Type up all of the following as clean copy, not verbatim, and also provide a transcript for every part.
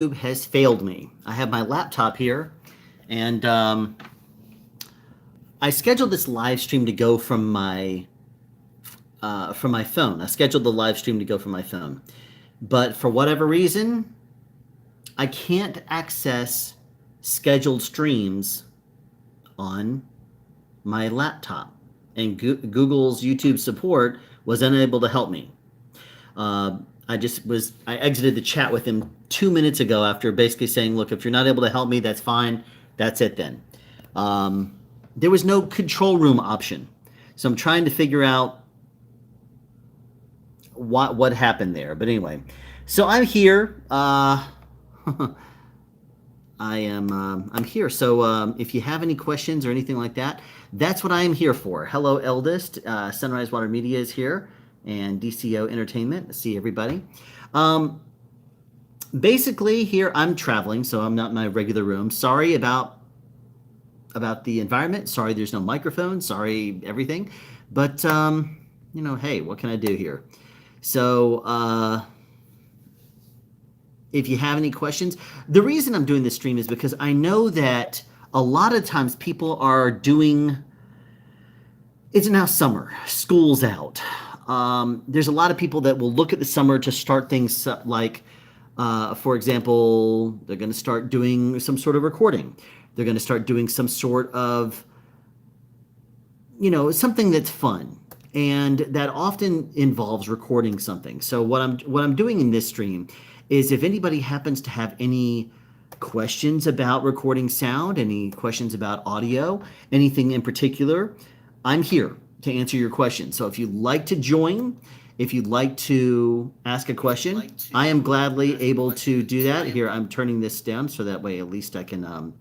has failed me. I have my laptop here, and I scheduled this live stream to go from my phone. I scheduled the live stream to go from my phone, but for whatever reason, I can't access scheduled streams on my laptop, and Google's YouTube support was unable to help me. I exited the chat with him 2 minutes ago after basically saying, look, if you're not able to help me, that's fine. That's it then. There was no control room option. So I'm trying to figure out what happened there. But anyway, so I'm here. I'm here. So if you have any questions or anything like that, that's what I am here for. Hello, Eldest. Sunrise Water Media is here, and DCO Entertainment. See everybody. Basically, here I'm traveling, so I'm not in my regular room. Sorry about the environment. Sorry, there's no microphone. Sorry, everything. But hey, what can I do here? So. If you have any questions, the reason I'm doing this stream is because I know that a lot of times people are doing, it's now summer, school's out. There's a lot of people that will look at the summer to start things like, for example, they're going to start doing some sort of recording. They're going to start doing some sort of, something that's fun. And that often involves recording something. So what I'm doing in this stream is if anybody happens to have any questions about recording sound, any questions about audio, anything in particular, I'm here to answer your questions. So if you'd like to join, if you'd like to ask a question, I am gladly able to do that. Here, I'm turning this down so that way at least I can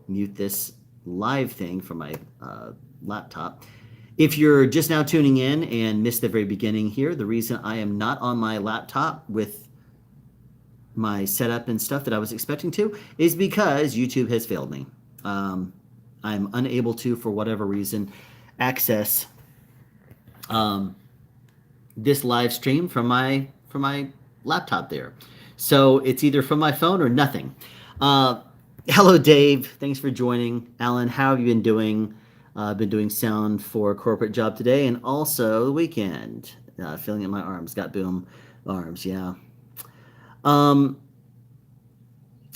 mute this live thing from my laptop. If you're just now tuning in and missed the very beginning here, the reason I am not on my laptop with my setup and stuff that I was expecting to is because YouTube has failed me. I'm unable to, for whatever reason, access this live stream from my laptop there. So it's either from my phone or nothing. Hello, Dave. Thanks for joining. Alan, how have you been doing? I've been doing sound for a corporate job today and also the weekend. Feeling in my arms. Got boom arms, yeah.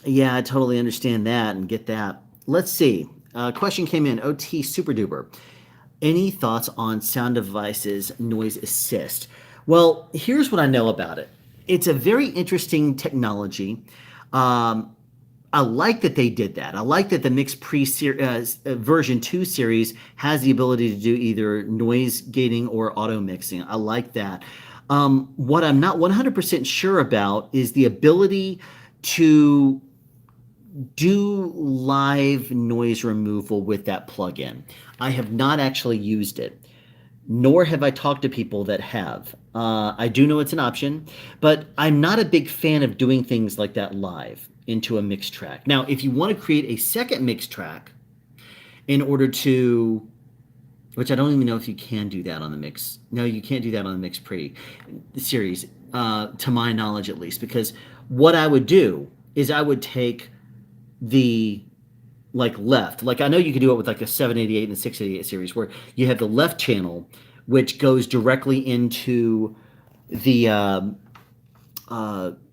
Yeah, I totally understand that and get that. Let's see. Question came in. OT Super Duper. Any thoughts on sound devices noise assist? Well, here's what I know about it. It's a very interesting technology. I like that they did that. I like that the Mix Pre version 2 series has the ability to do either noise gating or auto mixing. I like that. What I'm not 100% sure about is the ability to do live noise removal with that plugin. I have not actually used it, nor have I talked to people that have. I do know it's an option, but I'm not a big fan of doing things like that live into a mix track. Now, if you want to create a second mix track in order to, which I don't even know if you can do that on the mix. No, you can't do that on the Mix Pre series, to my knowledge at least, because what I would do is I would take the left, I know you could do it with like a 788 and a 688 series where you have the left channel, which goes directly into the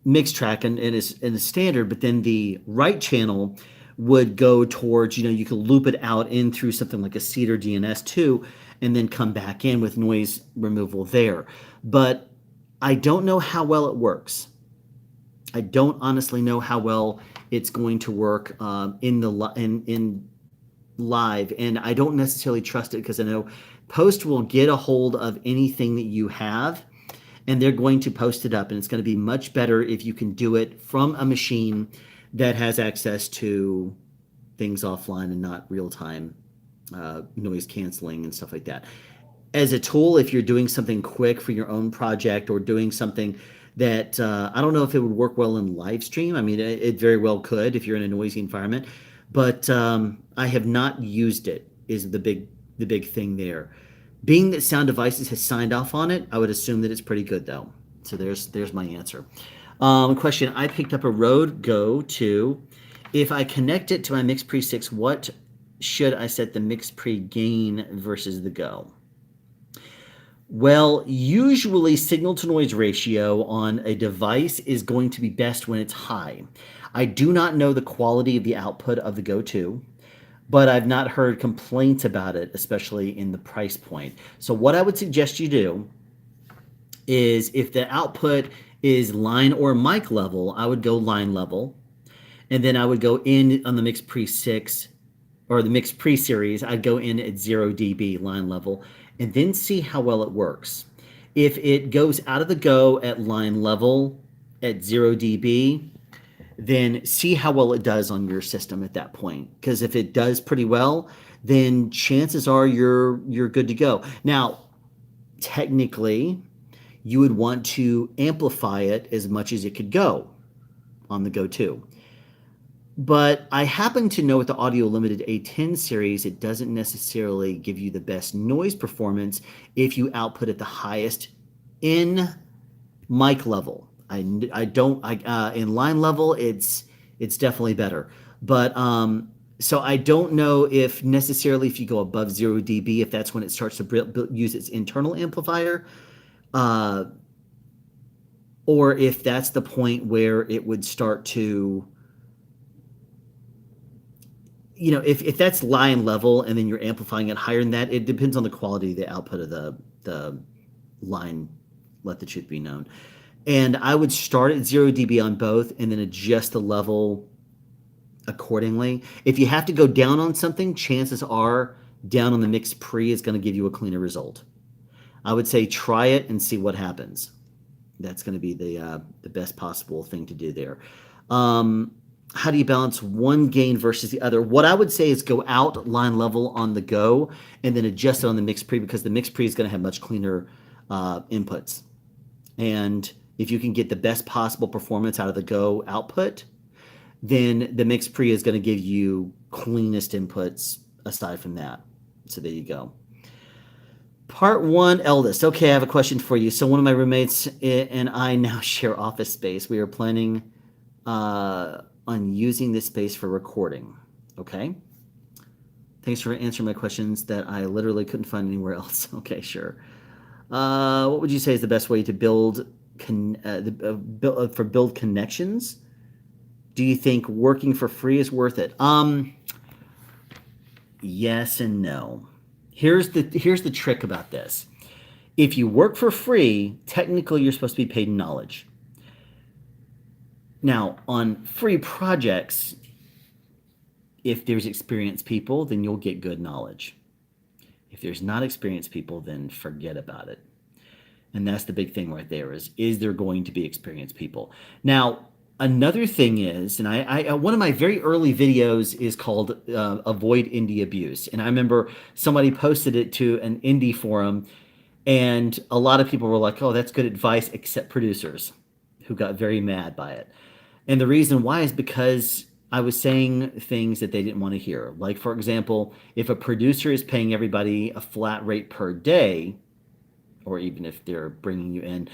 mix track and is in the standard, but then the right channel would go towards, you can loop it out in through something like a Cedar DNS2 and then come back in with noise removal there. But I don't know how well it works. I don't honestly know how well it's going to work in live, and I don't necessarily trust it because I know Post will get a hold of anything that you have and they're going to post it up, and it's going to be much better if you can do it from a machine that has access to things offline and not real-time noise canceling and stuff like that. As a tool, if you're doing something quick for your own project or doing something that I don't know if it would work well in live stream. I mean, it very well could if you're in a noisy environment, but I have not used it is the big thing there. Being that Sound Devices has signed off on it, I would assume that it's pretty good though. So there's my answer. Question: I picked up a Rode Go 2. If I connect it to my Mix Pre 6, what should I set the Mix Pre gain versus the Go? Well, usually signal to noise ratio on a device is going to be best when it's high. I do not know the quality of the output of the Go 2, but I've not heard complaints about it, especially in the price point. So what I would suggest you do is if the output is line or mic level, I would go line level. And then I would go in on the Mix Pre 6 or the Mix Pre series, I'd go in at 0 dB line level and then see how well it works. If it goes out of the Go at line level at 0 dB, then see how well it does on your system at that point. Because if it does pretty well, then chances are you're good to go. Now, technically, you would want to amplify it as much as it could go on the Go 2. But I happen to know with the Audio Limited A10 series, it doesn't necessarily give you the best noise performance if you output at the highest in mic level. I don't in line level it's definitely better. But so I don't know if necessarily if you go above 0 dB, if that's when it starts to use its internal amplifier, or if that's the point where it would start to, if that's line level and then you're amplifying it higher than that, it depends on the quality of the output of the line, let the truth be known. And I would start at 0 dB on both and then adjust the level accordingly. If you have to go down on something, chances are down on the Mix Pre is going to give you a cleaner result. I would say try it and see what happens. That's going to be the best possible thing to do there. How do you balance one gain versus the other? What I would say is go out line level on the Go and then adjust it on the Mix Pre, because the Mix Pre is going to have much cleaner inputs. And if you can get the best possible performance out of the Go output, then the Mix Pre is going to give you cleanest inputs aside from that. So there you go. Part one, eldest. Okay, I have a question for you. So one of my roommates and I now share office space. We are planning on using this space for recording. Okay? Thanks for answering my questions that I literally couldn't find anywhere else. Okay, sure. What would you say is the best way to build connections? Do you think working for free is worth it? Yes and no. Here's the trick about this. If you work for free, technically you're supposed to be paid in knowledge. Now, on free projects, if there's experienced people, then you'll get good knowledge. If there's not experienced people, then forget about it. And that's the big thing right there is there going to be experienced people? Now, another thing is, and I one of my very early videos is called Avoid Indie Abuse. And I remember somebody posted it to an indie forum, and a lot of people were like, oh, that's good advice, except producers, who got very mad by it. And the reason why is because I was saying things that they didn't want to hear. Like, for example, if a producer is paying everybody a flat rate per day, or even if they're bringing you in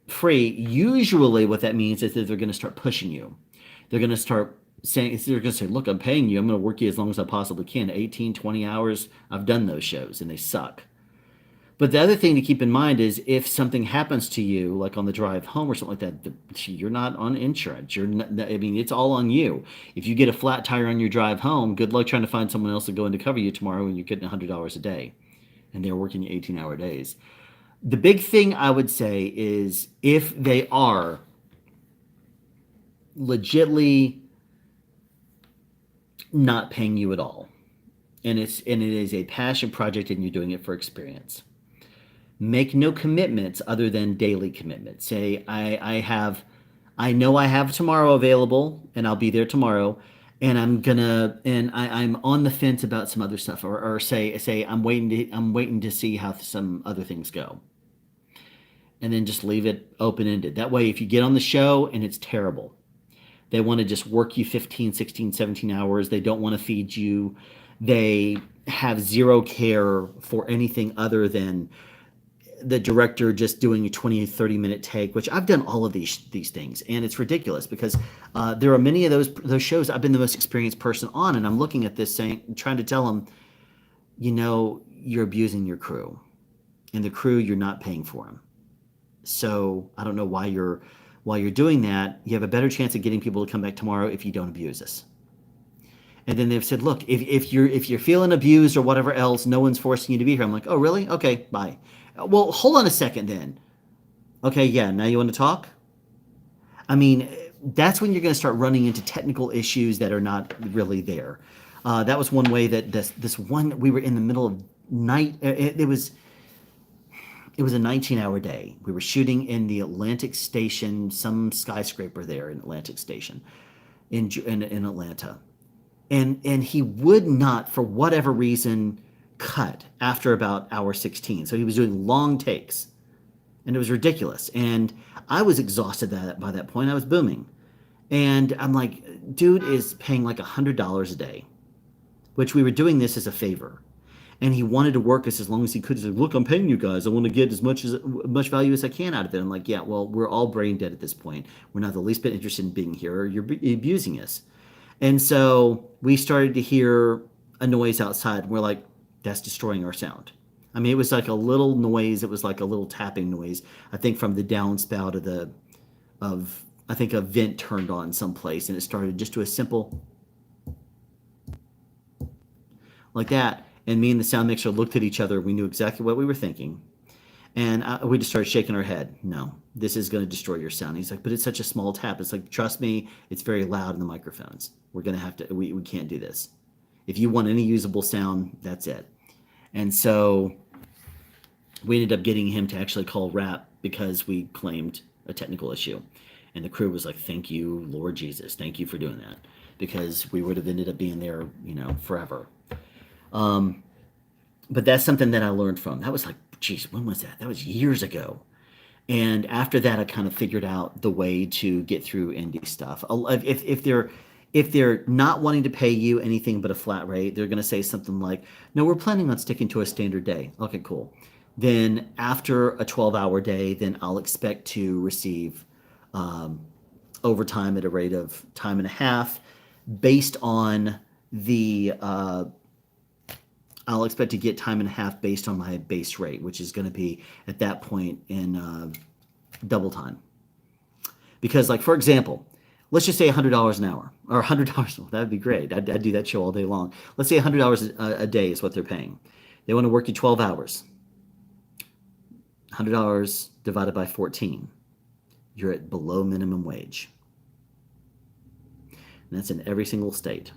free, usually what that means is that they're going to start pushing you. They're going to start saying, they're going to say, look, I'm paying you. I'm going to work you as long as I possibly can. 18, 20 hours. I've done those shows and they suck. But the other thing to keep in mind is if something happens to you, like on the drive home or something like that, you're not on insurance. You're not, I mean, it's all on you. If you get a flat tire on your drive home, good luck trying to find someone else to go in to cover you tomorrow when you're getting $100 a day and they're working 18-hour days. The big thing I would say is if they are legitimately not paying you at all, and it is a passion project and you're doing it for experience, make no commitments other than daily commitments. Say, I know I have tomorrow available and I'll be there tomorrow, and I'm on the fence about some other stuff, or say I'm waiting to see how some other things go. And then just leave it open-ended. That way, if you get on the show and it's terrible, they want to just work you 15, 16, 17 hours. They don't want to feed you. They have zero care for anything other than the director just doing a 20 or 30-minute take, which I've done all of these things, and it's ridiculous because there are many of those shows I've been the most experienced person on, and I'm looking at this saying, trying to tell them, you're abusing your crew, and the crew, you're not paying for them. So I don't know why you're doing that. You have a better chance of getting people to come back tomorrow if you don't abuse us. And then they've said, look, if you're feeling abused or whatever else, no one's forcing you to be here. I'm like, oh really? Okay, bye. Well, hold on a second then. Okay, yeah, now you want to talk? I mean, that's when you're going to start running into technical issues that are not really there. That was one way that this one, we were in the middle of night. It was a 19-hour day. We were shooting in the Atlantic Station, some skyscraper there in Atlantic Station in Atlanta. And he would not, for whatever reason, cut after about hour 16. So he was doing long takes, and it was ridiculous. And I was exhausted by that point. I was booming. And I'm like, dude is paying like $100 a day, which we were doing this as a favor. And he wanted to work us as long as he could. He's like, look, I'm paying you guys. I want to get as much value as I can out of it. I'm like, yeah, well, we're all brain dead at this point. We're not the least bit interested in being here. You're abusing us. And so we started to hear a noise outside. We're like, that's destroying our sound. I mean, it was like a little noise. It was like a little tapping noise. I think from the downspout I think a vent turned on someplace, and it started just to a simple like that. And me and the sound mixer looked at each other. We knew exactly what we were thinking. And we just started shaking our head. No, this is going to destroy your sound. He's like, but it's such a small tap. It's like, trust me, it's very loud in the microphones. We're going to have to, we can't do this. If you want any usable sound, that's it. And so we ended up getting him to actually call rap because we claimed a technical issue. And the crew was like, thank you, Lord Jesus. Thank you for doing that. Because we would have ended up being there, forever. But that's something that I learned from. That was like, geez, when was that? That was years ago. And after that, I kind of figured out the way to get through indie stuff. If they're not wanting to pay you anything but a flat rate, they're going to say something like, no, we're planning on sticking to a standard day. Okay, cool. Then after a 12-hour day, then I'll expect to receive overtime at a rate of time and a half based on the I'll expect to get time and a half based on my base rate, which is going to be at that point in double time. Because, like, for example, let's just say $100 an hour or $100. Well, that would be great. I'd do that show all day long. Let's say $100 a day is what they're paying. They want to work you 12 hours. $100 divided by 14. You're at below minimum wage. And that's in every single state.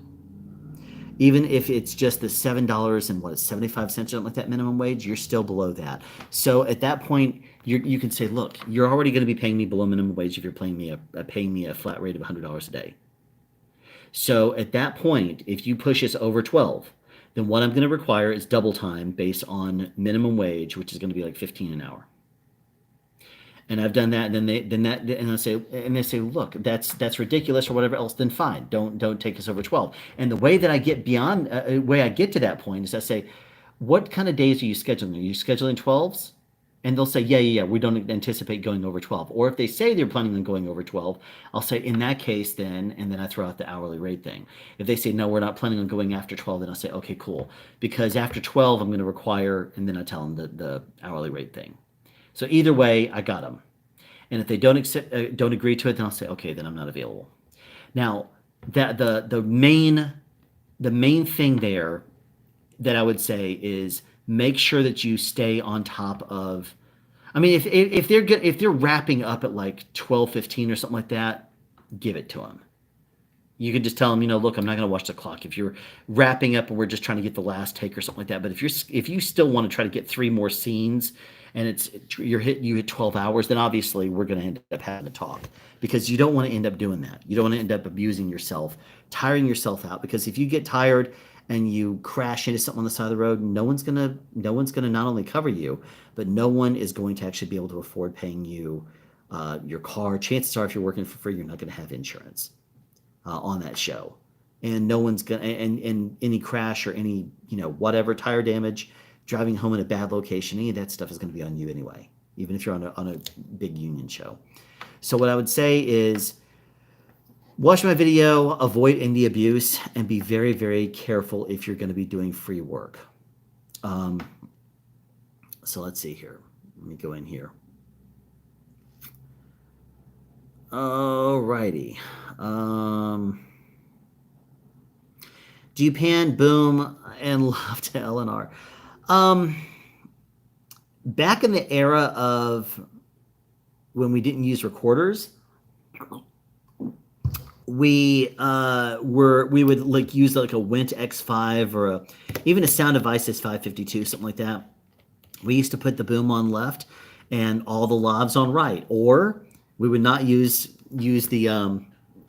Even if it's just the $7.75 something like that minimum wage, you're still below that. So at that point, you can say, look, you're already going to be paying me below minimum wage if you're paying me a flat rate of $100 a day. So at that point, if you push us over 12, then what I'm going to require is double time based on minimum wage, which is going to be like 15 an hour. And I've done that, and they say, look, that's ridiculous or whatever else. Then fine, don't take us over 12. And the way that I get way I get to that point is I say, what kind of days are you scheduling? Are you scheduling 12s? And they'll say, yeah, we don't anticipate going over 12. Or if they say they're planning on going over 12, I'll say, in that case, then, and then I throw out the hourly rate thing. If they say, no, we're not planning on going after 12, then I'll say, okay, cool. Because after 12, I'm going to require, and then I tell them the hourly rate thing. So either way, I got them. And if they don't agree to it, then I'll say, okay, then I'm not available. Now, that the main thing there that I would say is make sure that you stay on top of. I mean, if they're wrapping up at like 12:15 or something like that, give it to them. You can just tell them, look, I'm not going to watch the clock. If you're wrapping up and we're just trying to get the last take or something like that, but if you still want to try to get 3 more scenes and you hit 12 hours, then obviously we're going to end up having to talk, because you don't want to end up doing that. You don't want to end up abusing yourself, tiring yourself out, because if you get tired and you crash into something on the side of the road, no one's going to not only cover you, but no one is going to actually be able to afford paying you your car. Chances are, if you're working for free, you're not going to have insurance on that show, and no one's gonna, and any crash or any whatever tire damage, driving home in a bad location, any of that stuff is going to be on you anyway, even if you're on a big union show. So what I would say is watch my video, avoid indie abuse, and be very, very careful if you're going to be doing free work. So let's see here. Let me go in here. Alrighty. Do you pan, boom, and love to Eleanor? Back in the era of when we didn't use recorders, we would like use like a Wint X5 or even a Sound Devices 552, something like that. We used to put the boom on left and all the lavs on right, or we would not use the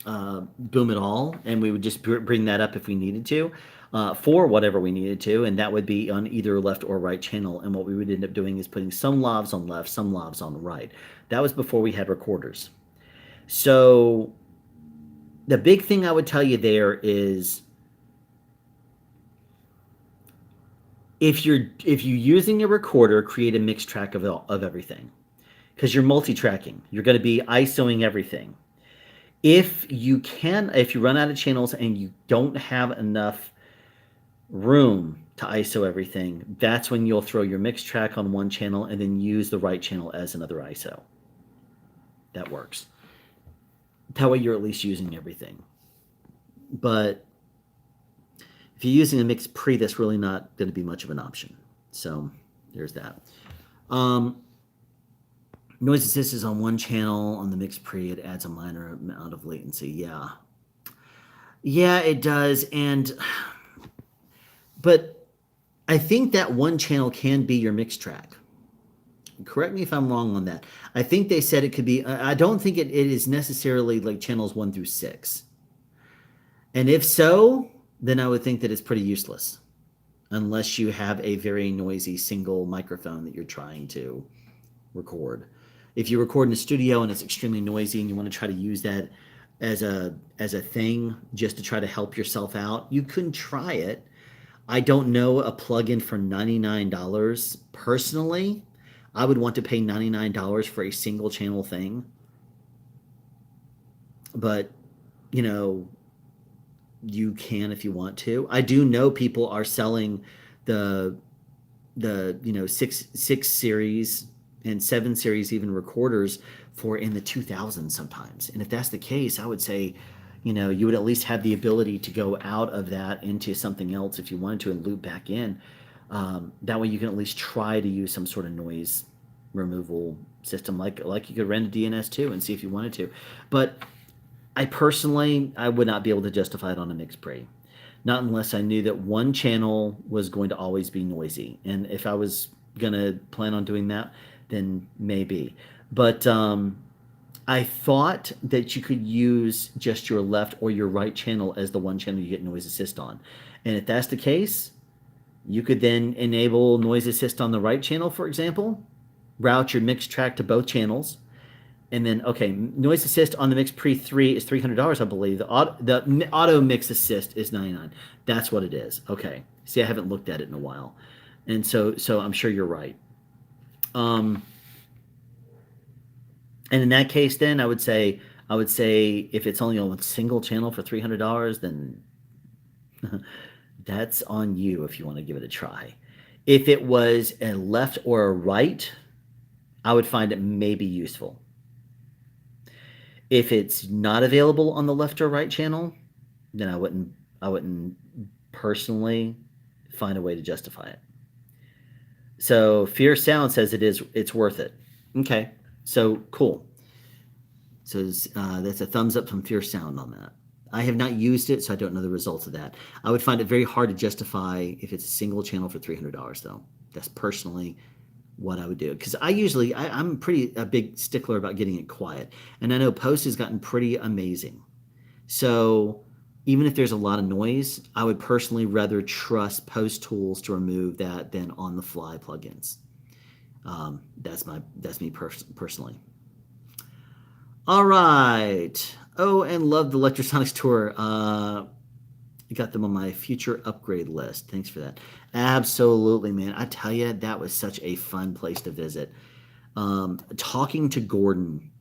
boom at all, and we would just bring that up if we needed to for whatever we needed to, and that would be on either left or right channel. And what we would end up doing is putting some lavs on left, some lavs on the right. That was before we had recorders. So the big thing I would tell you there is if you're using a recorder, create a mixed track of everything, because you're multi-tracking. You're going to be ISOing everything. If you run out of channels and you don't have enough room to ISO everything, that's when you'll throw your mixed track on one channel and then use the right channel as another ISO. That works. That way you're at least using everything. But if you're using a mixed pre, that's really not going to be much of an option. So there's that. Noise assist is on one channel on the mixed pre. It adds a minor amount of latency. Yeah, it does. But I think that one channel can be your mix track. Correct me if I'm wrong on that. I think they said it could be. I don't think it is necessarily like channels 1 through 6. And if so, then I would think that it's pretty useless, unless you have a very noisy single microphone that you're trying to record. If you record in a studio and it's extremely noisy and you want to try to use that as a thing just to try to help yourself out, you can try it. I don't know a plugin for $99. Personally, I would want to pay $99 for a single channel thing. But, you can if you want to. I do know people are selling the 6 series and 7 series even recorders for in the 2000s sometimes. And if that's the case, I would say, you would at least have the ability to go out of that into something else if you wanted to and loop back in. That way you can at least try to use some sort of noise removal system like you could rent a DNS2 and see if you wanted to. But I would not be able to justify it on a mixed pre. Not unless I knew that one channel was going to always be noisy. And if I was going to plan on doing that, then maybe. But I thought that you could use just your left or your right channel as the one channel you get noise assist on. And if that's the case, you could then enable noise assist on the right channel, for example, route your mix track to both channels. And then, okay, noise assist on the mix pre 3 is $300, I believe. The auto mix assist is $99. That's what it is. Okay. See, I haven't looked at it in a while. And so I'm sure you're right. And in that case, then I would say if it's only on a single channel for $300, then that's on you if you want to give it a try. If it was a left or a right, I would find it maybe useful. If it's not available on the left or right channel, then I wouldn't personally find a way to justify it. So Fear Sound says it's worth it. Okay, so cool. So that's a thumbs up from Fear Sound on that. I have not used it, so I don't know the results of that. I would find it very hard to justify if it's a single channel for $300, though. That's personally what I would do, because I'm a big stickler about getting it quiet, and I know Post has gotten pretty amazing. So even if there's a lot of noise, I would personally rather trust Post tools to remove that than on the fly plugins. That's me personally. All right. Oh, and love the Electrosonics tour. I got them on my future upgrade list. Thanks for that. Absolutely, man. I tell you, that was such a fun place to visit. Talking to Gordon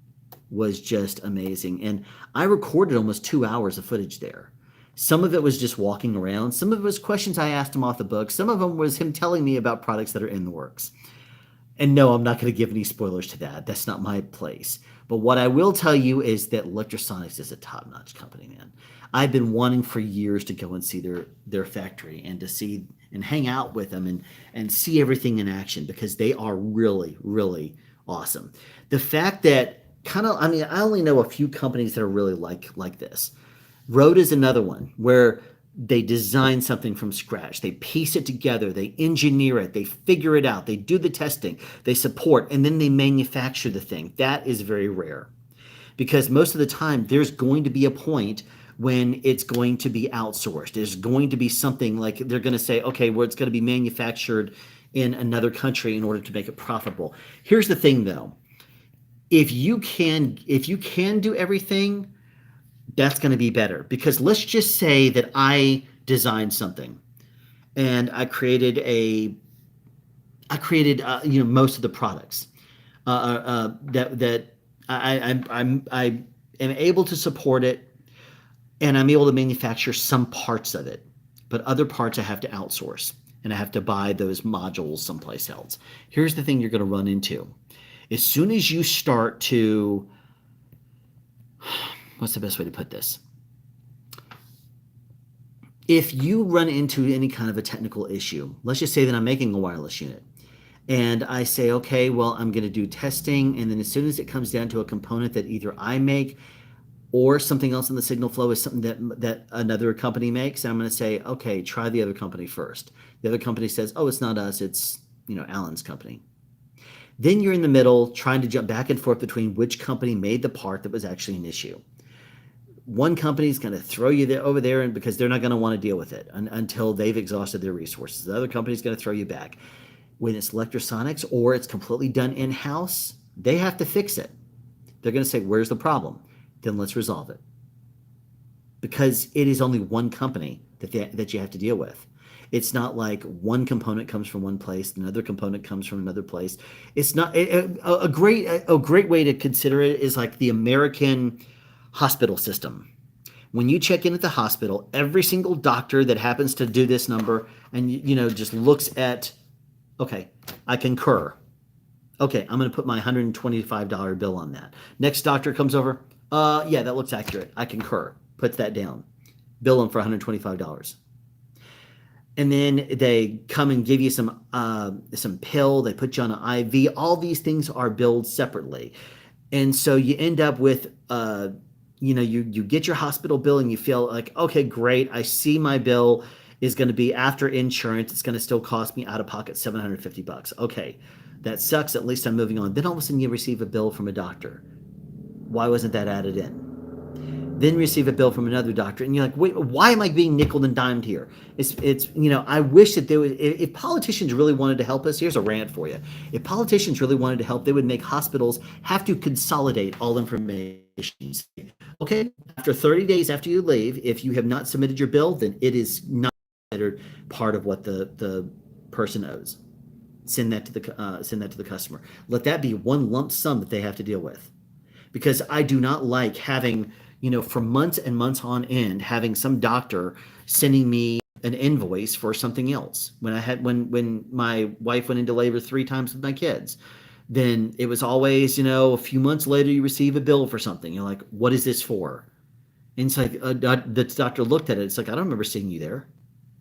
was just amazing. And I recorded almost 2 hours of footage there. Some of it was just walking around. Some of it was questions I asked him off the book. Some of them was him telling me about products that are in the works. And no, I'm not going to give any spoilers to that. That's not my place. But what I will tell you is that Electrosonics is a top-notch company, man. I've been wanting for years to go and see their factory and to see and hang out with them and see everything in action because they are really, really awesome. The fact that I mean, I only know a few companies that are really like this. Rode is another one where they design something from scratch. They piece it together, they engineer it, they figure it out, they do the testing, they support, and then they manufacture the thing. That is very rare because most of the time there's going to be a point when it's going to be outsourced. There's going to be something like they're going to say, okay, well, it's going to be manufactured in another country in order to make it profitable. Here's the thing though. If you can do everything, that's going to be better because let's just say that I designed something and I created most of the products that I am able to support it and I'm able to manufacture some parts of it, but other parts I have to outsource and I have to buy those modules someplace else. Here's the thing you're going to run into. As soon as you start to, what's the best way to put this? If you run into any kind of a technical issue, let's just say that I'm making a wireless unit and I say, okay, well, I'm going to do testing. And then as soon as it comes down to a component that either I make or something else in the signal flow is something that another company makes, I'm going to say, okay, try the other company first. The other company says, oh, it's not us, it's Alan's company. Then you're in the middle trying to jump back and forth between which company made the part that was actually an issue. One company is going to throw you over there and because they're not going to want to deal with it until they've exhausted their resources. The other company is going to throw you back. When it's Electrosonics or it's completely done in-house, they have to fix it. They're going to say, where's the problem? Then let's resolve it. Because it is only one company that you have to deal with. It's not like one component comes from one place, another component comes from another place. It's not a great way to consider it is like the American hospital system. When you check in at the hospital, every single doctor that happens to do this number and just looks at, okay, I concur. Okay, I'm going to put my $125 bill on that. Next doctor comes over. Yeah, that looks accurate. I concur. Puts that down. Bill them for $125. And then they come and give you some pill. They put you on an IV. All these things are billed separately, and so you end up with you get your hospital bill and you feel like, okay, great. I see my bill is going to be after insurance. It's going to still cost me out of pocket $750. Okay, that sucks. At least I'm moving on. Then all of a sudden you receive a bill from a doctor. Why wasn't that added in? Then receive a bill from another doctor, and you're like, wait, why am I being nickeled and dimed here? It's I wish that there was, if politicians really wanted to help us, here's a rant for you. If politicians really wanted to help, they would make hospitals have to consolidate all information. Okay, after 30 days after you leave, if you have not submitted your bill, then it is not considered part of what the person owes. Send that to the customer. Let that be one lump sum that they have to deal with. Because I do not like having, for months and months on end, having some doctor sending me an invoice for something else. When my wife went into labor 3 times with my kids, then it was always, a few months later you receive a bill for something. You're like, what is this for? And it's like the doctor looked at it. It's like, I don't remember seeing you there.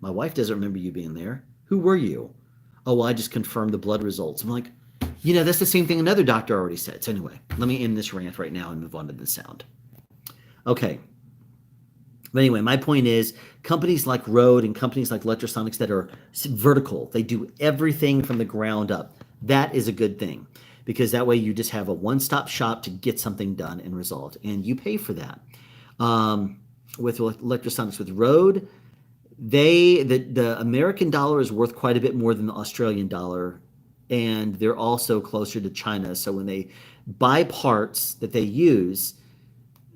My wife doesn't remember you being there. Who were you? Oh, well, I just confirmed the blood results. I'm like, that's the same thing another doctor already said. So anyway, let me end this rant right now and move on to the sound. Okay. But anyway, my point is companies like Rode and companies like Electrosonics that are vertical, they do everything from the ground up. That is a good thing because that way you just have a one-stop shop to get something done and resolved, and you pay for that. With Electrosonics, with Rode, the American dollar is worth quite a bit more than the Australian dollar, and they're also closer to China. So when they buy parts that they use,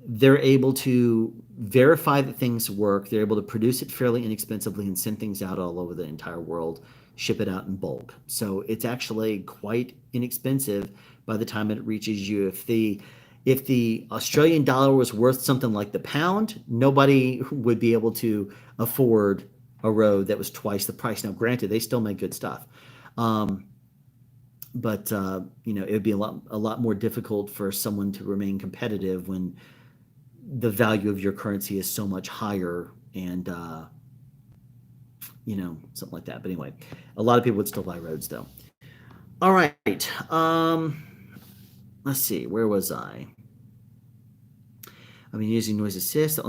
they're able to verify that things work. They're able to produce it fairly inexpensively and send things out all over the entire world, ship it out in bulk. So it's actually quite inexpensive by the time it reaches you. If the Australian dollar was worth something like the pound, nobody would be able to afford a road that was twice the price. Now, granted, they still make good stuff, but it would be a lot more difficult for someone to remain competitive when the value of your currency is so much higher, and something like that. But anyway, a lot of people would still buy roads, though. All right. Let's see. Where was I? I've been using noise assist.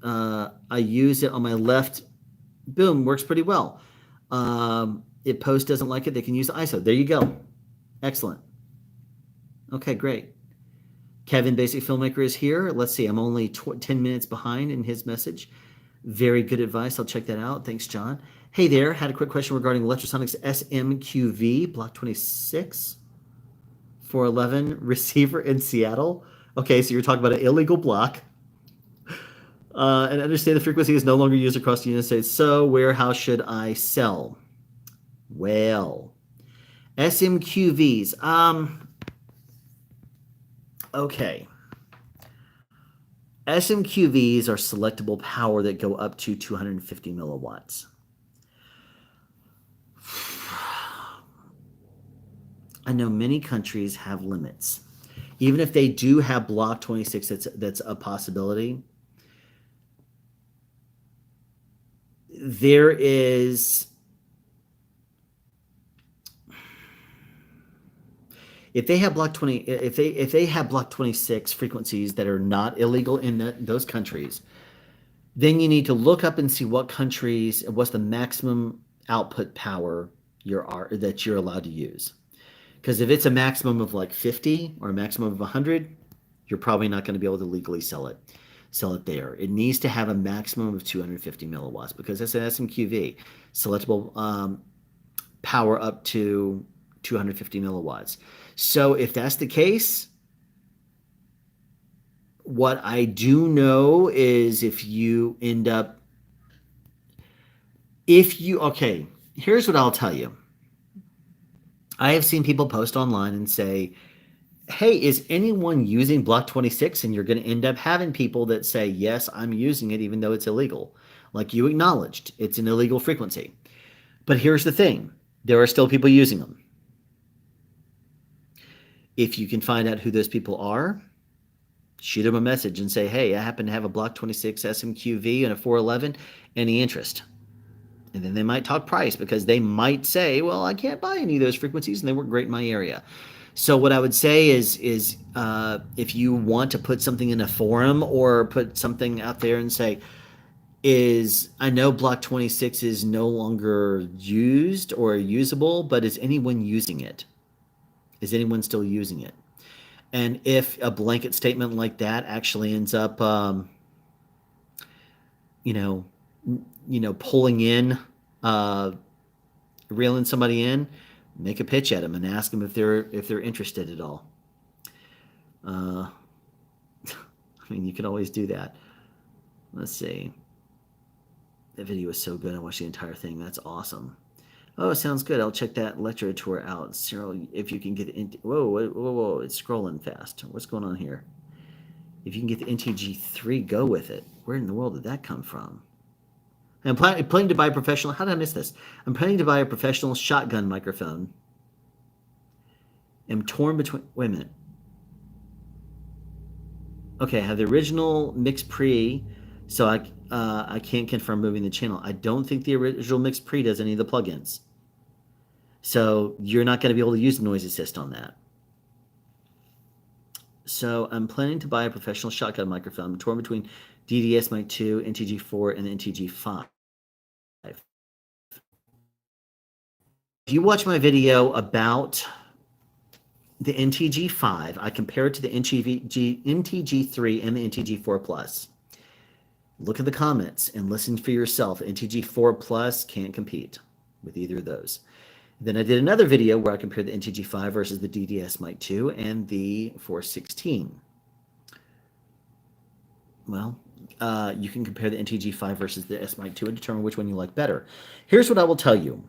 I use it on my left. Boom, works pretty well. If Post doesn't like it, they can use the ISO. There you go. Excellent. Okay, great. Kevin, Basic Filmmaker, is here. Let's see. I'm only 10 minutes behind in his message. Very good advice. I'll check that out. Thanks, John. Hey there. Had a quick question regarding Electrosonics SMQV Block 26 411 receiver in Seattle. Okay, so you're talking about an illegal block. And understand the frequency is no longer used across the United States. So how should I sell? Well, SMQVs. Okay. SMQVs are selectable power that go up to 250 milliwatts. I know many countries have limits. Even if they do have Block 26, that's a possibility. There is... If they have Block 20, if they have Block 26 frequencies that are not illegal in those countries, then you need to look up and see what's the maximum output power that you're allowed to use. Because if it's a maximum of like 50 or a maximum of 100, you're probably not going to be able to legally sell it there. It needs to have a maximum of 250 milliwatts because it's an SMQV, selectable power up to 250 milliwatts. So if that's the case, what I do know is okay, here's what I'll tell you. I have seen people post online and say, hey, is anyone using Block 26? And you're going to end up having people that say, yes, I'm using it, even though it's illegal. Like you acknowledged, it's an illegal frequency. But here's the thing. There are still people using them. If you can find out who those people are, shoot them a message and say, hey, I happen to have a Block 26 SMQV and a 411. Any interest? And then they might talk price because they might say, well, I can't buy any of those frequencies and they work great in my area. So what I would say is if you want to put something in a forum or put something out there and say, I know Block 26 is no longer used or usable, but is anyone using it? Is anyone still using it? And if a blanket statement like that actually ends up, pulling in, reeling somebody in, make a pitch at them and ask them if they're interested at all. I mean, you can always do that. Let's see. That video was so good. I watched the entire thing. That's awesome. Oh, sounds good. I'll check that Electro tour out. Cyril, if you can get it. Whoa. It's scrolling fast. What's going on here? If you can get the NTG3, go with it. Where in the world did that come from? I'm planning to buy a professional. How did I miss this? I'm planning to buy a professional shotgun microphone. I'm torn between. Wait a minute. Okay, I have the original mix pre, so I can't confirm moving the channel. I don't think the original mix pre does any of the plugins. So you're not going to be able to use the noise assist on that. So I'm planning to buy a professional shotgun microphone. I'm torn between DDS Mic 2, NTG4, and the NTG5. If you watch my video about the NTG5, I compare it to the NTG3 and the NTG4 Plus. Look at the comments and listen for yourself. NTG4 Plus can't compete with either of those. Then I did another video where I compared the NTG5 versus the DDS Mic 2 and the 416. Well, you can compare the NTG5 versus the S Mic 2 and determine which one you like better. Here's what I will tell you.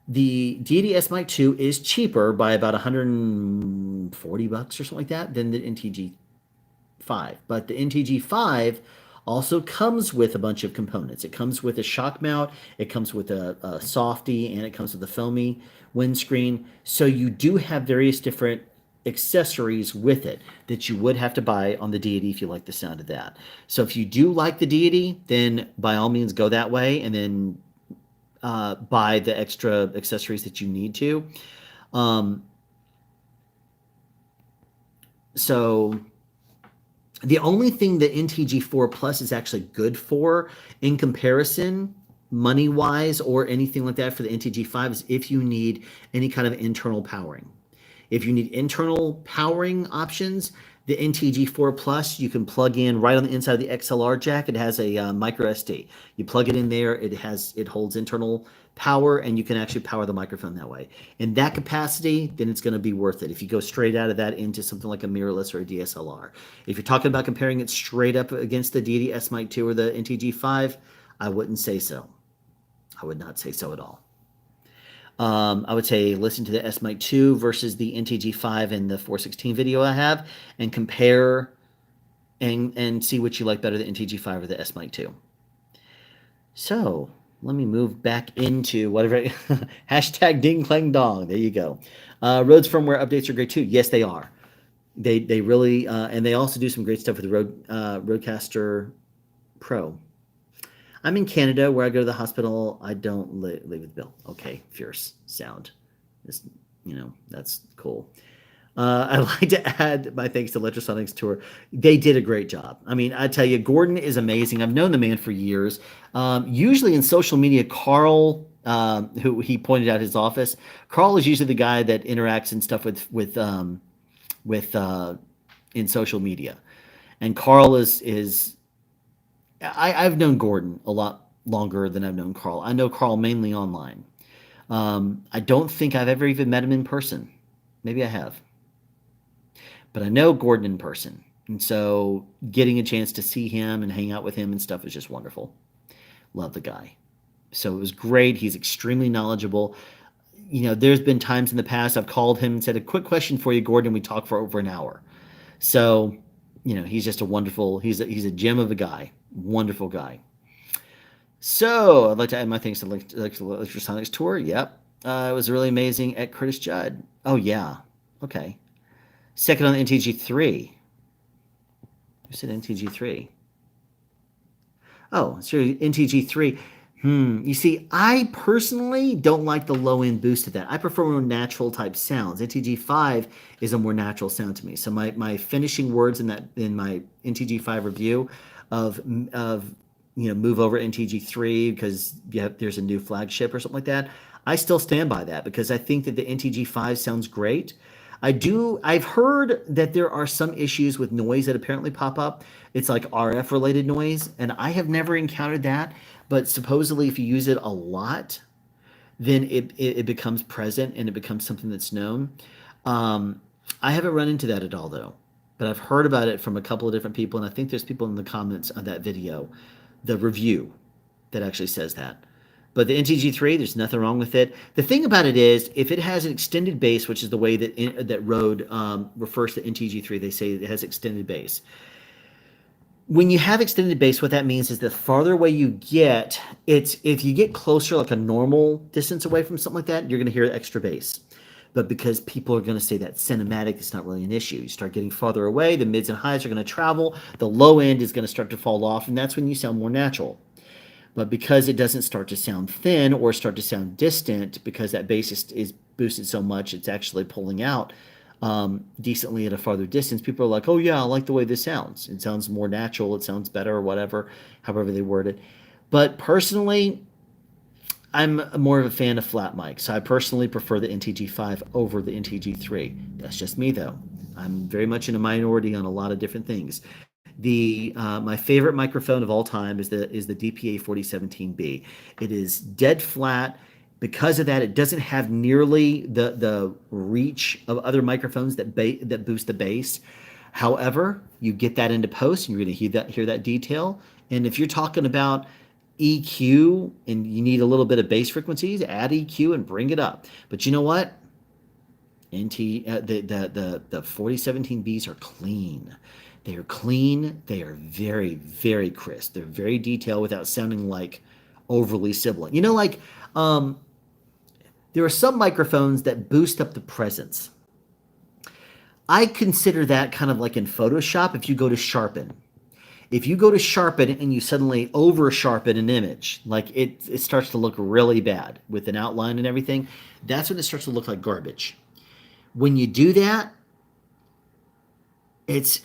The Deity S Mic 2 is cheaper by about 140 bucks or something like that than the NTG5. But the NTG5 also comes with a bunch of components. It comes with a shock mount, it comes with a softy, and it comes with a foamy windscreen. So you do have various different accessories with it that you would have to buy on the Deity if you like the sound of that. So if you do like the Deity, then by all means go that way and then buy the extra accessories that you need to. Um, so the only thing that NTG4 Plus is actually good for in comparison, money wise or anything like that for the NTG5 is if you need any kind of internal powering. If you need internal powering options, the NTG4 Plus you can plug in right on the inside of the XLR jack. It has a micro SD. You plug it in there. It holds internal power, and you can actually power the microphone that way. In that capacity, then it's going to be worth it. If you go straight out of that into something like a mirrorless or a DSLR, if you're talking about comparing it straight up against the DD S Mic 2 or the NTG5, I wouldn't say so. I would not say so at all. I would say listen to the S Mic 2 versus the NTG5 and the 416 video I have, and compare and see what you like better, the NTG5 or the S Mic 2. So let me move back into whatever hashtag ding clang dong. There you go. Rode's firmware updates are great too. Yes, they are. They really and they also do some great stuff with the Rodecaster Pro. I'm in Canada where I go to the hospital. I don't live with Bill. Okay, fierce sound. It's, that's cool. I'd like to add my thanks to Electrosonics tour. They did a great job. I mean, I tell you, Gordon is amazing. I've known the man for years. Usually in social media, Carl, who he pointed out his office, Carl is usually the guy that interacts and stuff with in social media, and Carl is I've known Gordon a lot longer than I've known Carl. I know Carl mainly online. I don't think I've ever even met him in person. Maybe I have. But I know Gordon in person. And so getting a chance to see him and hang out with him and stuff is just wonderful. Love the guy. So it was great. He's extremely knowledgeable. There's been times in the past I've called him and said, a quick question for you, Gordon. We talked for over an hour. So, he's just he's a gem of a guy. Wonderful guy. So I'd like to add my thanks to Electrosonics tour. Yep. It was really amazing at Curtis Judd. Oh, yeah. Okay. Second on the NTG3. Who said NTG3? Oh, it's NTG3. You see, I personally don't like the low-end boost of that. I prefer more natural type sounds. NTG5 is a more natural sound to me. So my finishing words in my NTG5 review of move over NTG3 because there's a new flagship or something like that, I still stand by that because I think that the NTG5 sounds great. I've heard that there are some issues with noise that apparently pop up. It's like RF related noise, and I have never encountered that. But supposedly, if you use it a lot, then it becomes present and it becomes something that's known. I haven't run into that at all, though. But I've heard about it from a couple of different people, and I think there's people in the comments on that video, the review, that actually says that. But the NTG3, there's nothing wrong with it. The thing about it is, if it has an extended bass, which is the way that Rode refers to NTG3, they say it has extended bass. When you have extended bass, what that means is the farther away you get, if you get closer, like a normal distance away from something like that, you're going to hear extra bass. But because people are going to say that cinematic, it's not really an issue. You start getting farther away, the mids and highs are going to travel, the low end is going to start to fall off, and that's when you sound more natural. But because it doesn't start to sound thin or start to sound distant, because that bass is boosted so much, it's actually pulling out decently at a farther distance, people are like, oh yeah, I like the way this sounds. It sounds more natural, it sounds better, or whatever, however they word it. But personally, I'm more of a fan of flat mics, so I personally prefer the NTG5 over the NTG3. That's just me, though. I'm very much in a minority on a lot of different things. My favorite microphone of all time is the DPA 4017B. It is dead flat. Because of that, it doesn't have nearly the reach of other microphones that boost the bass. However, you get that into post and you're going to hear that detail. And if you're talking about EQ and you need a little bit of bass frequencies, add EQ and bring it up. But you know what? The 4017Bs are clean. They are clean. They are very, very crisp. They're very detailed without sounding like overly sibilant. Um, there are some microphones that boost up the presence. I consider that kind of like in Photoshop if you go to sharpen. If you go to sharpen and you suddenly over sharpen an image, like it starts to look really bad with an outline and everything, that's when it starts to look like garbage. When you do that, it's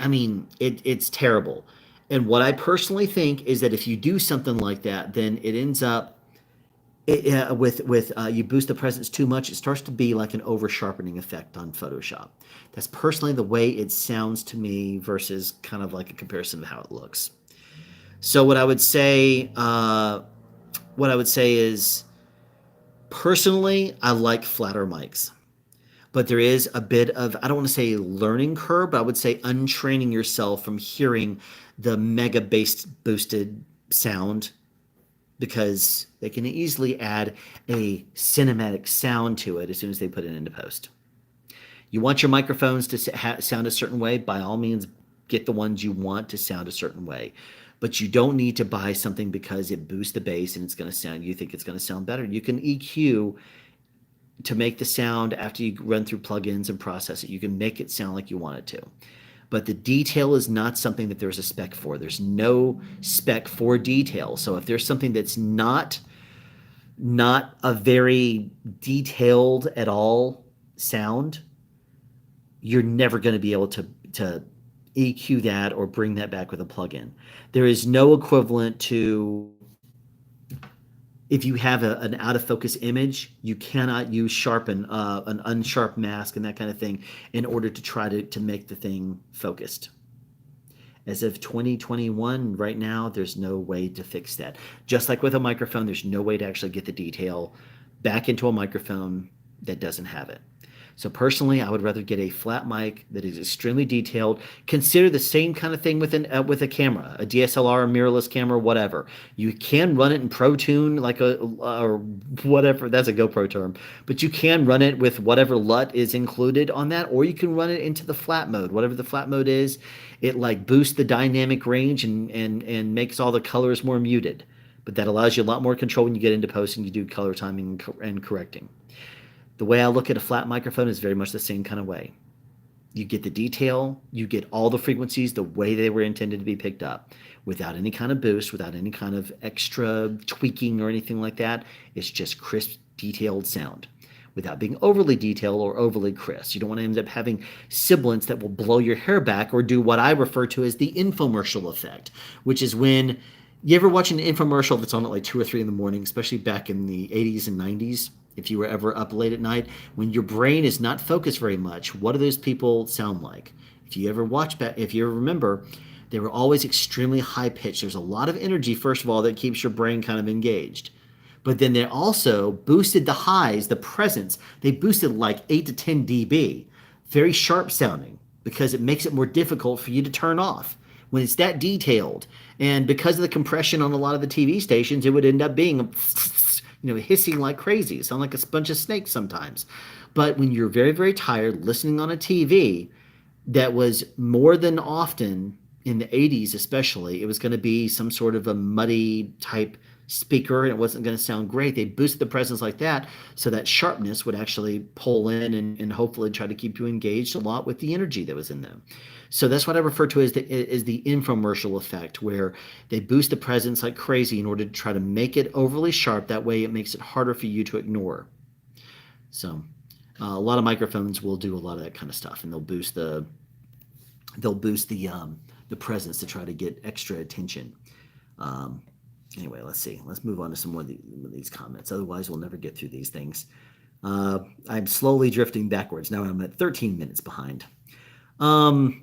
terrible. And what I personally think is that if you do something like that, then it ends up with you boost the presence too much. It starts to be like an over sharpening effect on Photoshop. That's personally the way it sounds to me versus kind of like a comparison of how it looks. So what I would say is, personally, I like flatter mics. But there is a bit of, I don't want to say learning curve, but I would say untraining yourself from hearing the mega bass boosted sound, because they can easily add a cinematic sound to it as soon as they put it into post. You want your microphones to sound a certain way, by all means, get the ones you want to sound a certain way. But you don't need to buy something because it boosts the bass and you think it's going to sound better. You can EQ to make the sound after you run through plugins and process it. You can make it sound like you want it to. But the detail is not something that there's a spec for. There's no spec for detail. So if there's something that's not a very detailed at all sound, you're never going to be able to EQ that or bring that back with a plugin. There is no equivalent to, if you have an out of focus image, you cannot use sharpen, an unsharp mask and that kind of thing in order to try to make the thing focused. As of 2021, right now, there's no way to fix that. Just like with a microphone, there's no way to actually get the detail back into a microphone that doesn't have it. So personally, I would rather get a flat mic that is extremely detailed. Consider the same kind of thing with a camera, a DSLR, a mirrorless camera, whatever. You can run it in Pro Tune, or whatever. That's a GoPro term, but you can run it with whatever LUT is included on that, or you can run it into the flat mode, whatever the flat mode is. It like boosts the dynamic range and makes all the colors more muted. But that allows you a lot more control when you get into post and you do color timing and correcting. The way I look at a flat microphone is very much the same kind of way. You get the detail, you get all the frequencies the way they were intended to be picked up, without any kind of boost, without any kind of extra tweaking or anything like that. It's just crisp, detailed sound, without being overly detailed or overly crisp. You don't want to end up having sibilants that will blow your hair back or do what I refer to as the infomercial effect, which is when you ever watch an infomercial that's on at like 2 or 3 in the morning, especially back in the 80s and 90s, if you were ever up late at night, when your brain is not focused very much, what do those people sound like? If you ever remember, they were always extremely high pitched. There's a lot of energy, first of all, that keeps your brain kind of engaged. But then they also boosted the highs, the presence. They boosted like 8 to 10 dB, very sharp sounding, because it makes it more difficult for you to turn off when it's that detailed. And because of the compression on a lot of the TV stations, it would end up being hissing like crazy. It sounds like a bunch of snakes sometimes. But when you're very, very tired listening on a TV, that was more than often in the 80s especially, it was going to be some sort of a muddy type speaker and it wasn't going to sound great. They boosted the presence like that so that sharpness would actually pull in and hopefully try to keep you engaged a lot with the energy that was in them. So that's what I refer to as the infomercial effect, where they boost the presence like crazy in order to try to make it overly sharp. That way it makes it harder for you to ignore. So a lot of microphones will do a lot of that kind of stuff, and they'll boost the presence to try to get extra attention. Anyway, let's see. Let's move on to some more of these comments. Otherwise, we'll never get through these things. I'm slowly drifting backwards. Now I'm at 13 minutes behind. Okay.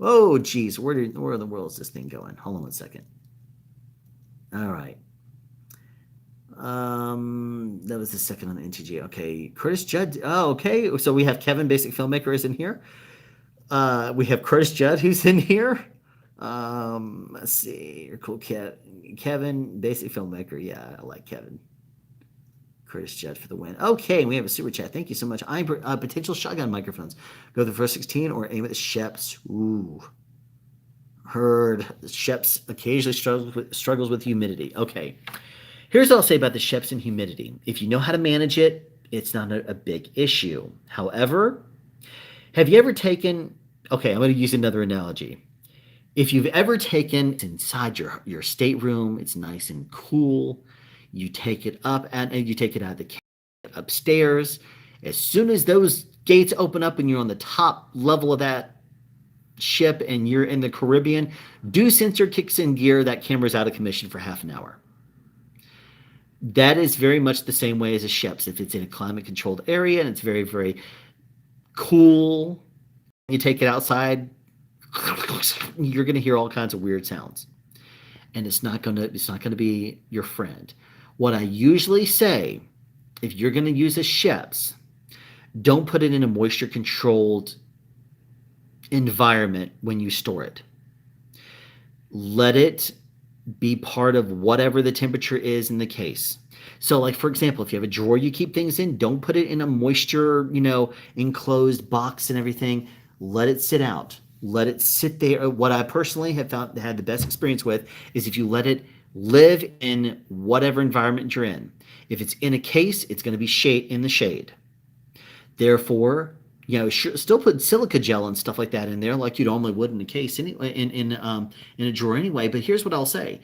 Oh, geez. Where in the world is this thing going? Hold on one second. All right. That was the second on the NTG. Okay. Curtis Judd. Oh, okay. So we have Kevin, Basic Filmmaker, is in here. We have Curtis Judd who's in here. Let's see. You're cool, Kevin, basic filmmaker. Yeah, I like Kevin. Curtis Judd for the win. Okay, we have a super chat. Thank you so much. I'm potential shotgun microphones. Go with the first 16 or aim at the Sheps. Ooh, heard Sheps occasionally struggles with humidity. Okay, here's what I'll say about the Sheps and humidity. If you know how to manage it, it's not a big issue. However, have you ever taken? Okay, I'm going to use another analogy. If you've ever taken inside your stateroom, it's nice and cool. You take it up and you take it out of the upstairs. As soon as those gates open up and you're on the top level of that ship and you're in the Caribbean, do sensor kicks in gear, that camera's out of commission for half an hour. That is very much the same way as a ship's. If it's in a climate controlled area and it's very, very cool, you take it outside, you're going to hear all kinds of weird sounds. And it's not going to be your friend. What I usually say, if you're going to use a Sheps, don't put it in a moisture controlled environment when you store it. Let it be part of whatever the temperature is in the case. So, like, for example, if you have a drawer you keep things in, don't put it in a moisture, enclosed box and everything. Let it sit out. Let it sit there. What I personally have had the best experience with is if you let it live in whatever environment you're in. If it's in a case, it's going to be in the shade. Therefore, still put silica gel and stuff like that in there, like you normally would in a case anyway, in a drawer anyway. But here's what I'll say: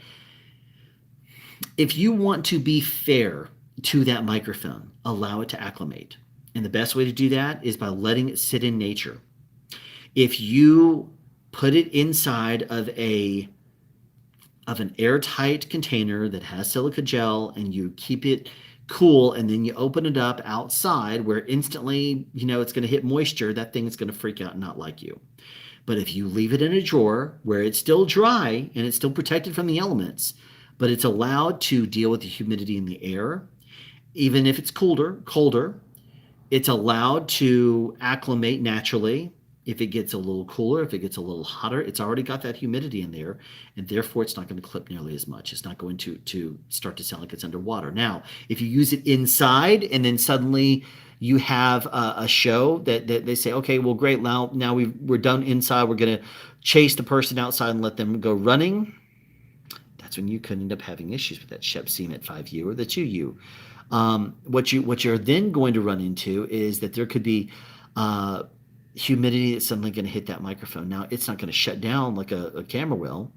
if you want to be fair to that microphone, allow it to acclimate, and the best way to do that is by letting it sit in nature. If you put it inside of an airtight container that has silica gel and you keep it cool and then you open it up outside where instantly, it's going to hit moisture, that thing is going to freak out and not like you. But if you leave it in a drawer where it's still dry and it's still protected from the elements, but it's allowed to deal with the humidity in the air, even if it's colder, it's allowed to acclimate naturally. If it gets a little cooler, if it gets a little hotter, it's already got that humidity in there, and therefore it's not going to clip nearly as much. It's not going to start to sound like it's underwater. Now, if you use it inside and then suddenly you have a show that they say, okay, well, great, now we're done inside. We're going to chase the person outside and let them go running. That's when you could end up having issues with that Shep CMET 5U or the 2U. What you're then going to run into is that there could be humidity that's suddenly going to hit that microphone. Now, it's not going to shut down like a camera will,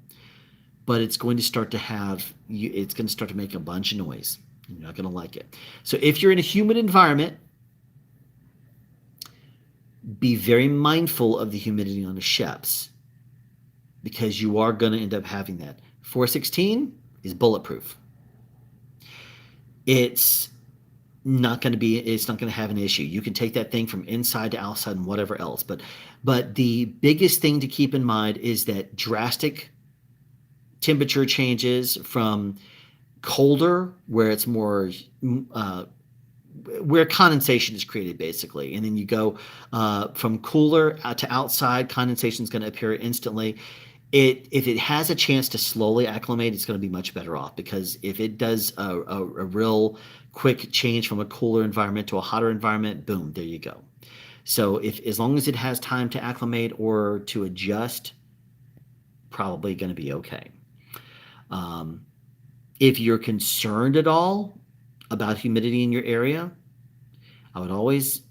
but it's going to start to make a bunch of noise. You're not going to like it. So if you're in a humid environment, be very mindful of the humidity on the Sheps because you are going to end up having that. 416 is bulletproof. It's not going to have an issue. You can take that thing from inside to outside and whatever else. But the biggest thing to keep in mind is that drastic temperature changes from colder, where it's more where condensation is created basically, and then you go from cooler to outside, condensation is going to appear instantly. If it has a chance to slowly acclimate, it's going to be much better off, because if it does a real quick change from a cooler environment to a hotter environment, boom, there you go. So as long as it has time to acclimate or to adjust, probably going to be okay. If you're concerned at all about humidity in your area, I would always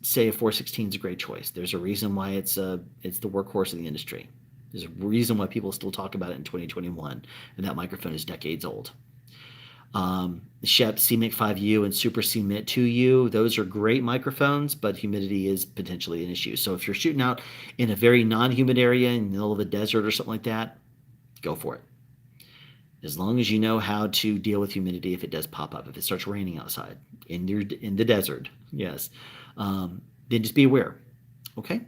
say a 416 is a great choice. There's a reason why it's the workhorse of the industry. There's a reason why people still talk about it in 2021, and that microphone is decades old. Shep CMIC 5U and Super CMIC 2U, those are great microphones, but humidity is potentially an issue. So if you're shooting out in a very non-humid area in the middle of a desert or something like that, go for it. As long as you know how to deal with humidity if it does pop up, if it starts raining outside in the desert, yes, then just be aware. Okay.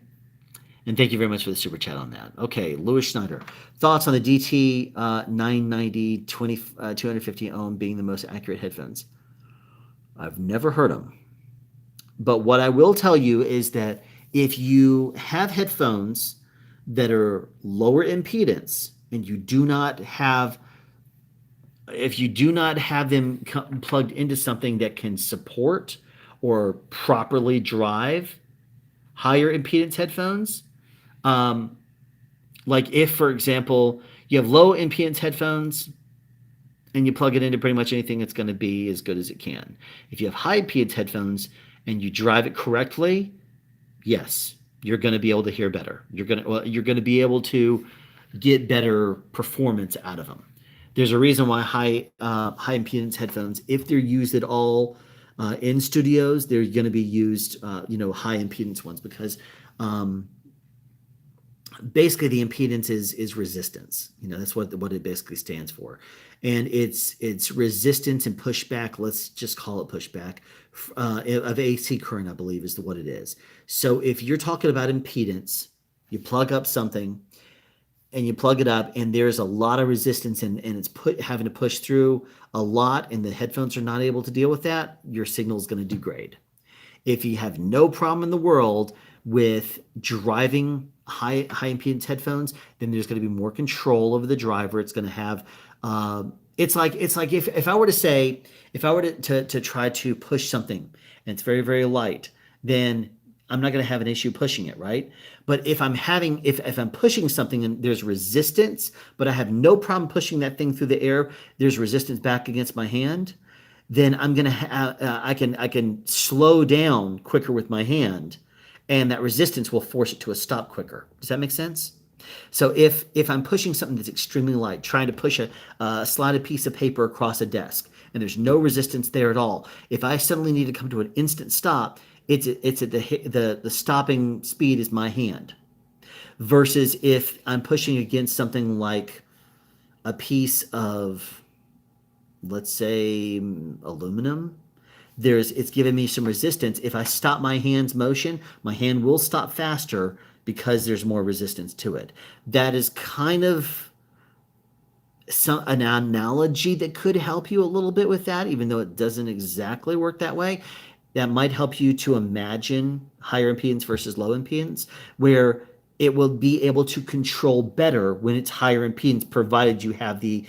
And thank you very much for the super chat on that. Okay, Louis Schneider. Thoughts on the DT 990 250 ohm being the most accurate headphones? I've never heard them. But what I will tell you is that If you have headphones that are lower impedance and you do not have if you do not have them plugged into something that can support or properly drive higher impedance headphones, um, like if, for example, you have low impedance headphones and you plug it into pretty much anything, it's going to be as good as it can. If you have high impedance headphones and you drive it correctly, yes, you're going to be able to hear better. You're going to be able to get better performance out of them. There's a reason why high impedance headphones, if they're used at all in studios, they're going to be used high impedance ones because um, basically the impedance is resistance. That's what it basically stands for, and it's resistance and pushback. Let's just call it pushback of AC current, I believe, is what it is. So if you're talking about impedance, you plug up something and you plug it up and there's a lot of resistance and it's having to push through a lot and the headphones are not able to deal with that, your signal is going to degrade. If you have no problem in the world with driving high impedance headphones, then there's going to be more control over the driver. It's going to have it's like if I were to say if I were to try to push something and it's very very light, then I'm not going to have an issue pushing it, right? But if I'm pushing something and there's resistance, but I have no problem pushing that thing through the air, there's resistance back against my hand, then I'm gonna I can slow down quicker with my hand, and that resistance will force it to a stop quicker. Does that make sense? So if I'm pushing something that's extremely light, trying to push a slotted piece of paper across a desk, and there's no resistance there at all, if I suddenly need to come to an instant stop, it's at the stopping speed is my hand. Versus if I'm pushing against something like a piece of, let's say, aluminum, it's giving me some resistance. If I stop my hand's motion, my hand will stop faster because there's more resistance to it. That is kind of an analogy that could help you a little bit with that, even though it doesn't exactly work that way. That might help you to imagine higher impedance versus low impedance, where it will be able to control better when it's higher impedance, provided you have the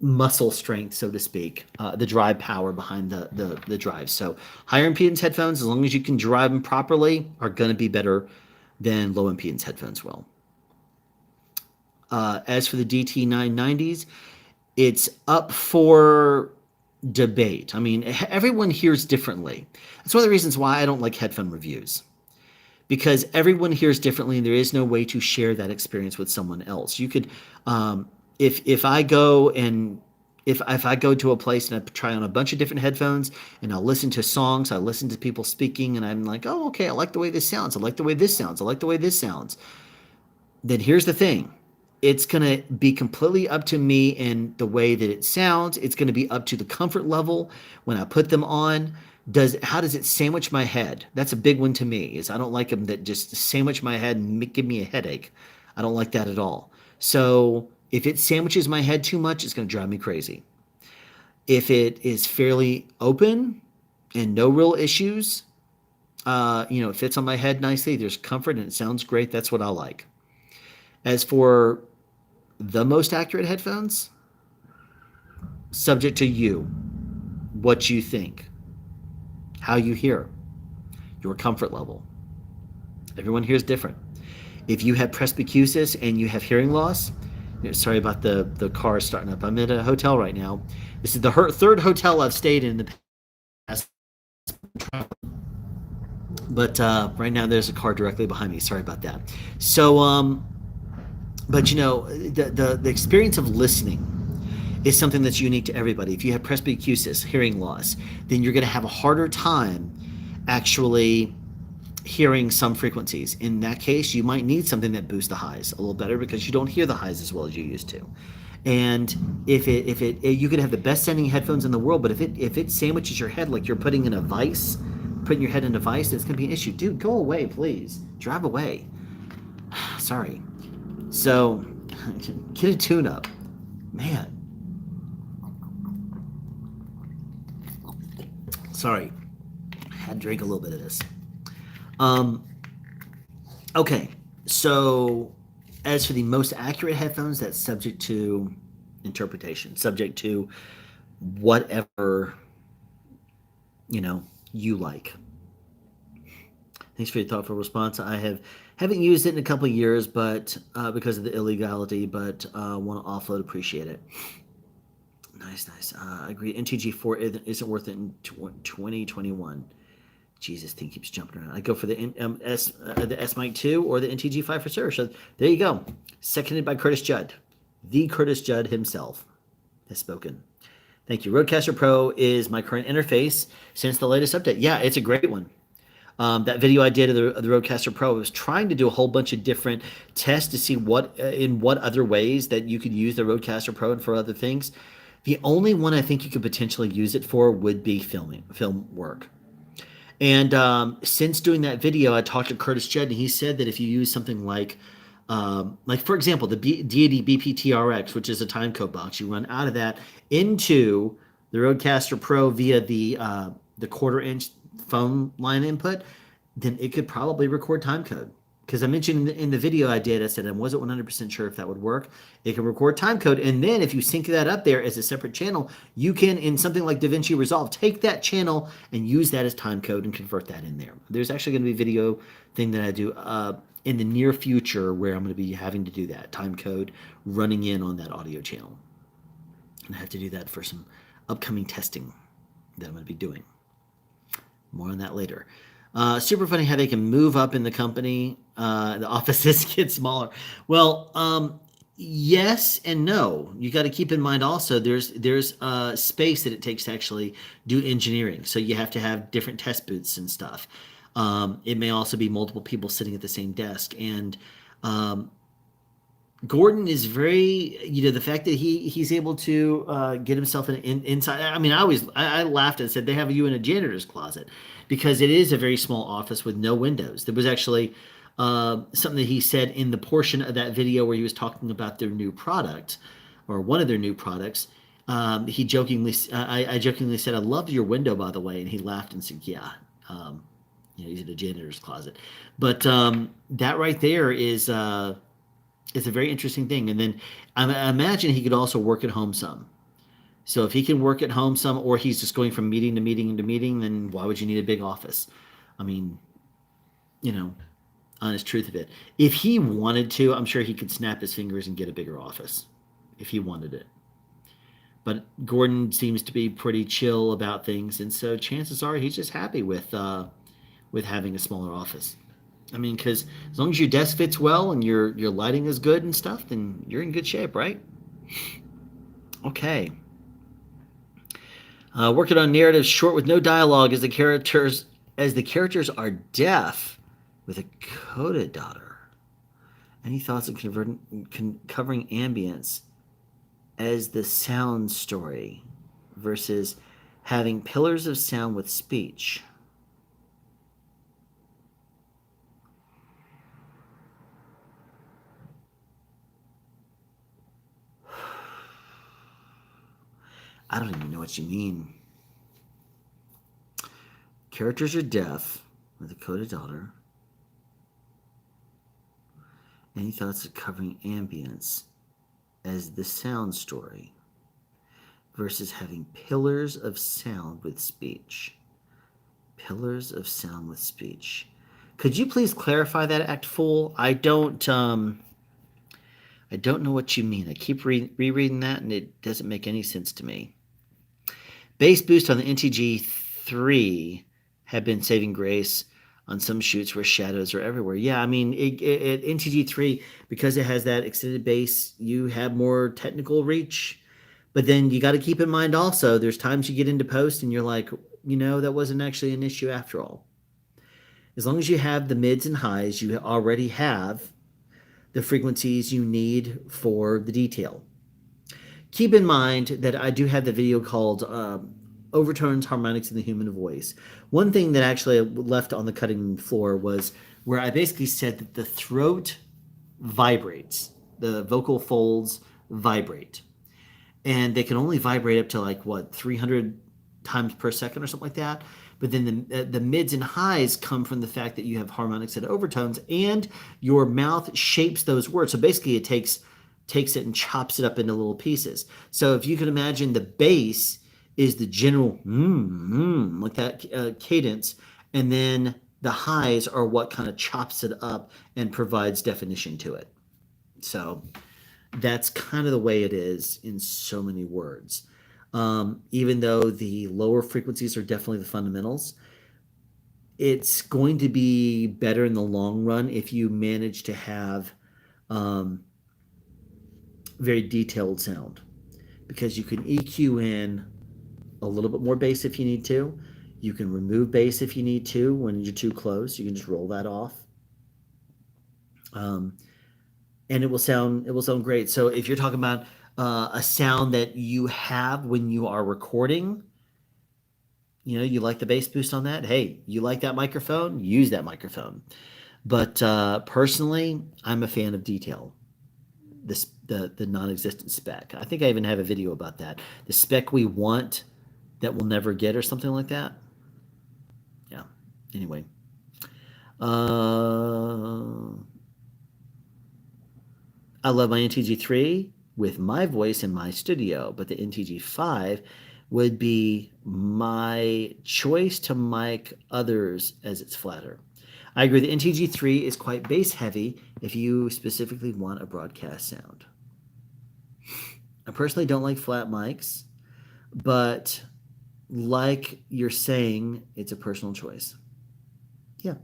muscle strength, so to speak, the drive power behind the drive. So higher impedance headphones, as long as you can drive them properly, are going to be better than low impedance headphones will. As for the DT990s, it's up for debate. I mean, everyone hears differently. That's one of the reasons why I don't like headphone reviews, because everyone hears differently and there is no way to share that experience with someone else. You could, if I go and if I go to a place and I try on a bunch of different headphones and I'll listen to songs, I listen to people speaking, and I'm like, oh, okay, I like the way this sounds. I like the way this sounds. I like the way this sounds. Then here's the thing. It's going to be completely up to me and the way that it sounds. It's going to be up to the comfort level when I put them on. How does it sandwich my head? That's a big one to me. Is I don't like them that just sandwich my head and give me a headache. I don't like that at all. So if it sandwiches my head too much, it's going to drive me crazy. If it is fairly open and no real issues, it fits on my head nicely. There's comfort and it sounds great. That's what I like. As for the most accurate headphones, subject to you, what you think, how you hear, your comfort level. Everyone hears different. If you have presbycusis and you have hearing loss, sorry about the car starting up. I'm at a hotel right now. This is the third hotel I've stayed in the past. But right now there's a car directly behind me. Sorry about that. So, but the experience of listening is something that's unique to everybody. If you have presbycusis, hearing loss, then you're going to have a harder time actually hearing some frequencies. In that case, you might need something that boosts the highs a little better because you don't hear the highs as well as you used to. And if you could have the best sounding headphones in the world, but if it sandwiches your head like you're putting your head in a vice, it's going to be an issue. Dude, go away, please. Drive away. Sorry. So, get a tune-up. Man. Sorry. I had to drink a little bit of this. Okay, so as for the most accurate headphones, that's subject to interpretation, subject to whatever you know you like. Thanks for your thoughtful response. Haven't used it in a couple of years, but because of the illegality, but want to offload. Appreciate it. Nice, nice. I agree. NTG4 isn't worth it in 2021. Jesus, thing keeps jumping around. I go for the S Mic 2 or the NTG5 for sure. So there you go. Seconded by Curtis Judd, the Curtis Judd himself has spoken. Thank you. Rodecaster Pro is my current interface since the latest update. Yeah, it's a great one. That video I did of the Rodecaster Pro, I was trying to do a whole bunch of different tests to see what other ways that you could use the Rodecaster Pro and for other things. The only one I think you could potentially use it for would be film work. And since doing that video, I talked to Curtis Judd, and he said that if you use something like for example, the Deity BPTRX, which is a timecode box, you run out of that into the Rodecaster Pro via the quarter-inch phone line input, then it could probably record timecode. Because I mentioned in the video I did, I said I wasn't 100% sure if that would work. It can record timecode, and then if you sync that up there as a separate channel, you can, in something like DaVinci Resolve, take that channel and use that as timecode and convert that in there. There's actually going to be a video thing that I do in the near future where I'm going to be having to do that timecode running in on that audio channel. And I have to do that for some upcoming testing that I'm going to be doing. More on that later. Super funny how they can move up in the company. The offices get smaller. Well, yes and no. You got to keep in mind also there's space that it takes to actually do engineering. So you have to have different test booths and stuff. It may also be multiple people sitting at the same desk. And Gordon is very, the fact that he's able to get himself inside. I mean, I laughed and said they have you in a janitor's closet because it is a very small office with no windows. There was actually something that he said in the portion of that video where he was talking about their new product or one of their new products. He jokingly, I jokingly said, "I love your window, by the way," and he laughed and said, "Yeah." He's in a janitor's closet, but that right there is. It's a very interesting thing. And then I imagine he could also work at home some. So if he can work at home some, or he's just going from meeting to meeting to meeting, then why would you need a big office? I mean, you know, honest truth of it. If he wanted to, I'm sure he could snap his fingers and get a bigger office if he wanted it. But Gordon seems to be pretty chill about things, and so chances are he's just happy with having a smaller office. I mean, because as long as your desk fits well and your lighting is good and stuff, then you're in good shape, right? Okay. Working on narratives short with no dialogue as the characters are deaf with a coda daughter. Any thoughts on covering ambience as the sound story versus having pillars of sound with speech? I don't even know what you mean. Characters are deaf with a coda daughter. Any thoughts of covering ambience as the sound story versus having pillars of sound with speech? Pillars of sound with speech. Could you please clarify that, Act Fool? I don't know what you mean. I keep rereading that, and it doesn't make any sense to me. Bass boost on the NTG3 have been saving grace on some shoots where shadows are everywhere. Yeah, I mean, NTG3, because it has that extended bass, you have more technical reach. But then you got to keep in mind also, there's times you get into post and you're like, that wasn't actually an issue after all. As long as you have the mids and highs, you already have the frequencies you need for the detail. Keep in mind that I do have the video called Overtones, Harmonics, and the Human Voice. One thing that actually left on the cutting floor was where I basically said that the throat vibrates, the vocal folds vibrate. And they can only vibrate up to 300 times per second or something like that. But then the mids and highs come from the fact that you have harmonics and overtones, and your mouth shapes those words. So basically, it takes it and chops it up into little pieces. So if you can imagine, the bass is the general like that cadence, and then the highs are what kind of chops it up and provides definition to it. So that's kind of the way it is in so many words. Even though the lower frequencies are definitely the fundamentals, it's going to be better in the long run if you manage to have um, very detailed sound, because you can EQ in a little bit more bass if you need to. You can remove bass if you need to when you're too close. You can just roll that off. Um, and it will sound great. So if you're talking about a sound that you have when you are recording, you like the bass boost on that. Hey, you like that microphone? Use that microphone. But personally, I'm a fan of detail. The non-existent spec. I think I even have a video about that. The spec we want that we'll never get, or something like that. Yeah. Anyway. Uh, I love my NTG3 with my voice in my studio, but the NTG5 would be my choice to mic others as it's flatter. I agree. The NTG3 is quite bass heavy if you specifically want a broadcast sound. I personally don't like flat mics, but like you're saying, it's a personal choice. Yeah.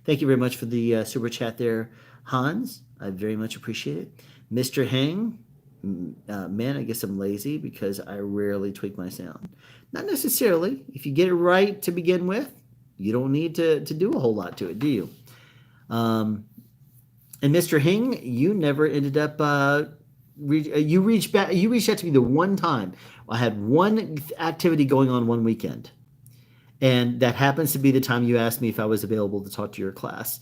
Thank you very much for the super chat there, Hans. I very much appreciate it. Mr. Hang, man, I guess I'm lazy because I rarely tweak my sound. Not necessarily. If you get it right to begin with, you don't need to do a whole lot to it, do you? And Mr. Hing, you never ended up. You reached back. You reached out to me the one time. I had one activity going on one weekend, and that happens to be the time you asked me if I was available to talk to your class.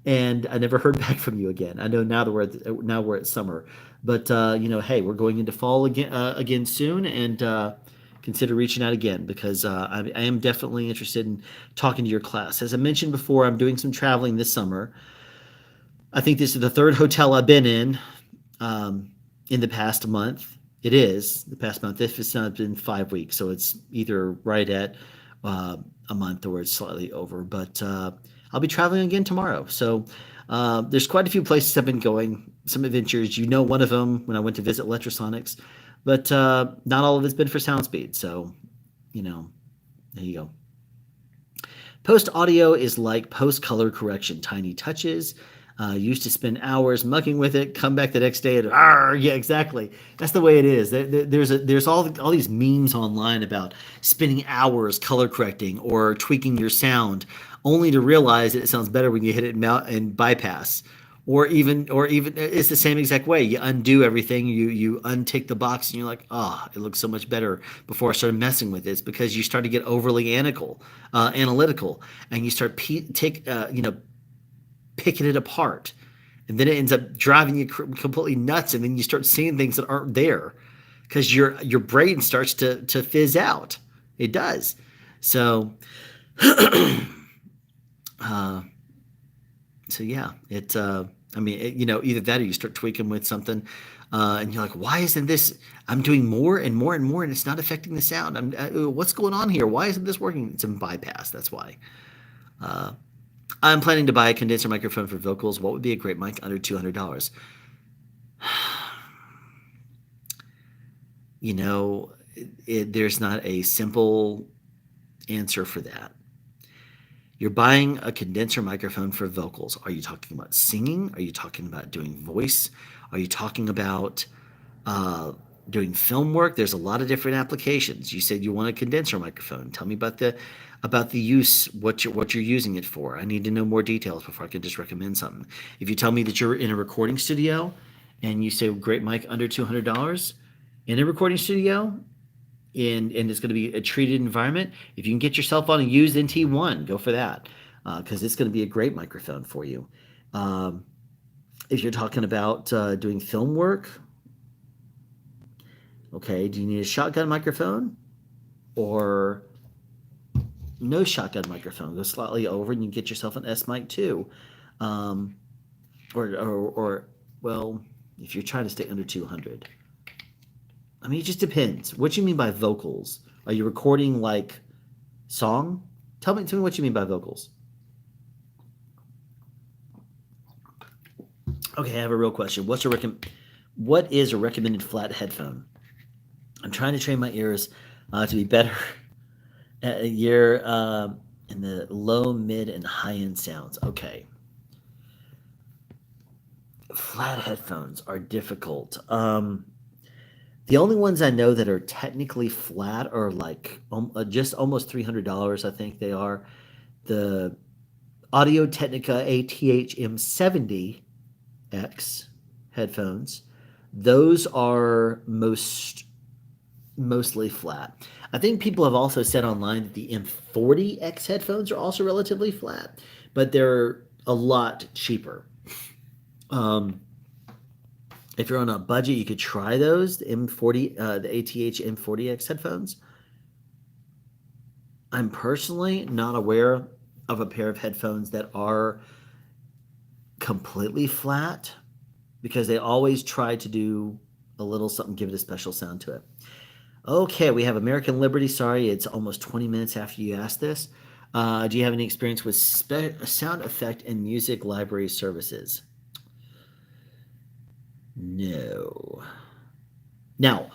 And I never heard back from you again. I know now that we're at summer, but hey, we're going into fall again soon, and consider reaching out again, because I am definitely interested in talking to your class. As I mentioned before, I'm doing some traveling this summer. I think this is the third hotel I've been in the past month. It is the past month. If it's not been 5 weeks, so it's either right at a month or it's slightly over. But I'll be traveling again tomorrow. So there's quite a few places I've been going, some adventures. One of them when I went to visit Electrosonics, but not all of it's been for sound speed. So, there you go. Post audio is like post color correction, tiny touches. Used to spend hours mucking with it, come back the next day and yeah, exactly. That's the way it is. There's all these memes online about spending hours color correcting or tweaking your sound, only to realize that it sounds better when you hit it and bypass. Or even it's the same exact way. You undo everything, you untick the box, and you're like, it looks so much better before I started messing with it. It's because you start to get overly analytical, and you start picking it apart, and then it ends up driving you completely nuts, and then you start seeing things that aren't there because your brain starts to fizz out. It does. So yeah, either that or you start tweaking with something, and you're like, why isn't this? I'm doing more and more and more, and it's not affecting the sound. What's going on here? Why isn't this working? It's in bypass. That's why. I'm planning to buy a condenser microphone for vocals. What would be a great mic under $200? There's not a simple answer for that. You're buying a condenser microphone for vocals. Are you talking about singing? Are you talking about doing voice? Are you talking about doing film work? There's a lot of different applications. You said you want a condenser microphone. Tell me about the use, what you're using it for. I need to know more details before I can just recommend something. If you tell me that you're in a recording studio and you say great mic under $200 in a recording studio, and it's going to be a treated environment, if you can get yourself on a used NT1, go for that, because it's going to be a great microphone for you. If you're talking about doing film work, okay, do you need a shotgun microphone, or no shotgun microphone. Go slightly over, and you get yourself an S mic too, um, or well, if you're trying to stay under 200. I mean, it just depends. What you mean by vocals? Are you recording like song? Tell me what you mean by vocals. Okay, I have a real question. What is a recommended flat headphone? I'm trying to train my ears to be better at a year in the low, mid, and high end sounds. Okay, flat headphones are difficult. The only ones I know that are technically flat are like just almost $300. I think they are the Audio Technica ATH-M70X headphones. Those are mostly flat. I think people have also said online that the M40X headphones are also relatively flat, but they're a lot cheaper. Um, if you're on a budget, you could try those, the M40, the ATH M40X headphones. I'm personally not aware of a pair of headphones that are completely flat because they always try to do a little something, give it a special sound to it. Okay, we have American Liberty. Sorry, it's almost 20 minutes after you asked this. Do you have any experience with sound effect and music library services? No. Now,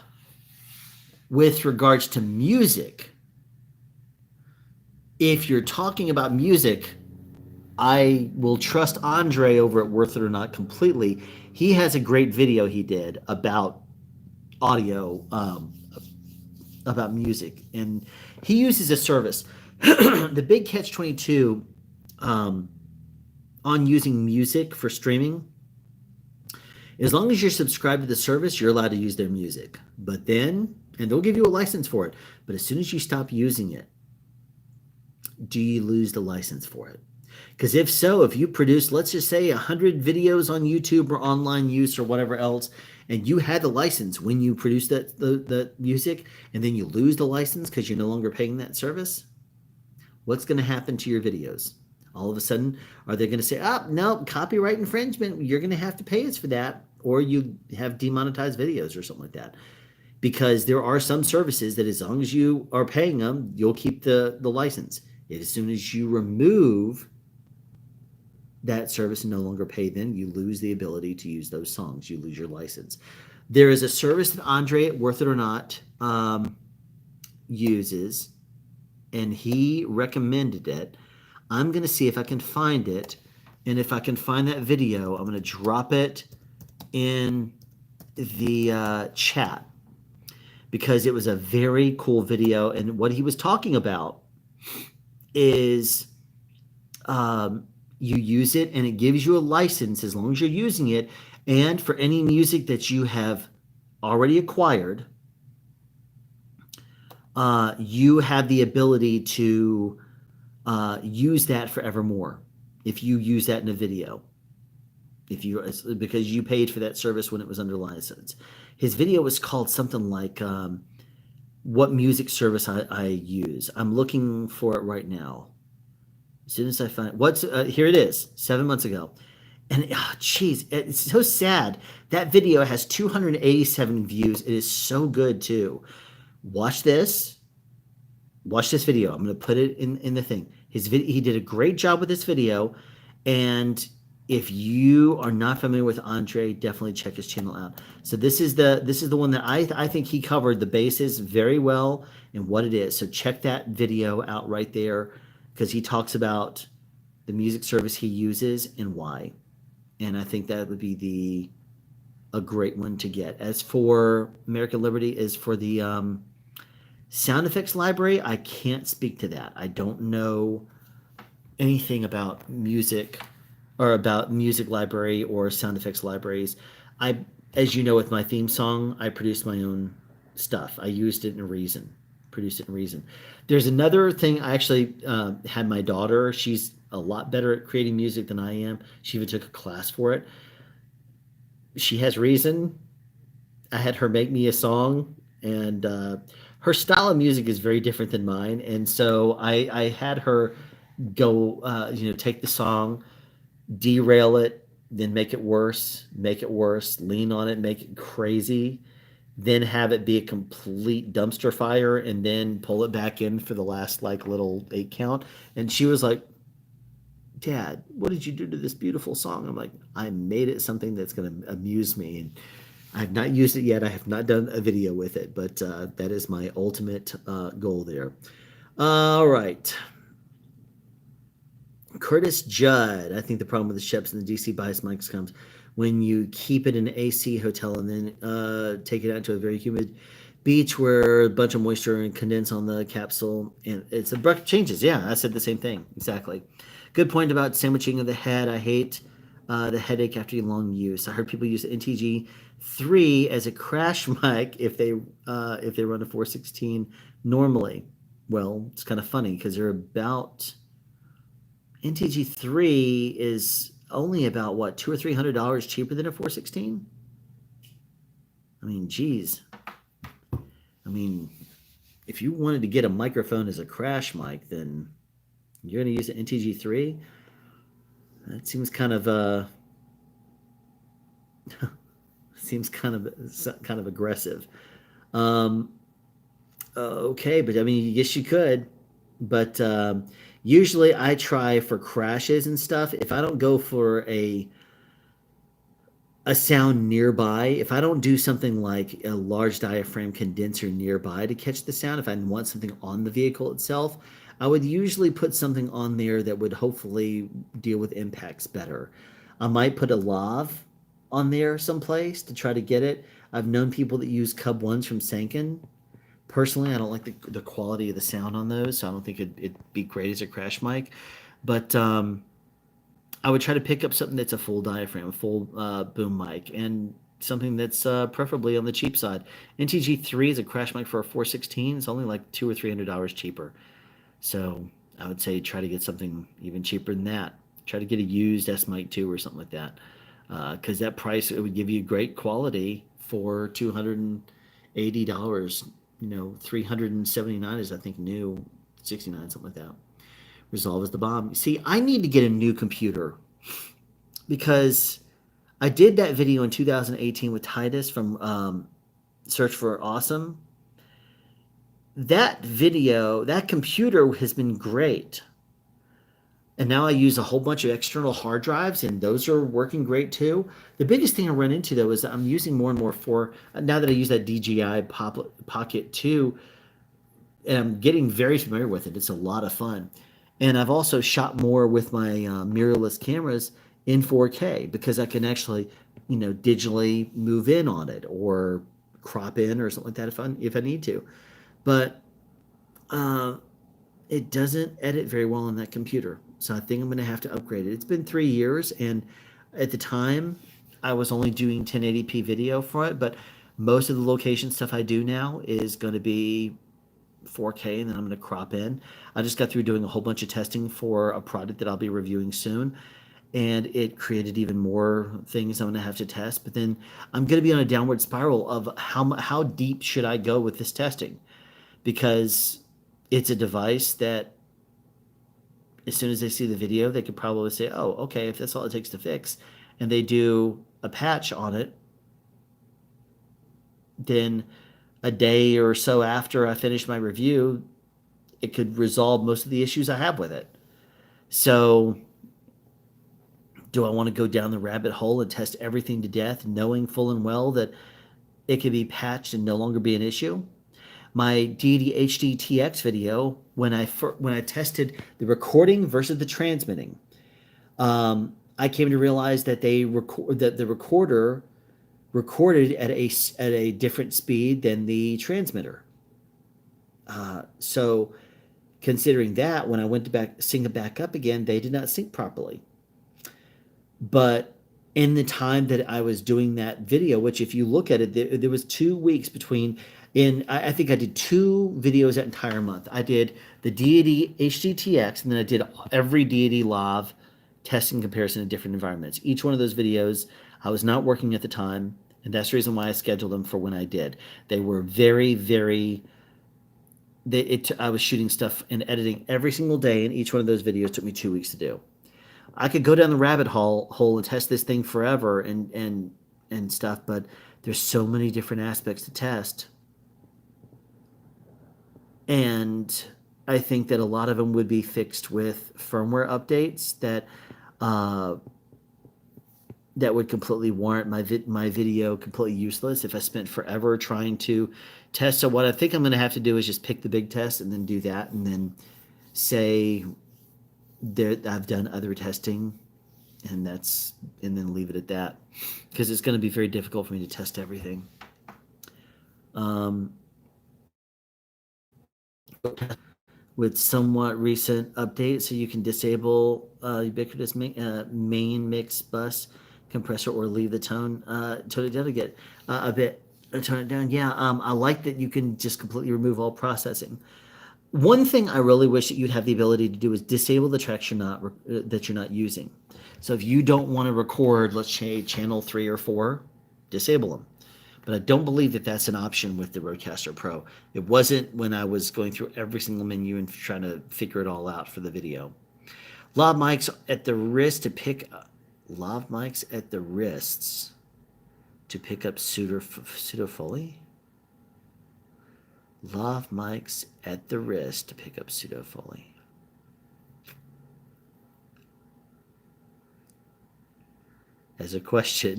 with regards to music, if you're talking about music, I will trust Andre over at Worth It or Not completely. He has a great video he did about audio, about music, and he uses a service. The big catch 22 um, on using music for streaming, as long as you're subscribed to the service, you're allowed to use their music. But then, and they'll give you a license for it, but as soon as you stop using it, do you lose the license for it? Because if so, if you produce, let's just say 100 videos on YouTube or online use or whatever else, and you had the license when you produced the music, and then you lose the license because you're no longer paying that service, what's going to happen to your videos? All of a sudden, are they going to say, oh, no, copyright infringement, you're going to have to pay us for that, or you have demonetized videos or something like that? Because there are some services that as long as you are paying them, you'll keep the license. As soon as you remove that service and no longer pay them, you lose the ability to use those songs. You lose your license. There is a service that Andre, Worth It or Not, uses, and he recommended it. I'm going to see if I can find it, and if I can find that video, I'm going to drop it in the chat because it was a very cool video, and what he was talking about is you use it and it gives you a license as long as you're using it, and for any music that you have already acquired, you have the ability to use that forevermore if you use that in a video, because you paid for that service when it was under license. His video was called something like what music service I use. I'm looking for it right now. As soon as I find what's here, it is 7 months ago, and geez, it's so sad. That video has 287 views. It is so good too. Watch this. Watch this video. I'm going to put it in the thing. He did a great job with this video, and if you are not familiar with Andre, definitely check his channel out. So this is the one that I think he covered the bases very well and what it is. So check that video out right there, because he talks about the music service he uses and why. And I think that would be a great one to get. As for American Liberty, is for the sound effects library, I can't speak to that. I don't know anything about music or about music library or sound effects libraries. As you know, with my theme song, I produced my own stuff. I used it in Reason, produced it in Reason. There's another thing. I actually had my daughter. She's a lot better at creating music than I am. She even took a class for it. She has Reason. I had her make me a song, and her style of music is very different than mine, and so I had her go, take the song, derail it, then make it worse, lean on it, make it crazy, then have it be a complete dumpster fire, and then pull it back in for the last like little 8 count. And she was like, "Dad, what did you do to this beautiful song?" I'm like, "I made it something that's going to amuse me." And I have not used it yet. I have not done a video with it, but that is my ultimate goal there. All right. Curtis Judd. I think the problem with the Sheps and the DC bias mics comes when you keep it in an AC hotel and then take it out to a very humid beach where a bunch of moisture and condense on the capsule, and it's abrupt changes. Yeah, I said the same thing exactly. Good point about sandwiching of the head. I hate the headache after long use. I heard people use NTG3 as a crash mic if they run a 416 normally. Well, it's kind of funny because they're about NTG3 is only about what, $200 or $300 cheaper than a 416. I mean, geez. I mean, if you wanted to get a microphone as a crash mic, then you're going to use an NTG3. That seems kind of seems kind of aggressive. Um, okay, but I mean, yes, you could. But usually I try for crashes and stuff. If I don't go for a sound nearby, if I don't do something like a large diaphragm condenser nearby to catch the sound, if I want something on the vehicle itself, I would usually put something on there that would hopefully deal with impacts better. I might put a lav on there someplace to try to get it. I've known people that use Cub ones from Sanken. Personally, I don't like the quality of the sound on those, so I don't think it'd be great as a crash mic. But I would try to pick up something that's a full diaphragm, a full boom mic, and something that's preferably on the cheap side. NTG3 is a crash mic for a 416. It's only like $200 or $300 cheaper. So I would say try to get something even cheaper than that. Try to get a used S mic 2 or something like that, because that price, it would give you great quality for $280. 379 is I think new, 69, something like that. Resolve is the bomb. See, I need to get a new computer because I did that video in 2018 with Titus from Search for Awesome. That video, that computer has been great. And now I use a whole bunch of external hard drives, and those are working great too. The biggest thing I run into though is I'm using more and more for, now that I use that DJI Pocket 2, and I'm getting very familiar with it. It's a lot of fun. And I've also shot more with my mirrorless cameras in 4K because I can actually, digitally move in on it or crop in or something like that if I need to. But uh, it doesn't edit very well on that computer. So I think I'm going to have to upgrade it. It's been 3 years, and at the time, I was only doing 1080p video for it, but most of the location stuff I do now is going to be 4K, and then I'm going to crop in. I just got through doing a whole bunch of testing for a product that I'll be reviewing soon, and it created even more things I'm going to have to test. But then I'm going to be on a downward spiral of how deep should I go with this testing, because it's a device that as soon as they see the video, they could probably say, "Oh, okay, if that's all it takes to fix," and they do a patch on it, then a day or so after I finish my review, it could resolve most of the issues I have with it. So, do I want to go down the rabbit hole and test everything to death, knowing full and well that it could be patched and no longer be an issue? My Deity HD TX video, when I tested the recording versus the transmitting, I came to realize that that the recorder recorded at a different speed than the transmitter. So considering that, when I went to sync it back up again, they did not sync properly. But in the time that I was doing that video, which if you look at it, there was 2 weeks between. I think I did 2 videos that entire month. I did the Deity HDTX, and then I did every Deity Lav testing comparison in different environments. Each one of those videos, I was not working at the time, and that's the reason why I scheduled them for when I did. They were very, very I was shooting stuff and editing every single day, and each one of those videos took me 2 weeks to do. I could go down the rabbit hole and test this thing forever and stuff, but there's so many different aspects to test, and I think that a lot of them would be fixed with firmware updates uh, that would completely warrant my video completely useless if I spent forever trying to test. So what I think I'm going to have to do is just pick the big test and then do that, and then say that I've done other testing, and then leave it at that, because it's going to be very difficult for me to test everything. Um, with somewhat recent updates, so you can disable ubiquitous main mix bus compressor or leave the tone it down to get a bit tone it down. Yeah, I like that you can just completely remove all processing. One thing I really wish that you'd have the ability to do is disable the tracks that you're not using. So if you don't want to record, let's say channel 3 or 4, disable them. But I don't believe that that's an option with the Rodecaster Pro. It wasn't when I was going through every single menu and trying to figure it all out for the video. Lav mics at the wrist to pick lav mics at the wrists to pick up pseudofoley. Lav mics at the wrist to pick up pseudofoley. As a question.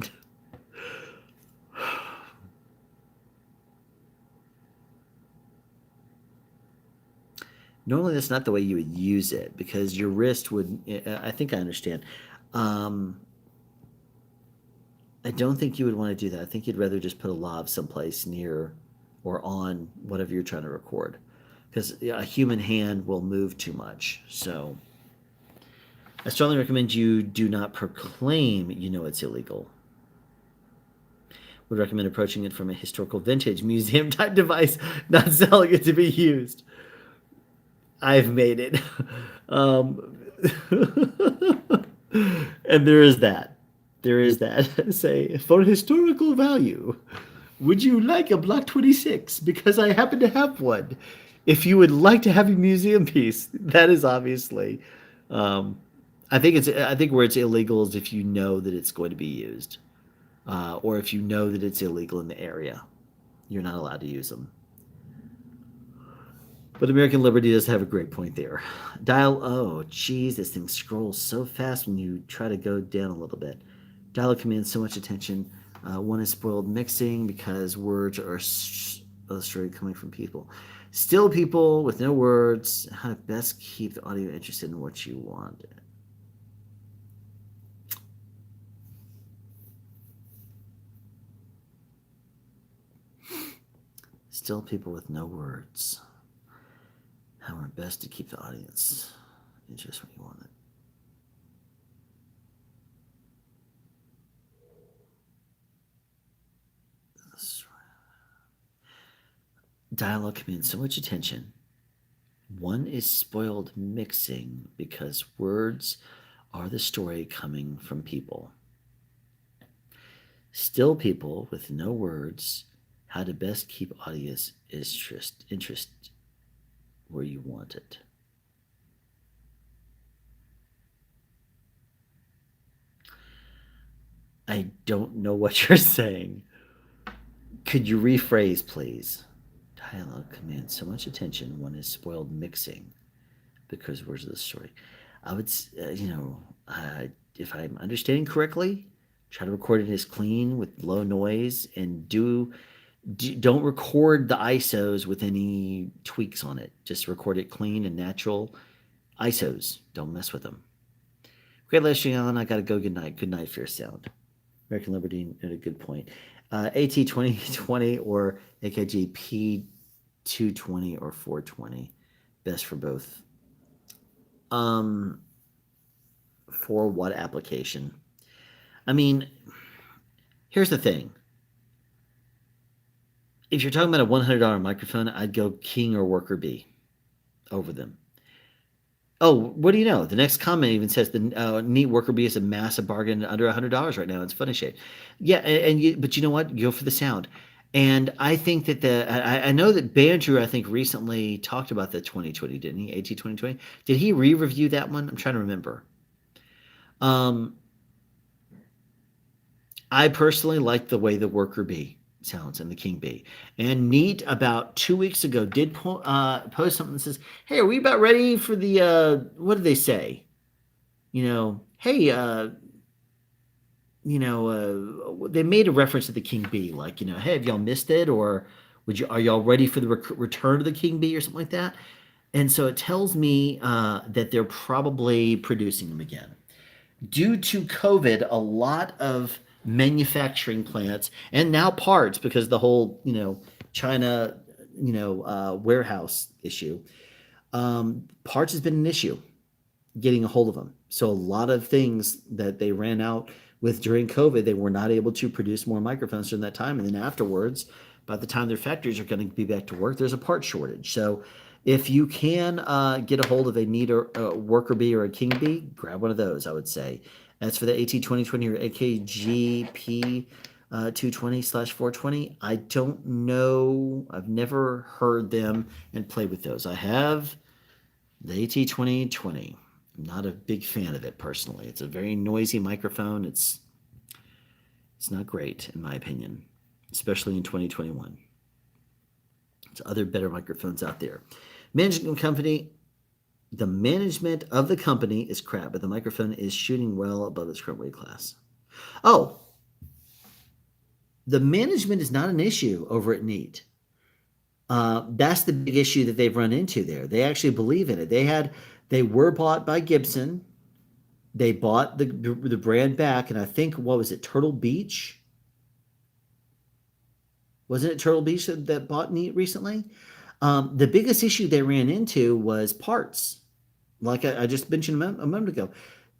Normally, that's not the way you would use it, because your wrist would. I think I understand. Um, I don't think you would want to do that. I think you'd rather just put a lav someplace near or on whatever you're trying to record, because a human hand will move too much. So I strongly recommend you do not proclaim you know it's illegal. Would recommend approaching it from a historical vintage museum type device, not selling it to be used. I've made it. Um, and there is that. There is that. Say, for historical value, would you like a Block 26? Because I happen to have one. If you would like to have a museum piece, that is obviously. Um, I think where it's illegal is if you know that it's going to be used, or if you know that it's illegal in the area, you're not allowed to use them. But American Liberty does have a great point there. Oh, geez, this thing scrolls so fast when you try to go down a little bit. Dialogue commands so much attention. One is spoiled mixing because words are illustrated coming from people. Still people with no words. How to best keep the audio interested in what you want. Still people with no words. How are best to keep the audience interested when you want it. Dialogue commands so much attention. One is spoiled mixing because words are the story coming from people. Still people with no words. How to best keep audience interest where you want it. I don't know what you're saying. Could you rephrase, please? Dialogue commands so much attention. One is spoiled mixing because words of the story. I would, if I'm understanding correctly, try to record it as clean with low noise, and don't record the ISOs with any tweaks on it. Just record it clean and natural ISOs. Don't mess with them. Great listening on. I gotta go. Good night. Good night, Fair Sound. American Liberty at a good point. AT2020 or AKG P220 or 420. Best for both. For what application? I mean, here's the thing. If you're talking about a $100 microphone, I'd go King or Worker B over them. Oh, what do you know? The next comment even says the neat Worker B is a massive bargain under $100 right now. It's funny shade. Yeah, but you know what? Go for the sound. And I think that I know that Bandrew, I think, recently talked about the 2020, didn't he? AT 2020. Did he re-review that one? I'm trying to remember. Um, I personally like the way the Worker Bee sounds and the King Bee. And Neat about 2 weeks ago did post something that says, "Hey, are we about ready for the what did they say? Hey, they made a reference to the King Bee, like, hey, have y'all missed it, or are y'all ready for the return of the King Bee or something like that?" And so it tells me that they're probably producing them again. Due to COVID, a lot of manufacturing plants and now parts, because the whole, China, warehouse issue, parts has been an issue getting a hold of them. So a lot of things that they ran out with during COVID, they were not able to produce more microphones during that time. And then afterwards, by the time their factories are going to be back to work, there's a part shortage. So if you can get a hold of a Neat or a Worker Bee or a King Bee, grab one of those, I would say. As for the AT 2020 or AKGP 220/420, I don't know. I've never heard them and played with those. I have the AT 2020. I'm not a big fan of it personally. It's a very noisy microphone. It's not great in my opinion, especially in 2021. There's other better microphones out there. Management company. The management of the company is crap, but the microphone is shooting well above its current weight class. Oh, the management is not an issue over at Neat. That's the big issue that they've run into there. They actually believe in it. They were bought by Gibson. They bought the brand back, and I think, what was it, Turtle Beach? Wasn't it Turtle Beach that bought Neat recently? The biggest issue they ran into was parts. Like I just mentioned a moment ago,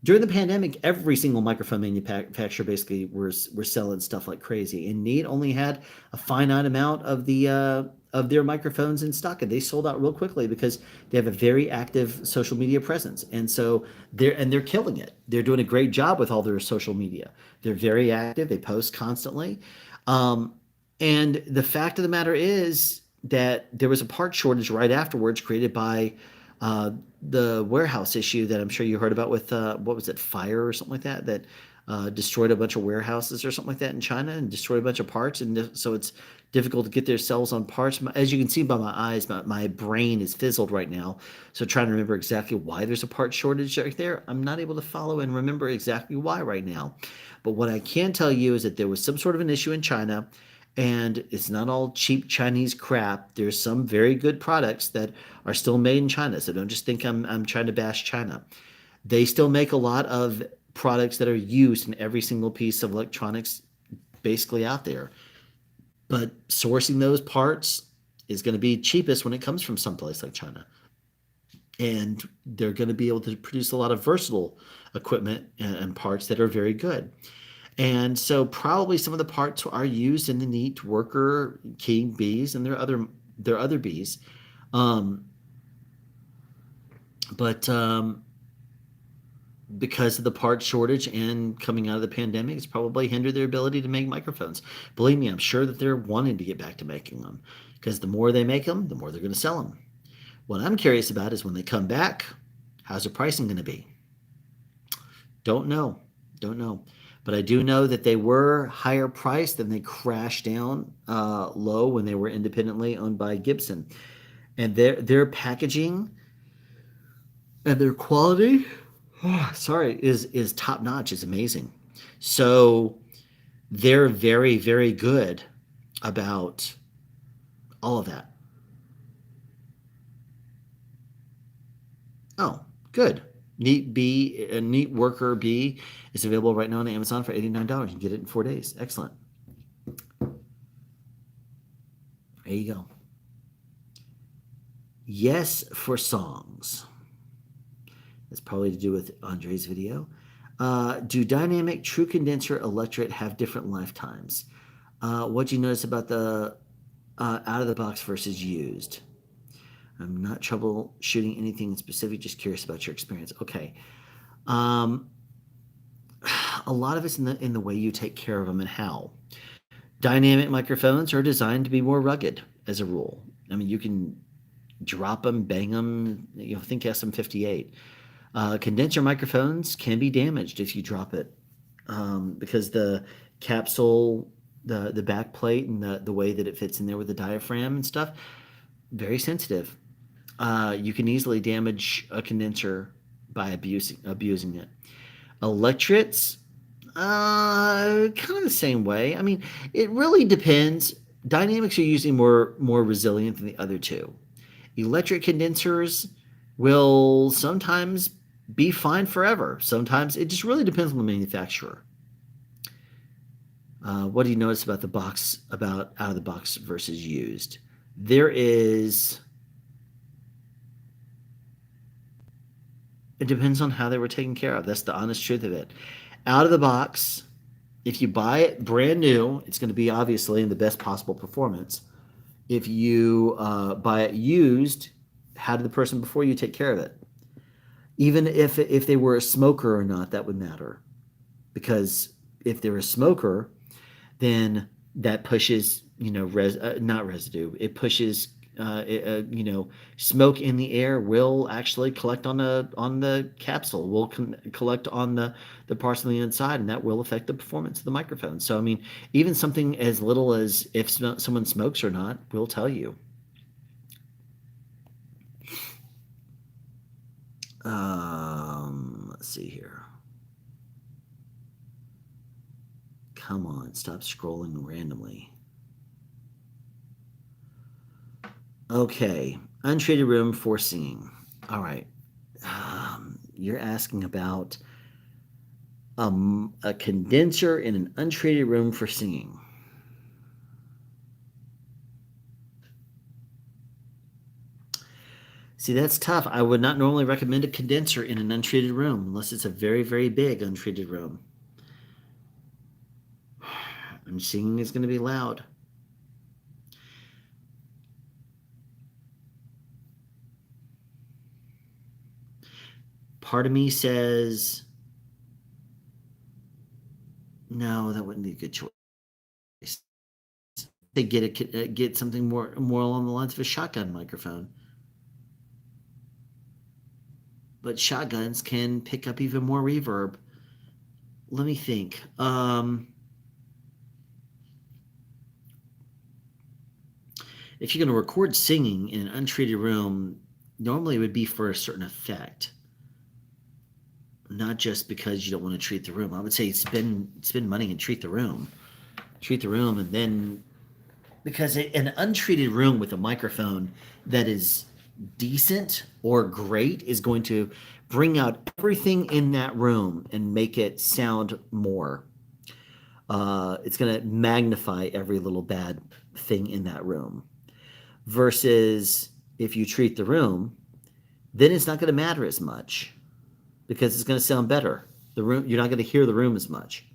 during the pandemic, every single microphone manufacturer basically were selling stuff like crazy, and Neat only had a finite amount of their microphones in stock, and they sold out real quickly because they have a very active social media presence, and so they're killing it. They're doing a great job with all their social media. They're very active. They post constantly, um, and the fact of the matter is that there was a part shortage right afterwards created by uh, the warehouse issue that I'm sure you heard about with what was it, fire or something like that destroyed a bunch of warehouses or something like that in China and destroyed a bunch of parts, and so it's difficult to get their cells on parts. As you can see by my eyes, my brain is fizzled right now. So trying to remember exactly why there's a part shortage right there, I'm not able to follow and remember exactly why right now. But what I can tell you is that there was some sort of an issue in China, and it's not all cheap Chinese crap. There's some very good products that are still made in China. So don't just think I'm trying to bash China. They still make a lot of products that are used in every single piece of electronics basically out there. But sourcing those parts is going to be cheapest when it comes from someplace like China. And they're going to be able to produce a lot of versatile equipment and parts that are very good. And so probably some of the parts are used in the Neat Worker King bees and their other bees. Um, but because of the part shortage and coming out of the pandemic, it's probably hindered their ability to make microphones. Believe me, I'm sure that they're wanting to get back to making them because the more they make them, the more they're going to sell them. What I'm curious about is when they come back, how's the pricing going to be? Don't know. Don't know. But I do know that they were higher priced and they crashed down low when they were independently owned by Gibson. And their packaging and their quality, sorry, is top notch. Is amazing. So they're very, very good about all of that. Oh, good. A Neat Worker Bee is available right now on Amazon for $89. You can get it in 4 days. Excellent. There you go. Yes for songs. That's probably to do with Andre's video. Do dynamic true condenser electret have different lifetimes? What do you notice about the out of the box versus used? I'm not troubleshooting anything specific, just curious about your experience. Okay. Um, a lot of it's in the way you take care of them and how. Dynamic microphones are designed to be more rugged as a rule. I mean, you can drop them, bang them, think SM58. Condenser microphones can be damaged if you drop it because the capsule, the back plate, and the way that it fits in there with the diaphragm and stuff, very sensitive. You can easily damage a condenser by abusing it. Electrets, kind of the same way. I mean, it really depends. Dynamics are usually more resilient than the other two. Electric condensers will sometimes be fine forever. Sometimes it just really depends on the manufacturer. What do you notice about the box, about out of the box versus used? There is, it depends on how they were taken care of. That's the honest truth of it. Out of the box, if you buy it brand new, it's going to be obviously in the best possible performance. If you buy it used, how did the person before you take care of it? Even if they were a smoker or not, that would matter. Because if they're a smoker, then that pushes, not residue. It pushes, smoke in the air will actually collect on the capsule, will collect on the parts on the inside, and that will affect the performance of the microphone. So, I mean, even something as little as if someone smokes or not will tell you. Let's see here. Come on, stop scrolling randomly. Okay, untreated room for singing. All right. You're asking about a condenser in an untreated room for singing. See, that's tough. I would not normally recommend a condenser in an untreated room unless it's a very, very big untreated room. And singing is going to be loud. Part of me says, no, that wouldn't be a good choice. They get something more along the lines of a shotgun microphone. But shotguns can pick up even more reverb. Let me think. If you're going to record singing in an untreated room, normally it would be for a certain effect, not just because you don't want to treat the room. I would say spend money and treat the room, and then because an untreated room with a microphone that is decent or great is going to bring out everything in that room and make it sound more. It's going to magnify every little bad thing in that room. Versus if you treat the room, then it's not going to matter as much because it's going to sound better. The room, you're not going to hear the room as much.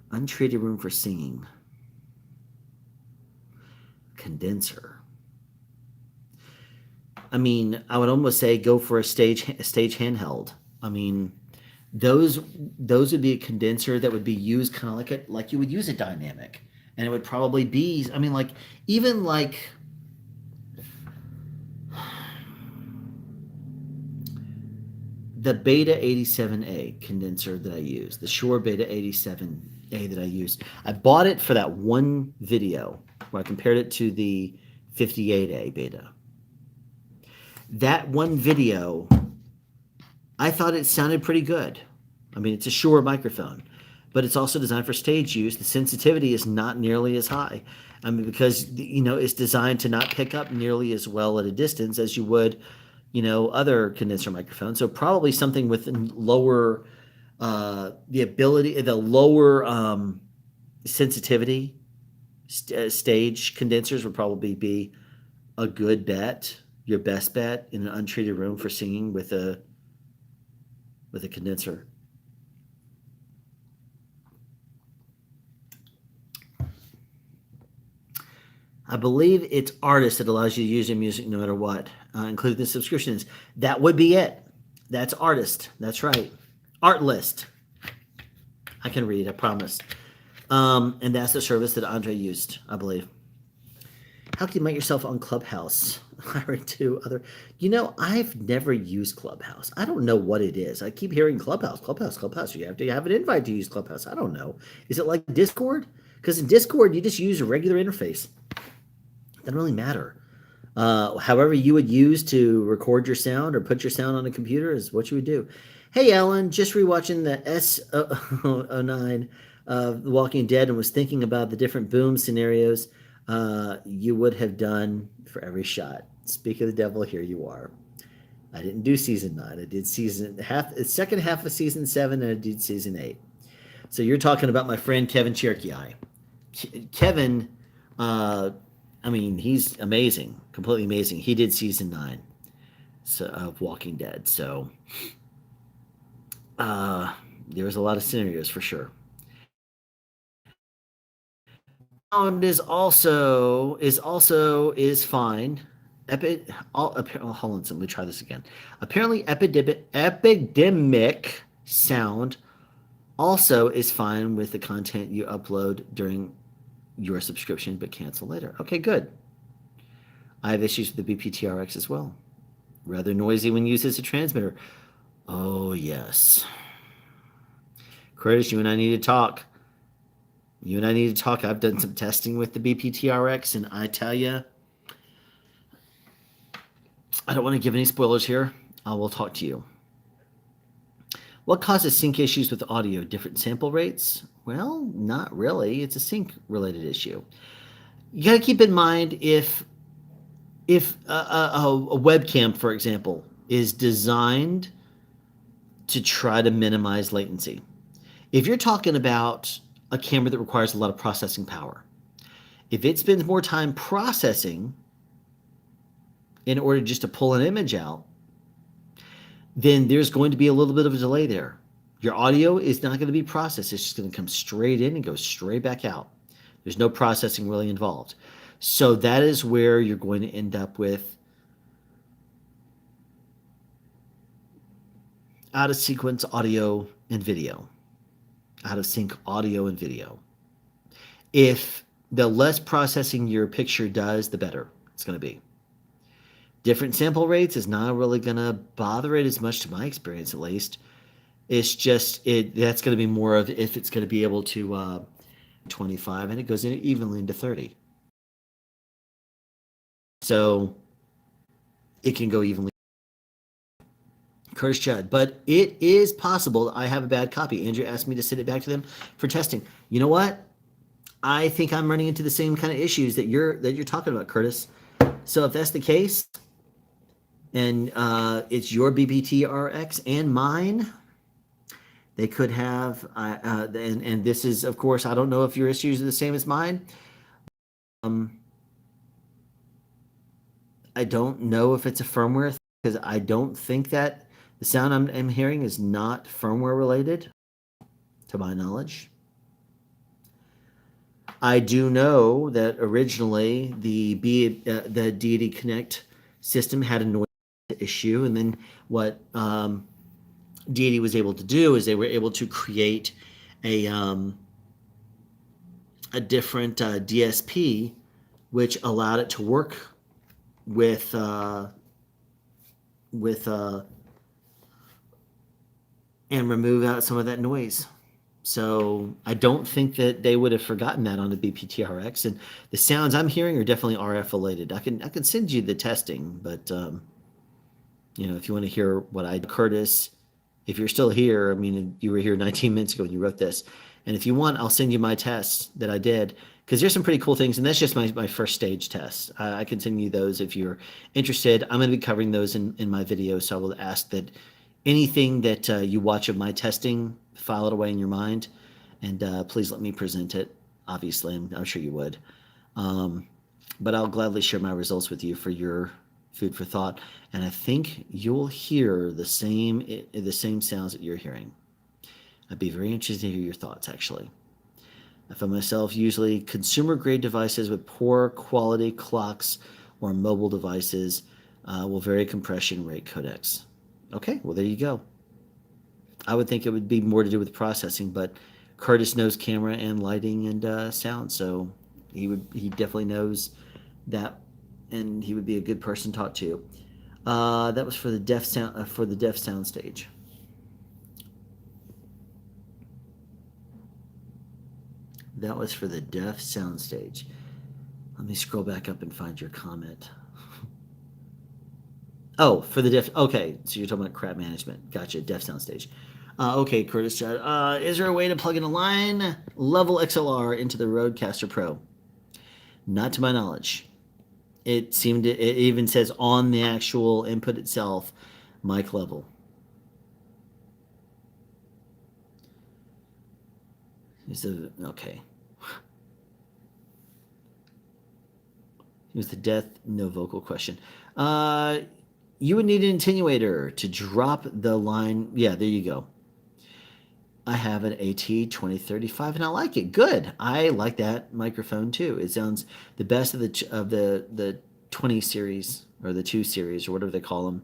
Untreated room for singing. Condenser. I mean, I would almost say go for a stage handheld. I mean, those would be a condenser that would be used kind of like you would use a dynamic, and it would probably be. I mean, even the Beta 87A condenser that I use, the Shure Beta 87A that I use. I bought it for that one video where I compared it to the 58A Beta. That one video, I thought it sounded pretty good. I mean, it's a Shure microphone, but it's also designed for stage use. The sensitivity is not nearly as high. I mean, because, it's designed to not pick up nearly as well at a distance as you would, other condenser microphones. So probably something with lower, the lower sensitivity stage condensers would probably be a good bet, your best bet in an untreated room for singing with a condenser. I believe it's artists that allows you to use your music no matter what, including the subscriptions. That would be it. That's artist. That's right. Art list. I can read, I promise. And that's the service that Andre used, I believe. How can you make yourself on Clubhouse? I read two other. I've never used Clubhouse. I don't know what it is. I keep hearing Clubhouse, Clubhouse, Clubhouse. You have to have an invite to use Clubhouse. I don't know. Is it like Discord? Because in Discord, you just use a regular interface. It doesn't really matter. However you would use to record your sound or put your sound on a computer is what you would do. Hey, Alan, just rewatching the S09 of The Walking Dead and was thinking about the different boom scenarios you would have done for every shot. Speak of the devil, here you are. I didn't do season 9. I did second half of season 7, and I did season 8. So you're talking about my friend Kevin Cherokee. Kevin, he's amazing, completely amazing. He did season 9 of Walking Dead. So there was a lot of scenarios for sure. Sound is fine. Hold on, let me try this again. Apparently, epidemic sound also is fine with the content you upload during your subscription, but cancel later. Okay, good. I have issues with the BPTRX as well. Rather noisy when used as a transmitter. Oh, yes. Curtis, you and I need to talk. I've done some testing with the BPTRX, and I tell you, I don't want to give any spoilers here. I will talk to you. What causes sync issues with audio? Different sample rates? Well, not really. It's a sync-related issue. You got to keep in mind if a webcam, for example, is designed to try to minimize latency. If you're talking about a camera that requires a lot of processing power, if it spends more time processing in order just to pull an image out, then there's going to be a little bit of a delay there. Your audio is not going to be processed. It's just going to come straight in and go straight back out. There's no processing really involved. So that is where you're going to end up with out of sequence audio and video. Out of sync audio and video. If the less processing your picture does, the better it's going to be. Different sample rates is not really going to bother it as much, to my experience at least. It's just that's going to be more of if it's going to be able to 25 and it goes in evenly into 30. So it can go evenly. Curtis Judd, but it is possible I have a bad copy. Andrew asked me to send it back to them for testing. You know what? I think I'm running into the same kind of issues that you're talking about, Curtis. So if that's the case, and it's your BBTRX and mine, they could have, and this is, of course, I don't know if your issues are the same as mine. I don't know if it's a firmware, because I don't think that the sound I'm hearing is not firmware related, to my knowledge. I do know that originally the Deity Connect system had a noise issue, and then what Deity was able to do is they were able to create a different DSP, which allowed it to work with and remove out some of that noise. So I don't think that they would have forgotten that on the BPTRX. And the sounds I'm hearing are definitely RF related. I can send you the testing, but if you want to hear what Curtis, if you're still here, you were here 19 minutes ago when you wrote this. And if you want, I'll send you my tests that I did, because there's some pretty cool things. And that's just my first stage test. I can send you those if you're interested. I'm going to be covering those in my video. So I will ask that anything that you watch of my testing, file it away in your mind, and please let me present it. Obviously, I'm sure you would. But I'll gladly share my results with you for your food for thought. And I think you'll hear the same sounds that you're hearing. I'd be very interested to hear your thoughts, actually. I find myself usually consumer-grade devices with poor quality clocks or mobile devices will vary compression rate codecs. Okay, well there you go. I would think it would be more to do with processing, but Curtis knows camera and lighting and sound, so he definitely knows that, and he would be a good person to talk to. That was for the deaf sound stage. That was for the deaf sound stage. Let me scroll back up and find your comment. Oh, for the deaf. Okay, so you're talking about crap management. Gotcha. Deaf soundstage. Okay, Curtis Chad. Is there a way to plug in a line level XLR into the Rodecaster Pro? Not to my knowledge. It even says on the actual input itself, mic level. Okay. Here's the death, no vocal question. Uh, you would need an attenuator to drop the line. Yeah, there you go. I have an AT 2035 and I like it. Good. I like that microphone too. It sounds the best of the 20 series or the 2 series or whatever they call them.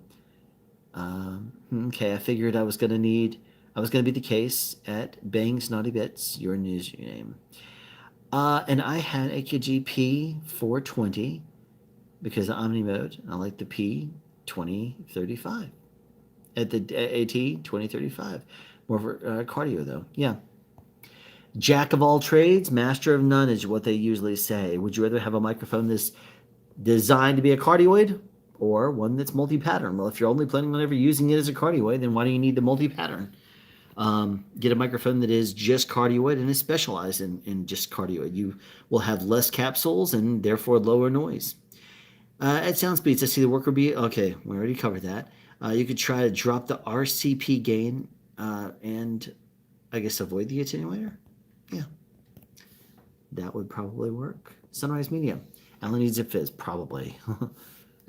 Okay, I figured I was going to be the case at Bangs Naughty Bits, your username. And I had a KGP 420 because of Omni mode. I like the P 2035 at the AT 2035. More for cardio though. Yeah. Jack of all trades, master of none is what they usually say. Would you rather have a microphone that's designed to be a cardioid or one that's multi-pattern? Well, if you're only planning on ever using it as a cardioid, then why do you need the multi-pattern? Get a microphone that is just cardioid and is specialized in just cardioid. You will have less capsules and therefore lower noise. At sound speeds, I see the worker be okay. We already covered that. You could try to drop the RCP gain and I guess avoid the attenuator. Yeah, that would probably work. Sunrise Media. Alan needs a fizz, probably.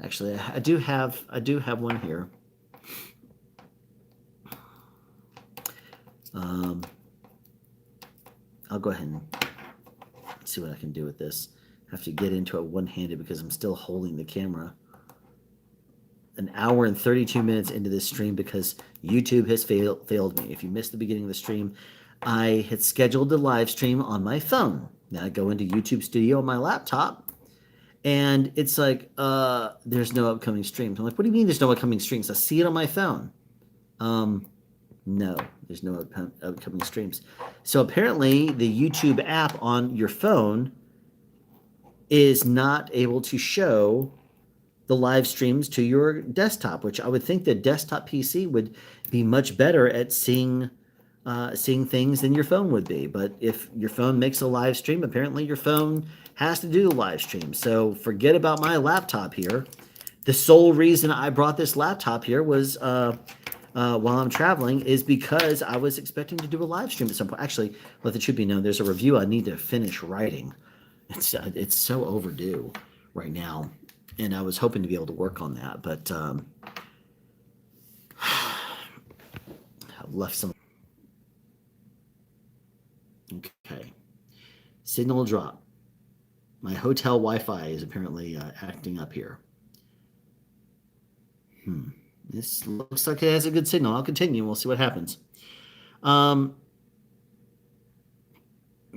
Actually, I do have one here. I'll go ahead and see what I can do with this. I have to get into it one-handed because I'm still holding the camera. An hour and 32 minutes into this stream because YouTube has failed me. If you missed the beginning of the stream, I had scheduled the live stream on my phone. Now I go into YouTube Studio on my laptop, and it's like, there's no upcoming streams. I'm like, what do you mean there's no upcoming streams? I see it on my phone. No, there's no upcoming streams. So apparently the YouTube app on your phone is not able to show the live streams to your desktop, which I would think the desktop PC would be much better at seeing things than your phone would be. But if your phone makes a live stream, apparently your phone has to do the live stream. So forget about my laptop here. The sole reason I brought this laptop here was while I'm traveling is because I was expecting to do a live stream at some point. Actually, let the truth be known, there's a review I need to finish writing. It's so overdue right now, and I was hoping to be able to work on that, but I've left some. Okay, signal drop. My hotel Wi-Fi is apparently acting up here. This looks like it has a good signal. I'll continue. We'll see what happens.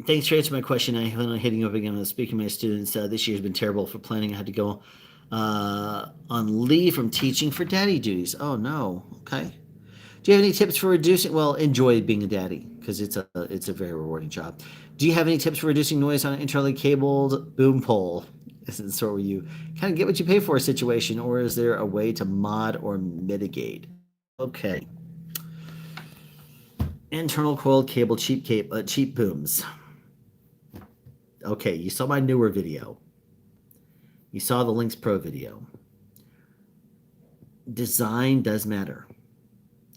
Thanks for answering my question. I plan on hitting up again. I was speaking to my students. This year's been terrible for planning. I had to go on leave from teaching for daddy duties. Oh no. Okay. Do you have any tips for reducing? Well, enjoy being a daddy because it's a very rewarding job. Do you have any tips for reducing noise on an internally cabled boom pole? Is it the sort where you kind of get what you pay for a situation, or is there a way to mod or mitigate? Okay. Internal coiled cable, cheap booms. Okay, you saw my newer video. You saw the Lynx Pro video. Design does matter.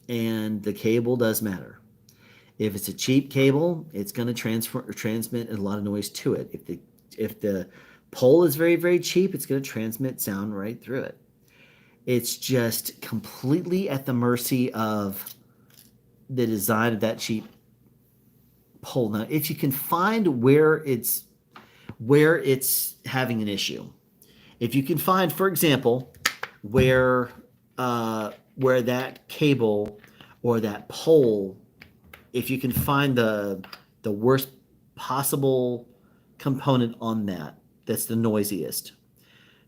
And the cable does matter. If it's a cheap cable, it's going to transmit a lot of noise to it. If the pole is very, very cheap, it's going to transmit sound right through it. It's just completely at the mercy of the design of that cheap pole. Now, if you can find where it's having an issue, if you can find, for example, where where that cable or that pole, if you can find the worst possible component on that that's the noisiest,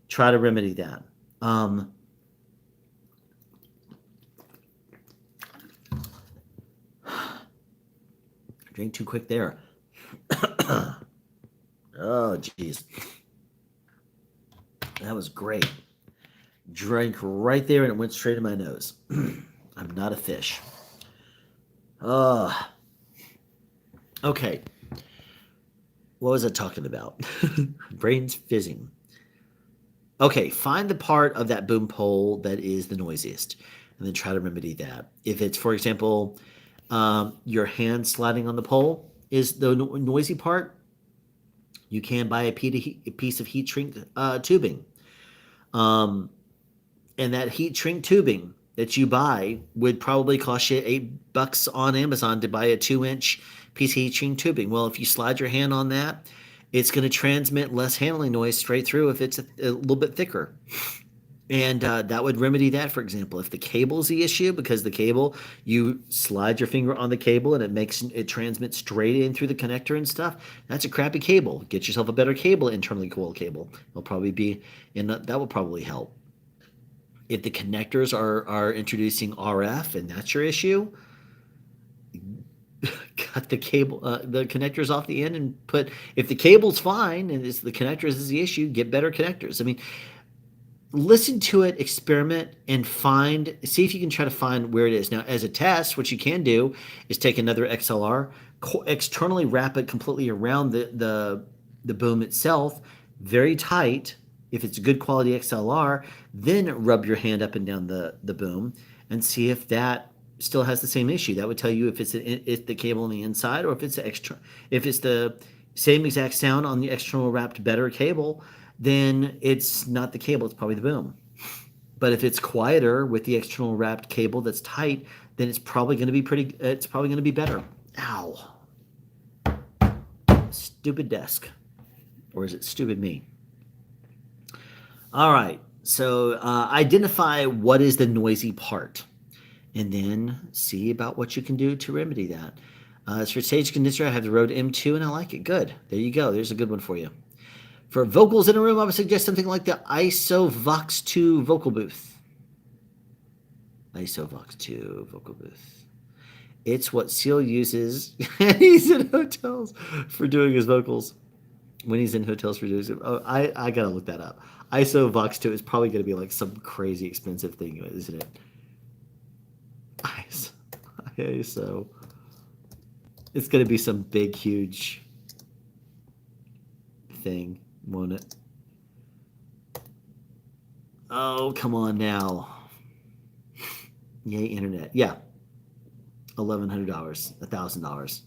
try to remedy that. Um, Drink too quick there. Oh, jeez. That was great. Drank right there and it went straight in my nose. I'm not a fish. Okay. What was I talking about? Brain's fizzing. Okay, find the part of that boom pole that is the noisiest, and then try to remedy that. If it's, for example, your hand sliding on the pole is the noisy part, you can buy a piece of heat shrink tubing. Um, and that heat shrink tubing that you buy would probably cost you $8 on Amazon to buy a 2-inch piece of heat shrink tubing. Well, if you slide your hand on that, it's going to transmit less handling noise straight through if it's a little bit thicker. And that would remedy that, for example. If the cable is the issue, because the cable, you slide your finger on the cable and it transmits straight in through the connector and stuff, that's a crappy cable. Get yourself a better cable, internally cooled cable. It'll probably be, and that will probably help. If the connectors are introducing RF and that's your issue, cut the connectors off the end and put. If the cable's fine and it's the connectors is the issue, get better connectors. I mean, listen to it, experiment, and see if you can try to find where it is. Now, as a test, what you can do is take another XLR, externally wrap it completely around the boom itself, very tight. If it's a good quality XLR, then rub your hand up and down the boom and see if that still has the same issue. That would tell you if it's the cable on the inside or if it's the same exact sound on the external wrapped better cable, then it's not the cable, it's probably the boom. But if it's quieter with the external wrapped cable that's tight, then it's probably going to be better. Ow. Stupid desk. Or is it stupid me? All right. So identify what is the noisy part and then see about what you can do to remedy that. As for stage condenser, I have the Rode M2 and I like it. Good. There you go. There's a good one for you. For vocals in a room, I would suggest something like the ISO Vox 2 vocal booth. ISO Vox 2 vocal booth. It's what Seal uses when he's in hotels for doing his vocals. When he's in hotels for doing his, oh, I gotta look that up. ISO Vox 2 is probably gonna be like some crazy expensive thing, isn't it? ISO. It's gonna be some big, huge thing, won't it? Oh, come on now. Yay, internet. Yeah. $1,100. $1,000.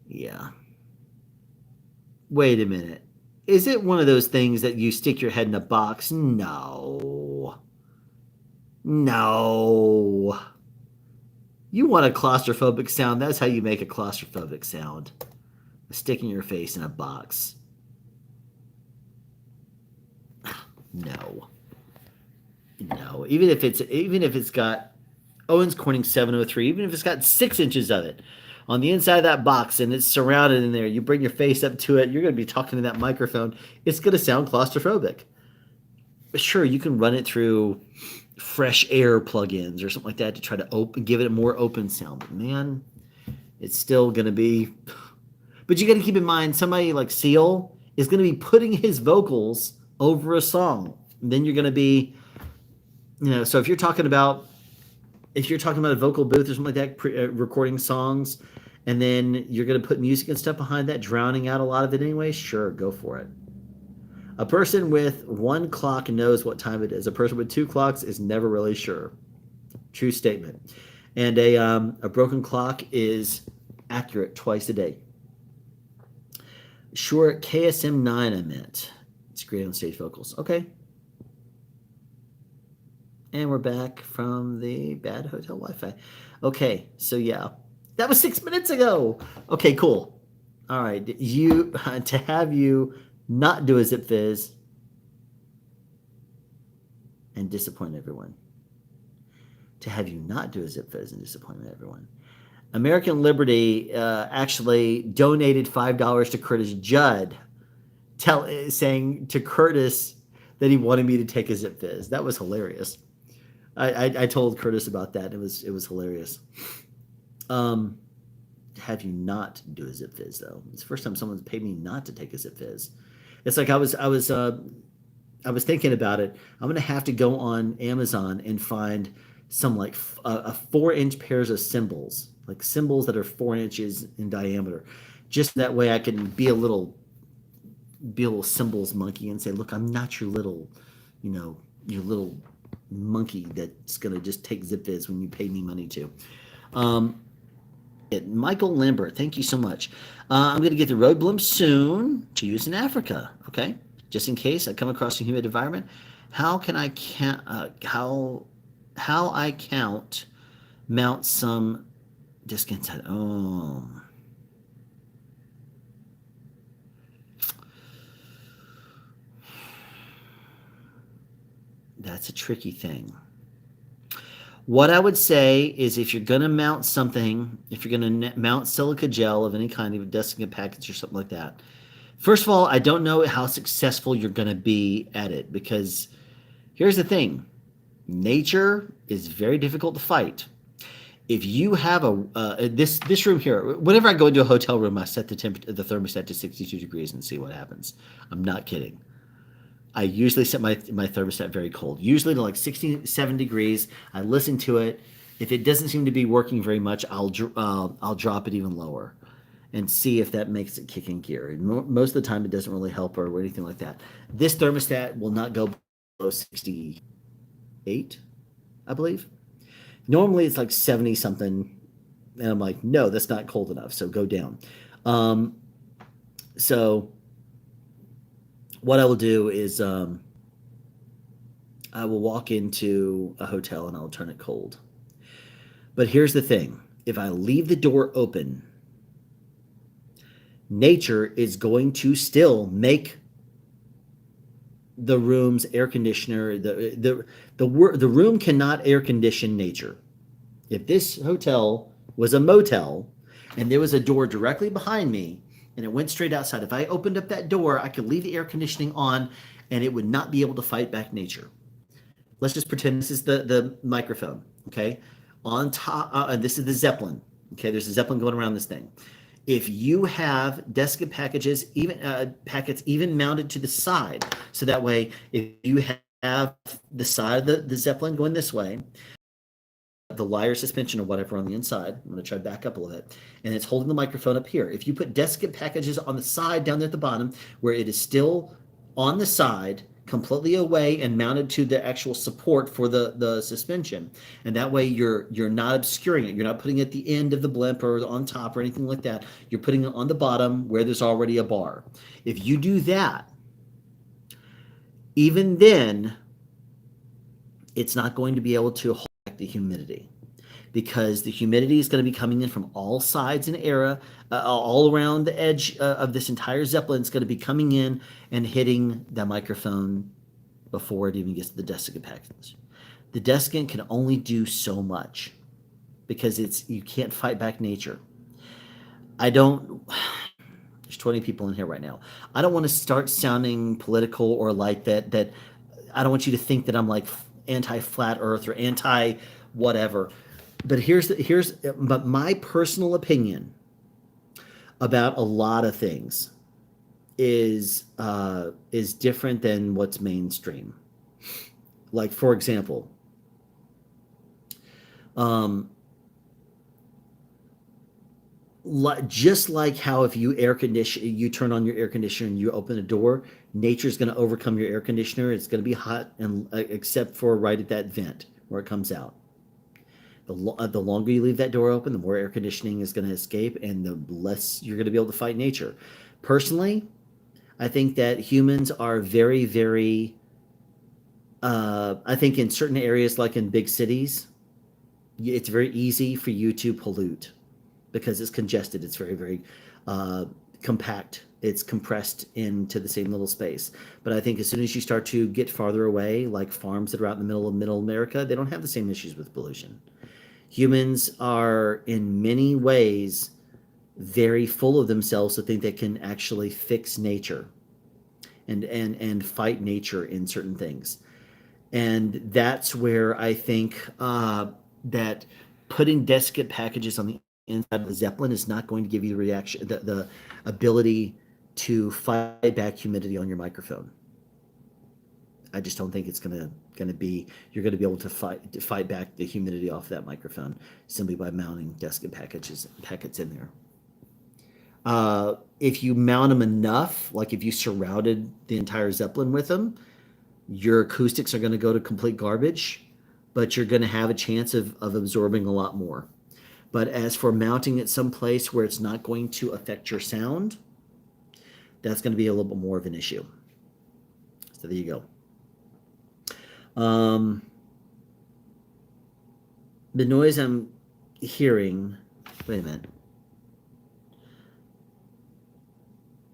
Yeah. Wait a minute. Is it one of those things that you stick your head in a box? No. No. You want a claustrophobic sound. That's how you make a claustrophobic sound. Sticking your face in a box. No. No. Even if it's got Owens Corning 703, even if it's got 6 inches of it on the inside of that box and it's surrounded in there, you bring your face up to it, you're going to be talking to that microphone. It's going to sound claustrophobic. But sure, you can run it through fresh air plugins or something like that to try to give it a more open sound. But man, it's still going to be. But you got to keep in mind, somebody like Seal is going to be putting his vocals over a song. And then you're going to be, so if you're talking about a vocal booth or something like that, recording songs, and then you're going to put music and stuff behind that, drowning out a lot of it anyway, sure, go for it. A person with one clock knows what time it is. A person with 2 clocks is never really sure. True statement. And a broken clock is accurate twice a day. Sure, KSM9 I meant. It's great on stage vocals. Okay. And we're back from the bad hotel Wi-Fi. Okay, so yeah. That was 6 minutes ago. Okay, cool. All right. To have you not do a Zip Fizz and disappoint everyone. to have you not do a zip fizz and disappointment everyone. American Liberty actually donated $5 to Curtis Judd, saying to Curtis that he wanted me to take a zip fizz. That was hilarious. I told Curtis about that. It was hilarious. Um, have you not do a zip fizz though? It's the first time someone's paid me not to take a zip fizz. It's like I was thinking about it. I'm gonna have to go on Amazon and find some like a 4-inch pairs of cymbals, like cymbals that are 4 inches in diameter, just that way I can be a little cymbals monkey and say, look, I'm not you know, your little monkey that's gonna just take zip fizz when you pay me money to. Um, Michael Lambert, thank you so much. I'm going to get the road blimp soon to use in Africa. Okay, just in case I come across a humid environment, how can I count? How I count mount some disc inside? Oh, that's a tricky thing. What I would say is if you're going to mount something, if you're going to mount silica gel of any kind of a desiccant package or something like that, first of all, I don't know how successful you're going to be at it because here's the thing: nature is very difficult to fight. If you have this room here, whenever I go into a hotel room, I set the thermostat to 62 degrees and see what happens. I'm not kidding. I usually set my thermostat very cold, usually to like 67 degrees. I listen to it. If it doesn't seem to be working very much, I'll drop it even lower and see if that makes it kick in gear. And most of the time, it doesn't really help or anything like that. This thermostat will not go below 68, I believe. Normally, it's like 70 something, and I'm like, no, that's not cold enough. So go down. Um, so what I will do is I will walk into a hotel and I'll turn it cold. But here's the thing: if I leave the door open, nature is going to still make the room's air conditioner. The room cannot air condition nature. If this hotel was a motel and there was a door directly behind me and it went straight outside, if I opened up that door, I could leave the air conditioning on and it would not be able to fight back nature. Let's just pretend this is the microphone, okay? On top, this is the Zeppelin, okay? There's a Zeppelin going around this thing. If you have desiccant packets even mounted to the side, so that way if you have the side of the Zeppelin going this way, the lyre suspension or whatever on the inside, I'm going to try to back up a little bit, and it's holding the microphone up here. If you put desiccant packages on the side down there at the bottom where it is still on the side, completely away and mounted to the actual support for the suspension, and that way you're not obscuring it. You're not putting it at the end of the blimp or on top or anything like that. You're putting it on the bottom where there's already a bar. If you do that, even then it's not going to be able to hold back the humidity, because the humidity is going to be coming in from all sides and all around the edge of this entire Zeppelin. It's going to be coming in and hitting the microphone before it even gets to the desiccant package. The desiccant can only do so much because you can't fight back nature. There's 20 people in here right now. I don't want to start sounding political or like that. I don't want you to think that I'm like anti-flat earth or anti whatever. But but my personal opinion about a lot of things is different than what's mainstream. Like, for example, just like how if you turn on your air conditioner and you open a door, nature's going to overcome your air conditioner. It's going to be hot, and except for right at that vent where it comes out. The longer you leave that door open, the more air conditioning is going to escape, and the less you're going to be able to fight nature. Personally, I think that humans are very, very. I think in certain areas, like in big cities, it's very easy for you to pollute because it's congested. It's very, very compact. It's compressed into the same little space. But I think as soon as you start to get farther away, like farms that are out in the middle of middle America, they don't have the same issues with pollution. Humans are in many ways very full of themselves to think they can actually fix nature and fight nature in certain things. And that's where I think that putting desiccant packages on the inside of the Zeppelin is not going to give you the reaction, the ability to fight back humidity on your microphone. I just don't think it's gonna be you're gonna be able to fight back the humidity off that microphone simply by mounting desiccant packets in there. If you mount them enough, like if you surrounded the entire Zeppelin with them, your acoustics are going to go to complete garbage, but you're going to have a chance of absorbing a lot more. But as for mounting it someplace where it's not going to affect your sound, that's going to be a little bit more of an issue. So there you go. The noise I'm hearing, wait a minute.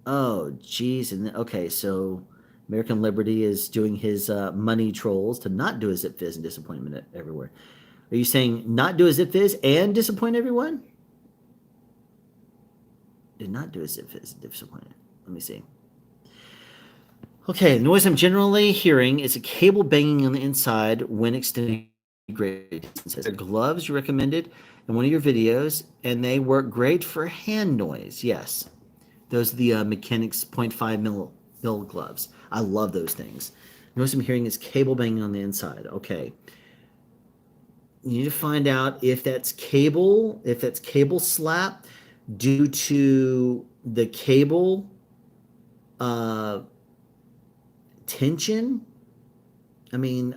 Oh, geez. And okay, so American Liberty is doing his money trolls to not do a zip fizz and disappointment everywhere. Are you saying not do a zip fizz and disappoint everyone? Did not do a zip fizz and disappoint. Let me see. Okay, the noise I'm generally hearing is a cable banging on the inside when extending great distances. They're gloves you recommended in one of your videos, and they work great for hand noise. Yes. Those are the Mechanics 0.5 mil gloves. I love those things. Noise I'm hearing is cable banging on the inside. Okay. You need to find out if that's cable slap due to the cable tension. I mean,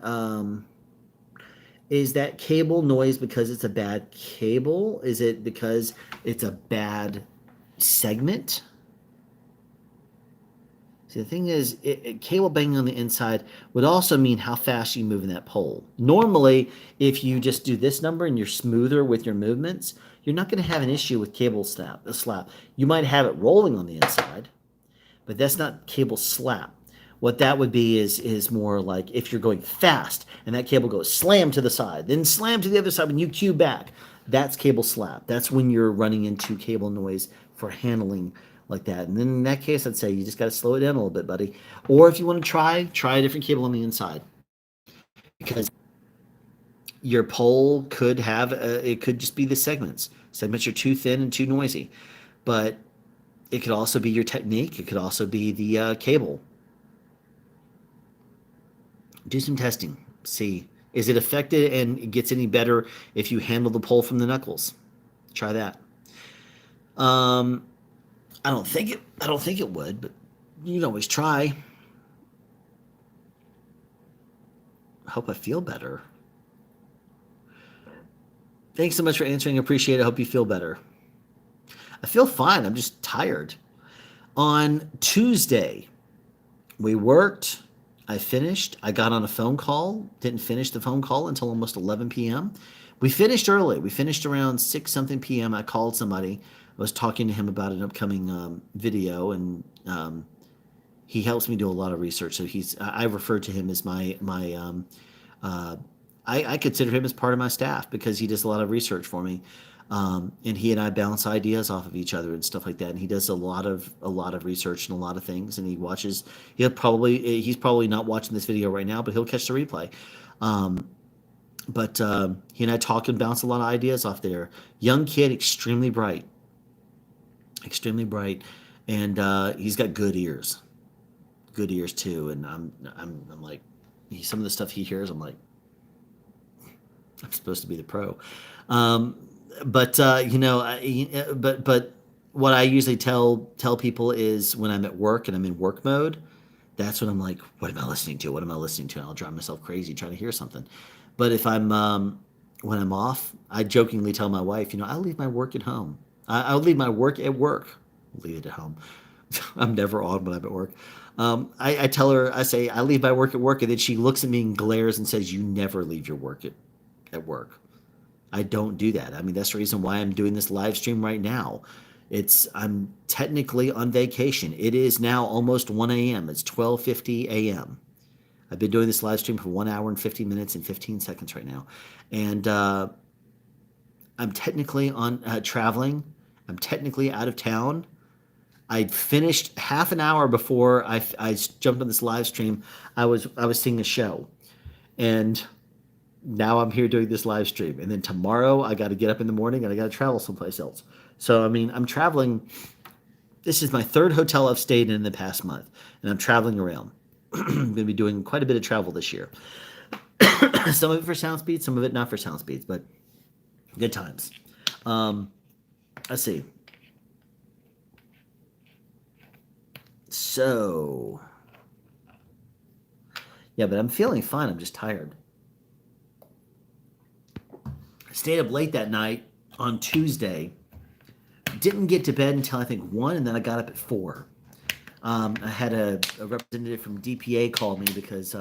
is that cable noise because it's a bad cable? Is it because it's a bad segment? See, the thing is, cable banging on the inside would also mean how fast you move in that pole. Normally, if you just do this number and you're smoother with your movements, you're not going to have an issue with cable slap. You might have it rolling on the inside, but that's not cable slap. What that would be is more like if you're going fast and that cable goes slam to the side, then slam to the other side when you cue back. That's cable slap. That's when you're running into cable noise for handling like that. And then in that case, I'd say you just got to slow it down a little bit, buddy. Or if you want to try a different cable on the inside, because your pole could have it could just be the segments. Segments are too thin and too noisy, but it could also be your technique. It could also be the cable. Do some testing. See, is it affected and it gets any better if you handle the pole from the knuckles? Try that. I don't think it would, but you can always try. I hope I feel better. Thanks so much for answering. I appreciate it. I hope you feel better. I feel fine. I'm just tired. On Tuesday, we worked. I finished. I got on a phone call. Didn't finish the phone call until almost 11 p.m. We finished early. We finished around 6 something p.m. I called somebody. I was talking to him about an upcoming video, and he helps me do a lot of research. So I refer to him as my I consider him as part of my staff because he does a lot of research for me. And he and I bounce ideas off of each other and stuff like that. And he does a lot of research and a lot of things. And he's probably not watching this video right now, but he'll catch the replay. But he and I talk and bounce a lot of ideas off there. Young kid, extremely bright, and he's got good ears too. And I'm like, some of the stuff he hears, I'm like, I'm supposed to be the pro. But what I usually tell people is when I'm at work and I'm in work mode, that's when I'm like, what am I listening to? And I'll drive myself crazy trying to hear something. But if I'm when I'm off, I jokingly tell my wife, I leave my work at home. I'll leave my work at work. Leave it at home. I'm never on when I'm at work. I tell her, I say, I leave my work at work, and then she looks at me and glares and says, you never leave your work at work. I don't do that. I mean, that's the reason why I'm doing this live stream right now. I'm technically on vacation. It is now almost 1 a.m. It's 12:50 a.m. I've been doing this live stream for 1 hour and 50 minutes and 15 seconds right now. And I'm technically on traveling. I'm technically out of town. I finished half an hour before I jumped on this live stream. I was seeing a show, and now I'm here doing this live stream. And then tomorrow I got to get up in the morning and I got to travel someplace else. So I mean, I'm traveling. This is my third hotel I've stayed in the past month, and I'm traveling around. I'm going to be doing quite a bit of travel this year. Some of it for sound speed, some of it not for sound speeds, but good times. Let's see. So, yeah, but I'm feeling fine. I'm just tired. I stayed up late that night on Tuesday. Didn't get to bed until I think 1, and then I got up at 4. I had a representative from DPA call me because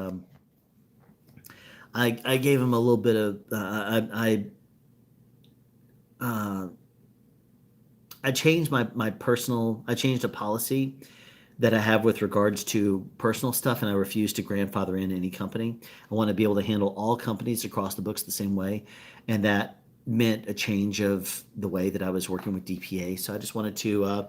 I gave him a little bit of I changed my personal I changed a policy that I have with regards to personal stuff, and I refuse to grandfather in any company. I want to be able to handle all companies across the books the same way, and that meant a change of the way that I was working with DPA. So I just wanted to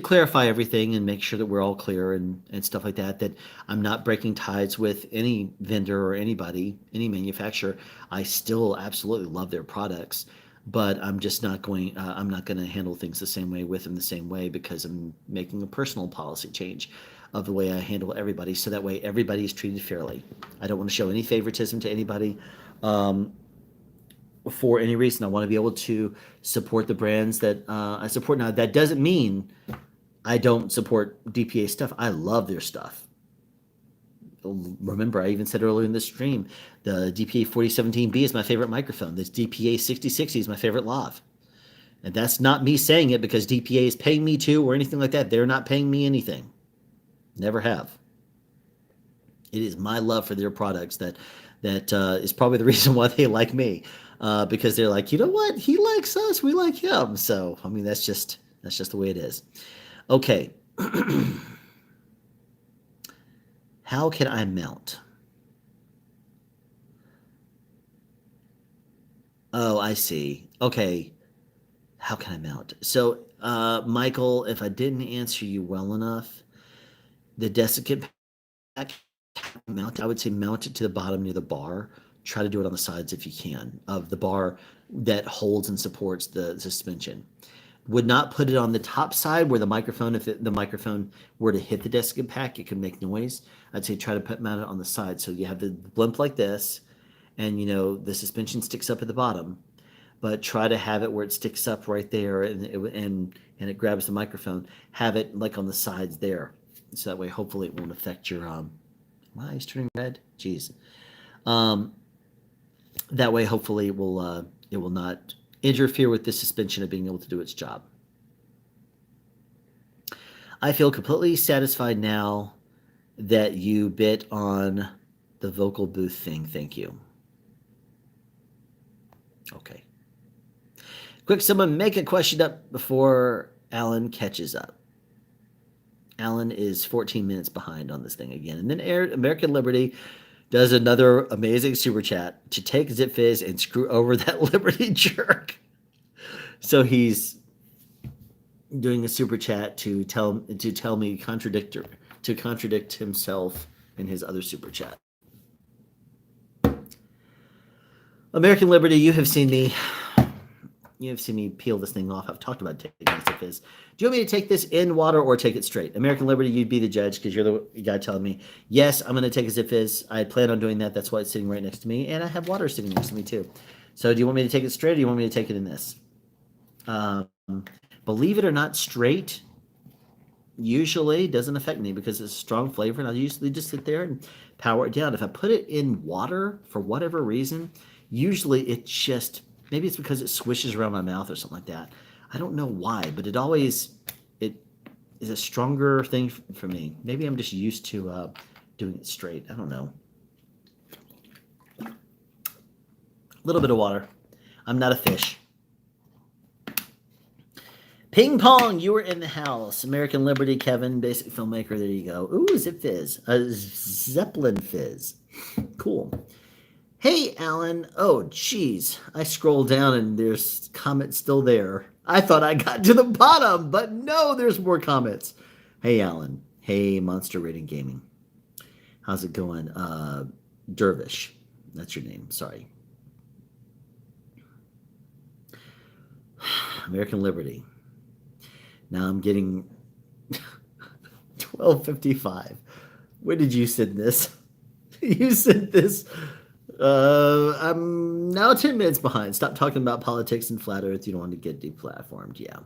clarify everything and make sure that we're all clear and stuff like that. That I'm not breaking ties with any vendor or anybody, any manufacturer. I still absolutely love their products, but I'm just not going. I'm not going to handle things the same way with them the same way because I'm making a personal policy change of the way I handle everybody, so that way everybody is treated fairly. I don't want to show any favoritism to anybody. For any reason, I want to be able to support the brands that I support. Now, that doesn't mean I don't support DPA stuff. I love their stuff. Remember, I even said earlier in the stream, the DPA 4017B is my favorite microphone. This DPA 6060 is my favorite lav. And that's not me saying it because DPA is paying me to or anything like that. They're not paying me anything. Never have. It is my love for their products that is probably the reason why they like me, because they're like, you know what, he likes us, we like him. So I mean, that's just the way it is. Okay. How can I mount? Oh, I see. Okay. How can I mount? So, Michael, if I didn't answer you well enough, the desiccant pack mount, I would say mount it to the bottom near the bar. Try to do it on the sides if you can of the bar that holds and supports the suspension. Would not put it on the top side where the microphone, if the microphone were to hit the desiccant pack, it could make noise. I'd say try to mount it on the side. So you have the blimp like this, and the suspension sticks up at the bottom, but try to have it where it sticks up right there and it grabs the microphone. Have it like on the sides there, so that way hopefully it won't affect your my eye's turning red. Jeez. That way hopefully it will not interfere with the suspension of being able to do its job. I feel completely satisfied now that you bit on the vocal booth thing. Thank you. Okay. Quick, someone make a question up before Alan catches up. Alan is 14 minutes behind on this thing again. And then American Liberty does another amazing super chat to take ZipFizz and screw over that Liberty jerk. So he's doing a super chat to tell me to contradict himself in his other super chat. American Liberty, you have seen me peel this thing off. I've talked about taking ZipFizz. Do you want me to take this in water or take it straight? American Liberty, you'd be the judge because you're the guy telling me, yes, I'm going to take a ZipFizz. I plan on doing that. That's why it's sitting right next to me. And I have water sitting next to me too. So do you want me to take it straight or do you want me to take it in this? Believe it or not, straight usually doesn't affect me because it's a strong flavor, and I'll usually just sit there and power it down. If I put it in water for whatever reason, usually it just, maybe it's because it swishes around my mouth or something like that. I don't know why, but it is a stronger thing for me. Maybe I'm just used to doing it straight. I don't know. A little bit of water. I'm not a fish. Ping pong, you were in the house. American Liberty, Kevin, basic filmmaker. There you go. Ooh, Zip Fizz. A Zeppelin Fizz. Cool. Hey, Alan. Oh, geez. I scroll down and there's comments still there. I thought I got to the bottom, but no, there's more comments. Hey, Alan. Hey, Monster Rating Gaming. How's it going? Dervish. That's your name. Sorry. American Liberty. Now I'm getting 12:55. Where did you send this? You sent this. I'm now 10 minutes behind. Stop talking about politics and flat earth. You don't want to get deplatformed. Yeah.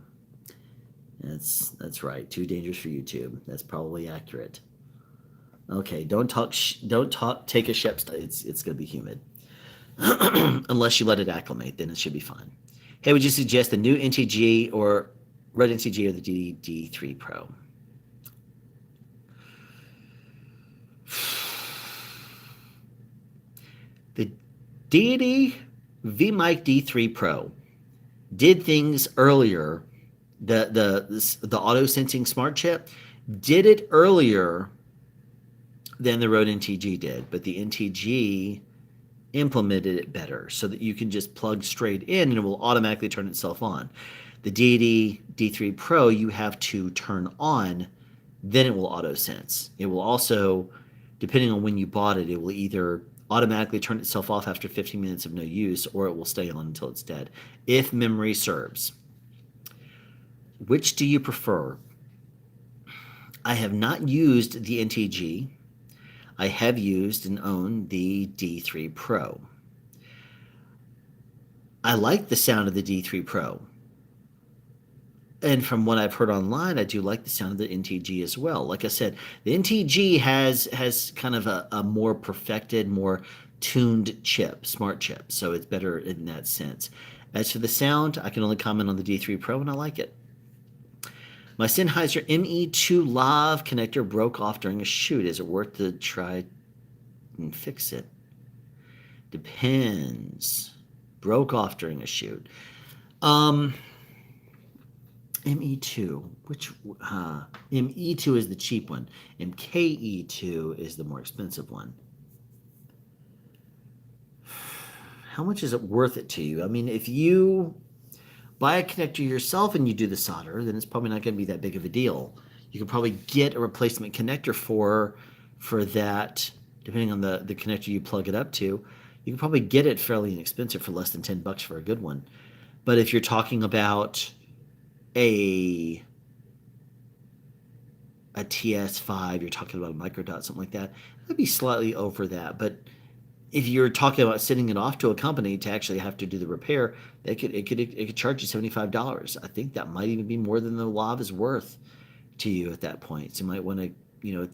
That's right. Too dangerous for YouTube. That's probably accurate. Okay, don't talk. Don't talk. Take a ship. It's gonna be humid, unless you let it acclimate. Then it should be fine. Hey, would you suggest the new NTG or Red NTG or the DD3 Pro? The Deity VMic D3 Pro did things earlier. The auto sensing smart chip did it earlier than the Rode NTG did, but the NTG implemented it better so that you can just plug straight in and it will automatically turn itself on. The Deity D3 Pro you have to turn on, then it will auto sense. It will also, depending on when you bought it, it will either automatically turn itself off after 15 minutes of no use or it will stay on until it's dead, if memory serves. Which do you prefer? I have not used the NTG. I have used and own the D3 Pro. I like the sound of the D3 Pro. And from what I've heard online, I do like the sound of the NTG as well. Like I said, the NTG has kind of a more perfected, more tuned chip, smart chip. So it's better in that sense. As for the sound, I can only comment on the D3 Pro and I like it. My Sennheiser ME2 Lav connector broke off during a shoot. Is it worth to try and fix it? Depends. Broke off during a shoot. ME2, which ME2 is the cheap one. MKE2 is the more expensive one. How much is it worth it to you? I mean, if you buy a connector yourself and you do the solder, then it's probably not going to be that big of a deal. You could probably get a replacement connector for that, depending on the connector you plug it up to. You can probably get it fairly inexpensive for less than $10 for a good one. But if you're talking about a TS5, you're talking about a microdot, something like that, it'd be slightly over that. But if you're talking about sending it off to a company to actually have to do the repair, it could charge you $75. I think that might even be more than the Lav is worth to you at that point. So you might want to,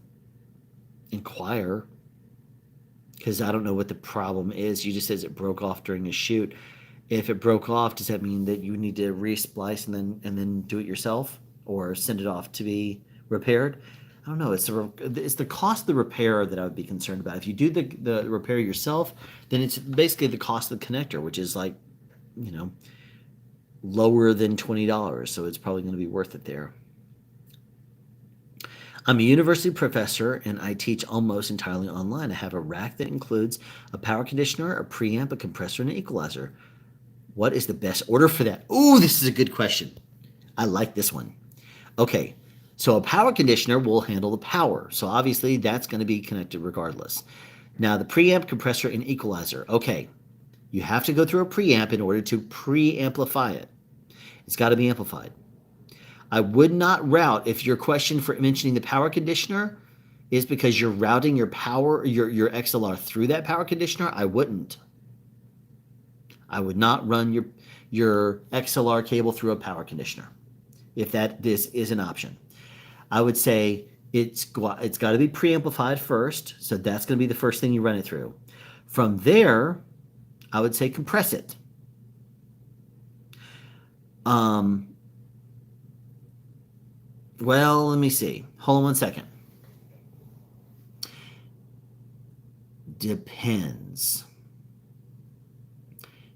inquire, because I don't know what the problem is. You just says it broke off during a shoot. If it broke off, does that mean that you need to re-splice and then do it yourself, or send it off to be repaired? I don't know. It's the cost of the repair that I would be concerned about. If you do the repair yourself, then it's basically the cost of the connector, which is like, lower than $20. So it's probably going to be worth it there. I'm a university professor and I teach almost entirely online. I have a rack that includes a power conditioner, a preamp, a compressor, and an equalizer. What is the best order for that? Ooh, this is a good question. I like this one. Okay, so a power conditioner will handle the power. So obviously that's going to be connected regardless. Now the preamp, compressor, and equalizer. Okay, you have to go through a preamp in order to pre-amplify it. It's got to be amplified. I would not route, if your question for mentioning the power conditioner is because you're routing your power, your XLR through that power conditioner, I wouldn't. I would not run your XLR cable through a power conditioner if this is an option. I would say it's got to be preamplified first, so that's going to be the first thing you run it through. From there, I would say compress it. Well, let me see. Hold on one second. Depends.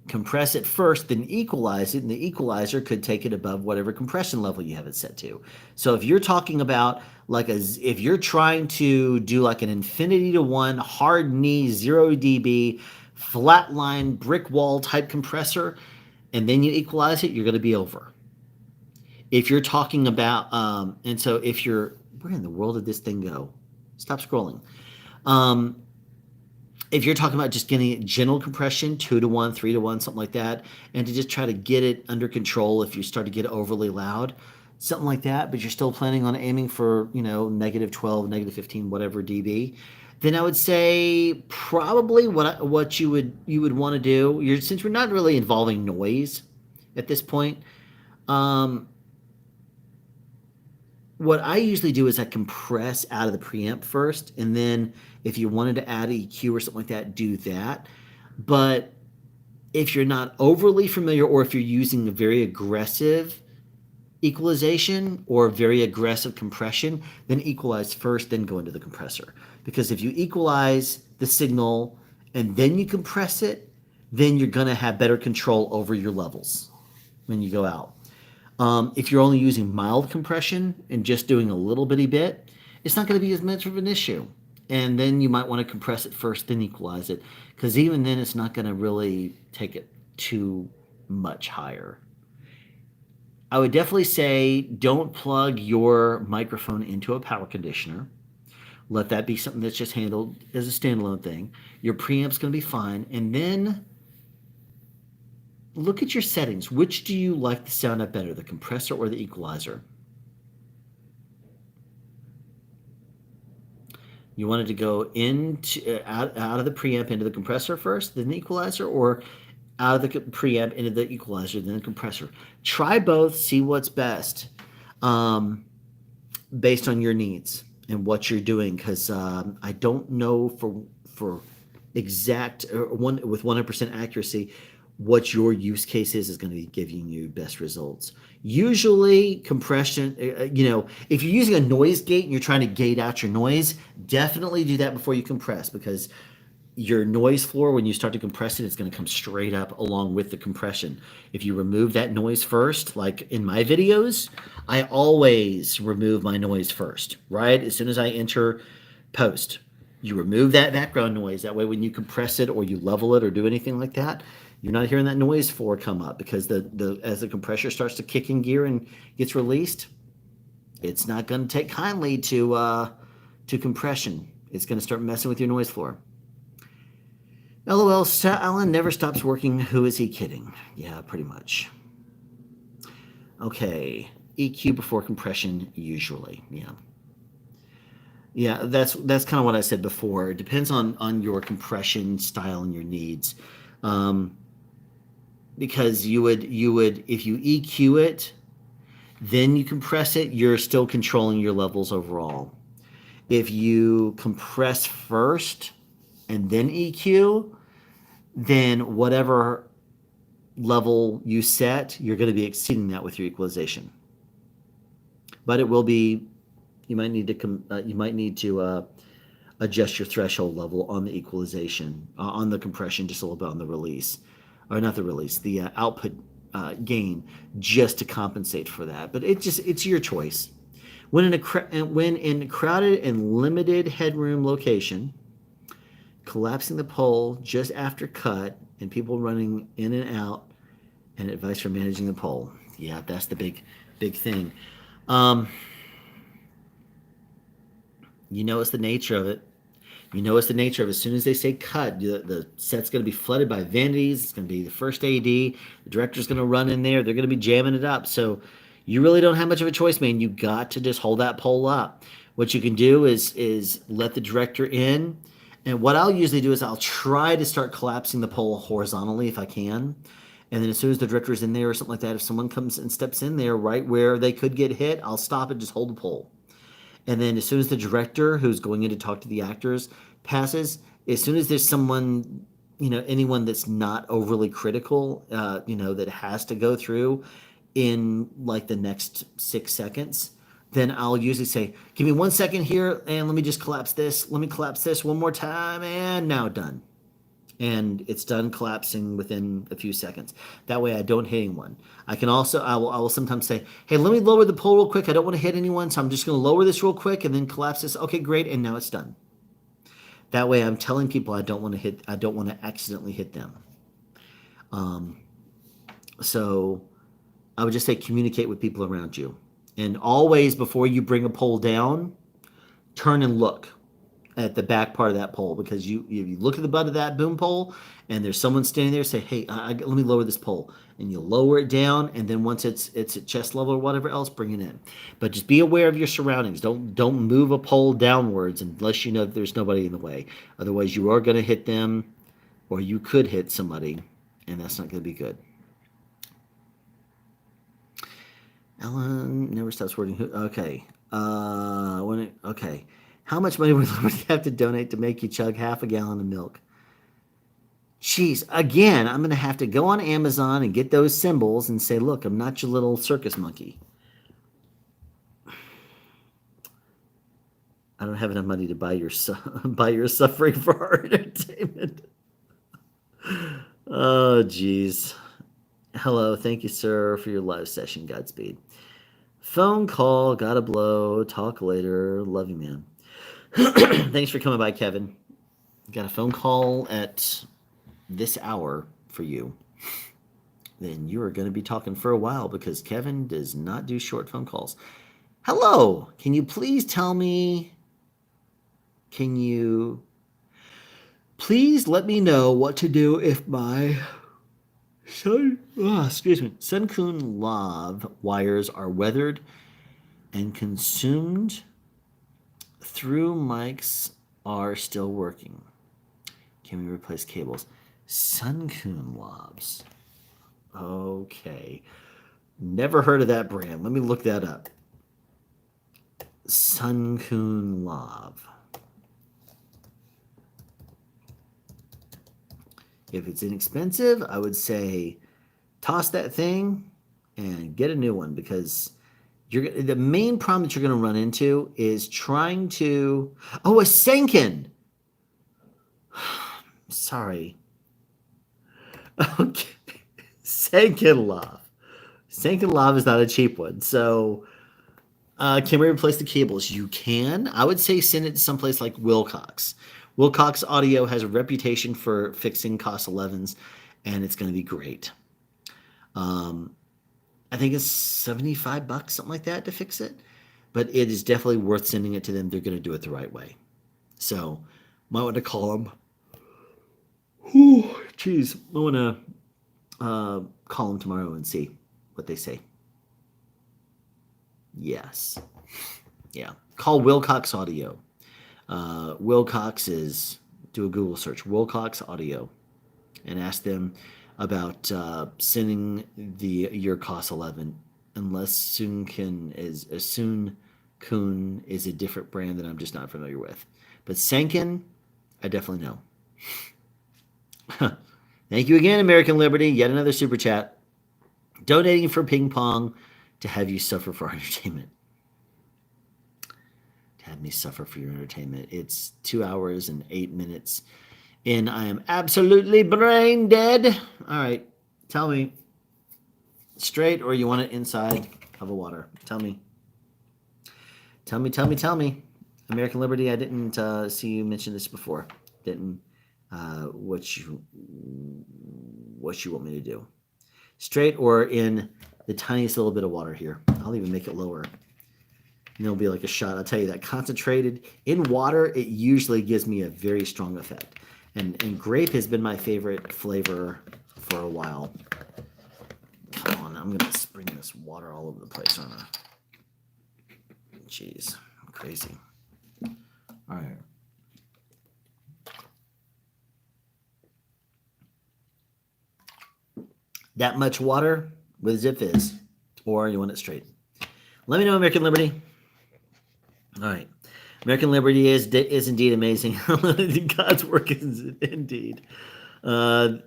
compress it first, then equalize it, and the equalizer could take it above whatever compression level you have it set to. So if you're talking about if you're trying to do like an infinity to one hard knee 0 dB flatline brick wall type compressor, and then you equalize it, you're going to be over. If you're talking about, and so if you're, where in the world did this thing go? Stop scrolling. If you're talking about just getting it general compression, 2 to 1, 3 to 1, something like that, and to just try to get it under control if you start to get overly loud, something like that, but you're still planning on aiming for, negative 12, negative 15, whatever dB, then I would say probably what you would want to do, since we're not really involving noise at this point, what I usually do is I compress out of the preamp first, and then if you wanted to add EQ or something like that, do that. But if you're not overly familiar, or if you're using a very aggressive equalization or very aggressive compression, then equalize first, then go into the compressor. Because if you equalize the signal and then you compress it, then you're going to have better control over your levels when you go out. If you're only using mild compression and just doing a little bitty bit, it's not going to be as much of an issue. And then you might want to compress it first, then equalize it, because even then it's not going to really take it too much higher. I would definitely say don't plug your microphone into a power conditioner. Let that be something that's just handled as a standalone thing. Your preamp's going to be fine. And then look at your settings. Which do you like the sound of better, the compressor or the equalizer? You wanted to go out of the preamp into the compressor first, then the equalizer, or out of the preamp into the equalizer, then the compressor? Try both, see what's best based on your needs and what you're doing, because I don't know for exact with 100% accuracy what your use case is going to be giving you best results. Usually compression, if you're using a noise gate and you're trying to gate out your noise, definitely do that before you compress, because your noise floor, when you start to compress it, it's going to come straight up along with the compression. If you remove that noise first, like in my videos, I always remove my noise first, right? As soon as I enter post, you remove that background noise. That way when you compress it or you level it or do anything like that, you're not hearing that noise floor come up, because as the compressor starts to kick in gear and gets released, it's not going to take kindly to compression. It's going to start messing with your noise floor. LOL, Alan never stops working. Who is he kidding? Yeah, pretty much. Okay, EQ before compression usually. Yeah, that's kind of what I said before. It depends on your compression style and your needs. Because you would if you EQ it, then you compress it, you're still controlling your levels overall. If you compress first and then EQ, then whatever level you set, you're going to be exceeding that with your equalization. But it will be, you might need to adjust your threshold level on the equalization, on the compression, just a little bit on the release, or not the release, the output gain, just to compensate for that. But it's your choice. When in a crowded and limited headroom location, collapsing the pole just after cut and people running in and out, and advice for managing the pole. Yeah, that's the big thing. It's the nature of it. As soon as they say cut, the set's going to be flooded by vanities. It's going to be the first AD. The director's going to run in there. They're going to be jamming it up. So you really don't have much of a choice, man. You got to just hold that pole up. What you can do is let the director in. And what I'll usually do is I'll try to start collapsing the pole horizontally if I can. And then as soon as the director's in there or something like that, if someone comes and steps in there right where they could get hit, I'll stop and just hold the pole. And then as soon as the director, who's going in to talk to the actors, passes, as soon as there's someone, anyone that's not overly critical, that has to go through in like the next 6 seconds, then I'll usually say, give me 1 second here and let me just collapse this. Let me collapse this one more time, and now done. and it's done collapsing within a few seconds. That way I don't hit anyone. I will sometimes say, hey, let me lower the pole real quick. I don't want to hit anyone, so I'm just going to lower this real quick and then collapse this. Okay, great, and now it's done. That way I'm telling people I don't want to accidentally hit them. So I would just say communicate with people around you. And always before you bring a pole down, turn and look at the back part of that pole, because you look at the butt of that boom pole and there's someone standing there, say, hey, let me lower this pole, and you lower it down, and then once it's at chest level or whatever else, bring it in. But just be aware of your surroundings. Don't move a pole downwards unless you know that there's nobody in the way. Otherwise you are going to hit them, or you could hit somebody, and that's not going to be good. Ellen never stops wording. Okay. Okay. How much money would Liberty have to donate to make you chug half a gallon of milk? Jeez, again, I'm going to have to go on Amazon and get those symbols and say, look, I'm not your little circus monkey. I don't have enough money to buy your suffering for our entertainment. Oh, jeez. Hello, thank you, sir, for your live session. Godspeed. Phone call, gotta blow. Talk later. Love you, man. Thanks for coming by, Kevin. Got a phone call at this hour for you. Then you are going to be talking for a while, because Kevin does not do short phone calls. Hello, can you please tell me? Can you please let me know what to do if my Sunkun Lav wires are weathered and consumed through mics are still working? Can we replace cables? Sunkun Lavs. Okay. Never heard of that brand. Let me look that up. Sunkun Lav. If it's inexpensive, I would say toss that thing and get a new one, because the main problem that you're going to run into is trying to... Oh, a Senken! Sorry. Okay. Senken Lav. Senken Lav is not a cheap one. So, can we replace the cables? You can. I would say send it to someplace like Wilcox. Wilcox Audio has a reputation for fixing COS 11s, and it's going to be great. I think it's $75, something like that, to fix it. But it is definitely worth sending it to them. They're going to do it the right way. So, might want to call them. Jeez, I want to call them tomorrow and see what they say. Yes. Yeah. Call Wilcox Audio. Wilcox is, do a Google search, Wilcox Audio, and ask them about sending your COS 11, unless Sunkun is a different brand that I'm just not familiar with. But Senken, I definitely know. Thank you again, American Liberty. Yet another super chat. Donating for ping pong to have you suffer for our entertainment. To have me suffer for your entertainment. It's 2 hours and 8 minutes in. I am absolutely brain dead. All right. Tell me. Straight, or you want it inside of a water? Tell me. Tell me. American Liberty, I didn't see you mention this before. Didn't. What you want me to do? Straight or in the tiniest little bit of water here? I'll even make it lower. And it'll be like a shot. I'll tell you that concentrated in water, it usually gives me a very strong effect. And grape has been my favorite flavor for a while. Come on, I'm gonna spring this water all over the place, aren't I? Jeez, I'm crazy. All right. That much water with Zip Fizz, or you want it straight? Let me know, American Liberty. All right. American Liberty is indeed amazing. God's work is indeed. That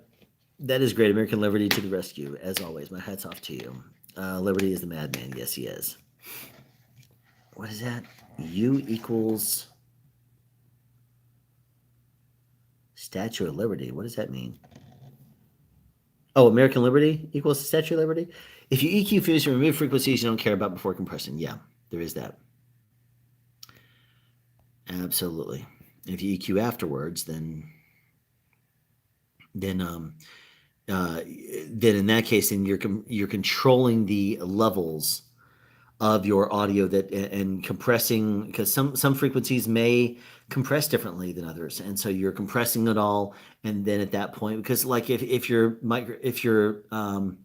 is great. American Liberty to the rescue, as always. My hat's off to you. Liberty is the madman. Yes, he is. What is that? U equals Statue of Liberty. What does that mean? Oh, American Liberty equals Statue of Liberty? If you EQ fuse and remove frequencies you don't care about before compressing. Yeah, there is that. Absolutely. And if you EQ afterwards, then uh, then in that case, then you're controlling the levels of your audio that and compressing, because some frequencies may compress differently than others, and so you're compressing it all, and then at that point, because like if your microphone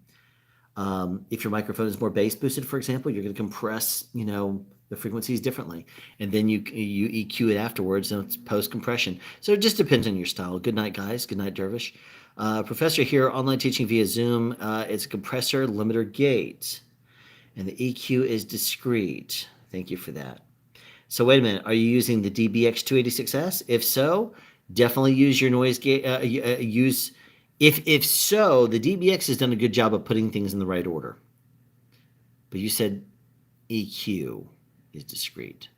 is more bass boosted, for example, you're going to compress, the frequencies differently, and then you EQ it afterwards, and it's post compression. So it just depends on your style. Good night, guys. Good night, Dervish. Professor here, online teaching via Zoom. It's a compressor limiter gate, and the EQ is discrete. Thank you for that. So wait a minute. Are you using the DBX286S? If so, definitely use your noise gate. Use if so, the DBX has done a good job of putting things in the right order. But you said EQ is discrete.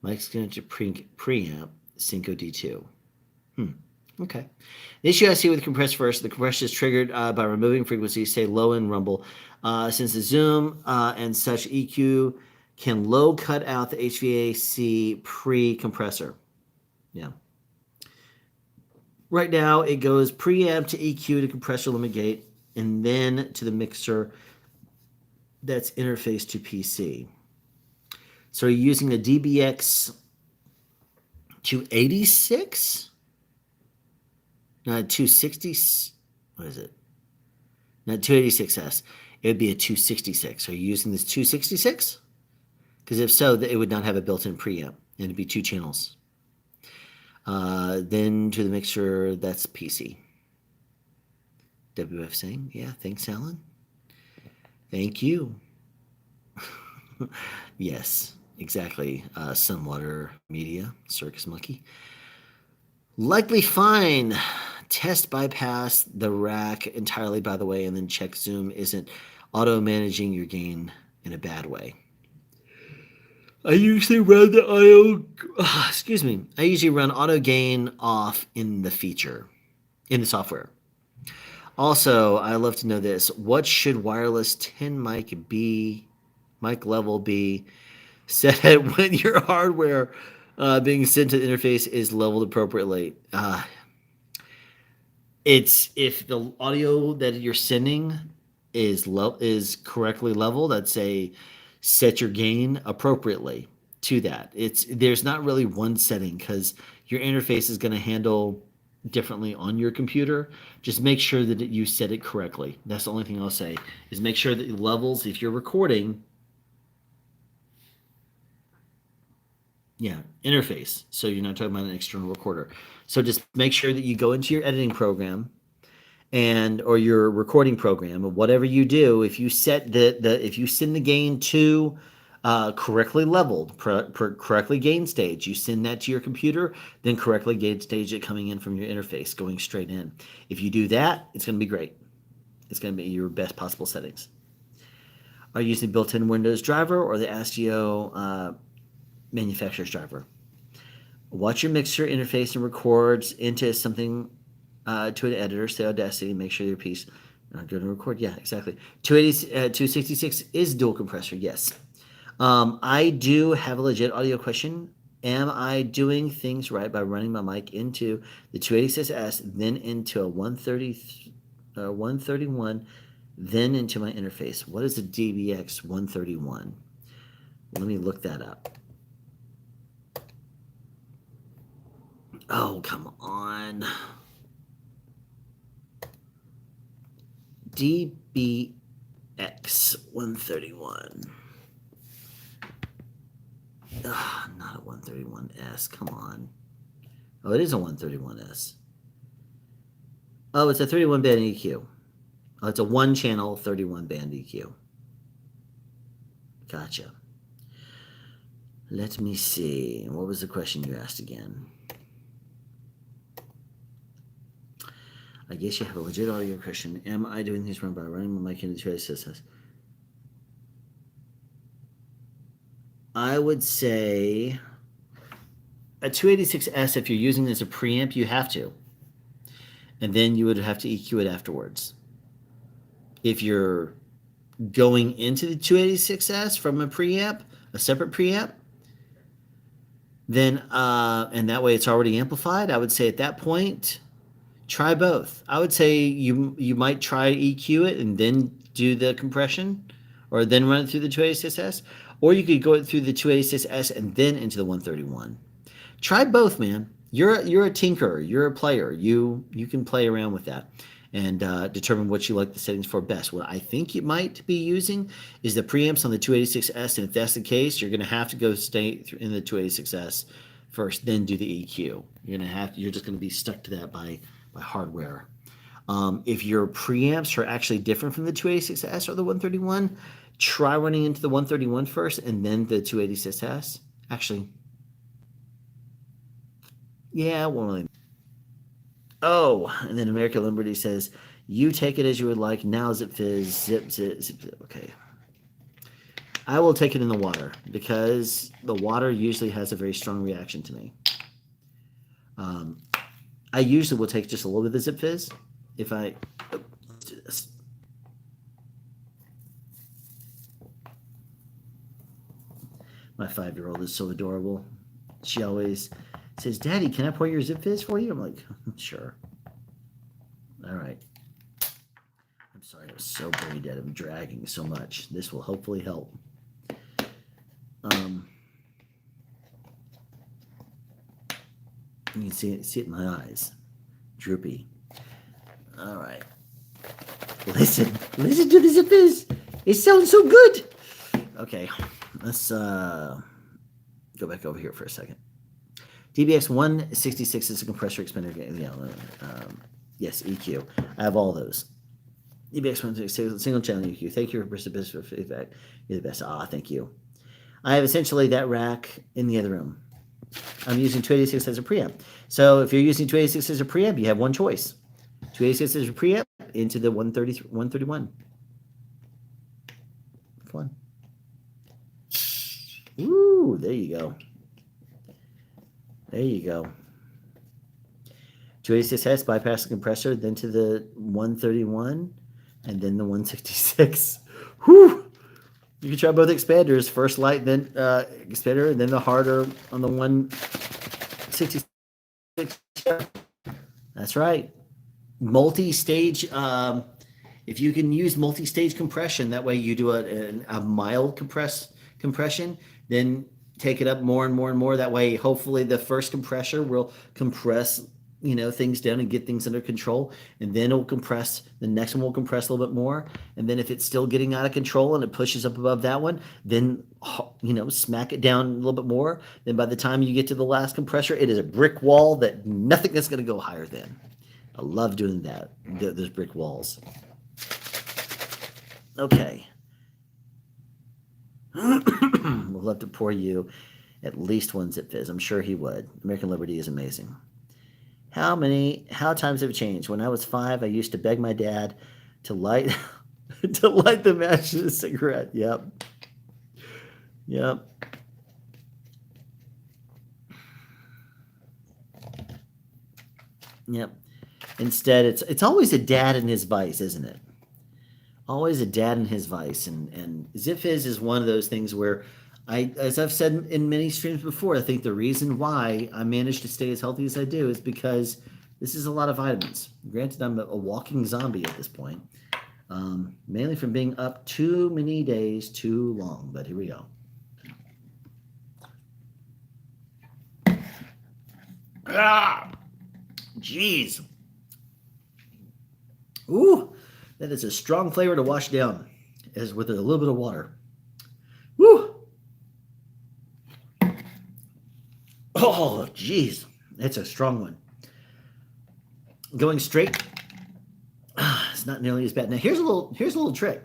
Mike's going to preamp Synco D2. Okay. The issue I see with compressor first, the compressor is triggered by removing frequencies, say low end rumble. Since the zoom and such EQ can low cut out the HVAC pre-compressor. Yeah. Right now, it goes preamp to EQ to compressor limit gate, and then to the mixer that's interfaced to PC. So you're using a DBX 286? Not 260. What is it? Not 286S. It would be a 266. Are you using this 266? Because if so, it would not have a built-in preamp, and it'd be two channels. Then to the mixer, that's PC. WF saying, yeah, thanks, Alan. Thank you. Yes, exactly. Sunwater Media, Circus Monkey. Likely fine. Test bypass the rack entirely, by the way, and then check Zoom isn't auto-managing your gain in a bad way. I usually run the I usually run auto gain off in the software. Also, I love to know this. What should wireless 10 mic level be set at when your hardware being sent to the interface is leveled appropriately? It's if the audio that you're sending is correctly leveled, I'd say set your gain appropriately to that. There's not really one setting because your interface is going to handle differently on your computer. Just make sure that you set it correctly. That's the only thing I'll say is make sure that the levels, if you're recording, interface. So you're not talking about an external recorder. So just make sure that you go into your editing program or your recording program, or whatever you do. If you set if you send the gain to correctly leveled, correctly gain stage, you send that to your computer, then correctly gain stage it coming in from your interface, going straight in. If you do that, it's going to be great. It's going to be your best possible settings. Are you using built-in Windows driver or the ASTIO manufacturer's driver? Watch your mixer interface and records into something to an editor, say Audacity, make sure your piece going to record. Yeah, exactly. 266 is dual compressor, yes. I do have a legit audio question. Am I doing things right by running my mic into the 286S, then into a 131, then into my interface? What is a DBX 131? Let me look that up. Oh, come on. DBX 131. Not a 131S. Come on. Oh, it is a 131S. Oh, it's a 31 band EQ. Oh, it's a one channel 31 band EQ. Gotcha. Let me see. What was the question you asked again? I guess you have a legit audio question. Am I doing things wrong by running my mic into 286? I would say A 286S, if you're using it as a preamp, you have to. And then you would have to EQ it afterwards. If you're going into the 286S from a preamp, a separate preamp, then and that way it's already amplified, I would say at that point, try both. I would say you might try EQ it and then do the compression, or then run it through the 286S, or you could go through the 286S and then into the 131. Try both, man. You're a tinkerer. You're a player. You can play around with that and determine what you like the settings for best. What I think you might be using is the preamps on the 286S, and if that's the case, you're going to have to go stay in the 286S first, then do the EQ. You're just going to be stuck to that by hardware. If your preamps are actually different from the 286S or the 131, try running into the 131 first and then the 286S. Actually, yeah, it won't really. Oh, and then American Liberty says, you take it as you would like. Now Zip Fizz, zip. Okay. I will take it in the water because the water usually has a very strong reaction to me. I usually will take just a little bit of the Zip Fizz if I. Let's do this. My 5-year-old is so adorable. She always says, Daddy, can I pour your Zip Fizz for you? I'm like, sure. All right. I'm sorry, I was so brain dead. I'm dragging so much. This will hopefully help. You can see it in my eyes. Droopy. All right. Listen to the Zip Fizz. It sounds so good. Okay, let's go back over here for a second. DBX 166 is a compressor expander. Yes, EQ. I have all those. DBX 166 single channel EQ. Thank you for feedback. You're the best. Thank you. I have essentially that rack in the other room. I'm using 286 as a preamp. So if you're using 286 as a preamp, you have one choice. 286 as a preamp into the 131. Fun. Ooh, there you go. There you go. 286S, bypass the compressor, then to the 131, and then the 166. Whew! You can try both expanders. First light, then expander, and then the harder on the 166. That's right. Multi-stage. If you can use multi-stage compression, that way you do a mild compression, then take it up more and more and more. That way, hopefully, the first compressor will compress things down and get things under control, and then it'll compress. The next one will compress a little bit more, and then if it's still getting out of control and it pushes up above that one, then smack it down a little bit more. Then by the time you get to the last compressor, it is a brick wall that nothing is going to go higher than. I love doing that. Those brick walls. Okay. We'll have to pour you at least one Zip Fizz. I'm sure he would. American Liberty is amazing. How times have changed? When I was 5, I used to beg my dad to light the match in a cigarette. Yep. Instead, it's always a dad and his vice, isn't it? Always a dad and his vice. And Zip Fizz is one of those things where as I've said in many streams before, I think the reason why I managed to stay as healthy as I do is because this is a lot of vitamins. Granted, I'm a walking zombie at this point, mainly from being up too many days too long. But here we go. Jeez. Ooh, that is a strong flavor to wash down, as with a little bit of water. Woo! Oh, geez, that's a strong one. Going straight, it's not nearly as bad. Now here's a little trick.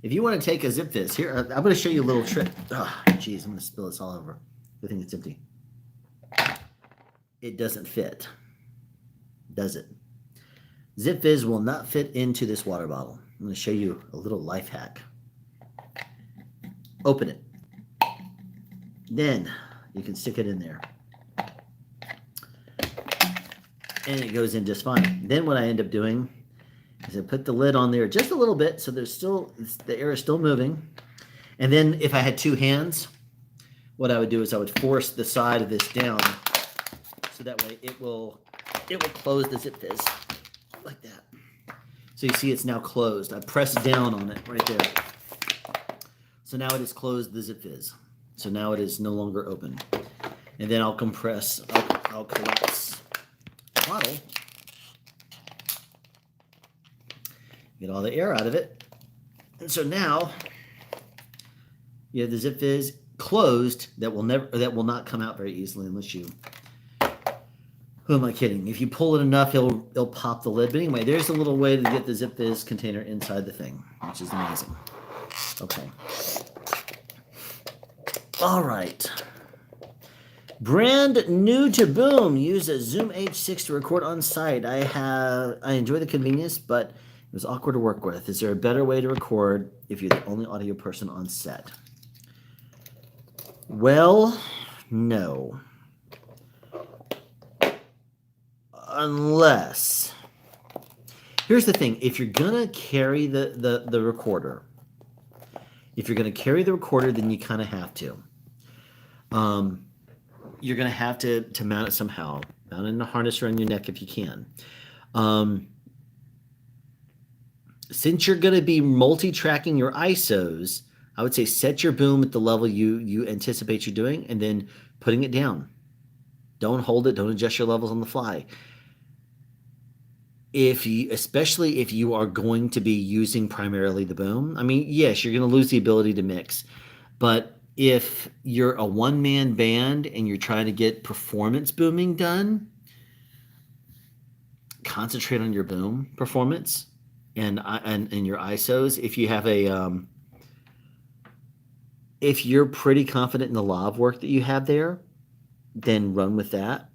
If you want to take a Zip Fizz, here I'm going to show you a little trick. Oh, geez, I'm going to spill this all over. Good thing it's empty. It doesn't fit, does it? Zip Fizz will not fit into this water bottle. I'm going to show you a little life hack. Open it. Then you can stick it in there. and it goes in just fine. Then what I end up doing is I put the lid on there just a little bit so there's still, the air is still moving. And then if I had two hands, what I would do is I would force the side of this down so that way it will close the zip fizz like that. So you see it's now closed. I pressed down on it right there. So now it has closed the zip fizz. So now it is no longer open. And then I'll collapse the bottle, get all the air out of it. And so now you have the zip fizz closed that will not come out very easily unless you, who am I kidding? If you pull it enough, it'll pop the lid. But anyway, there's a little way to get the zip fizz container inside the thing, which is amazing. Okay. All right. Brand new to Boom. Use a Zoom H6 to record on site. I enjoy the convenience, but it was awkward to work with. Is there a better way to record if you're the only audio person on set? Well, no. Unless, here's the thing, if you're gonna carry the recorder, then you kind of have to. You're gonna have to mount it somehow. Mount it in a harness around your neck if you can. Since you're gonna be multi-tracking your ISOs, I would say set your boom at the level you anticipate you're doing, and then putting it down. Don't hold it. Don't adjust your levels on the fly. Especially if you are going to be using primarily the boom, I mean, yes, you're going to lose the ability to mix. But if you're a one-man band and you're trying to get performance booming done, concentrate on your boom performance and your ISOs. If you have if you're pretty confident in the lav work that you have there, then run with that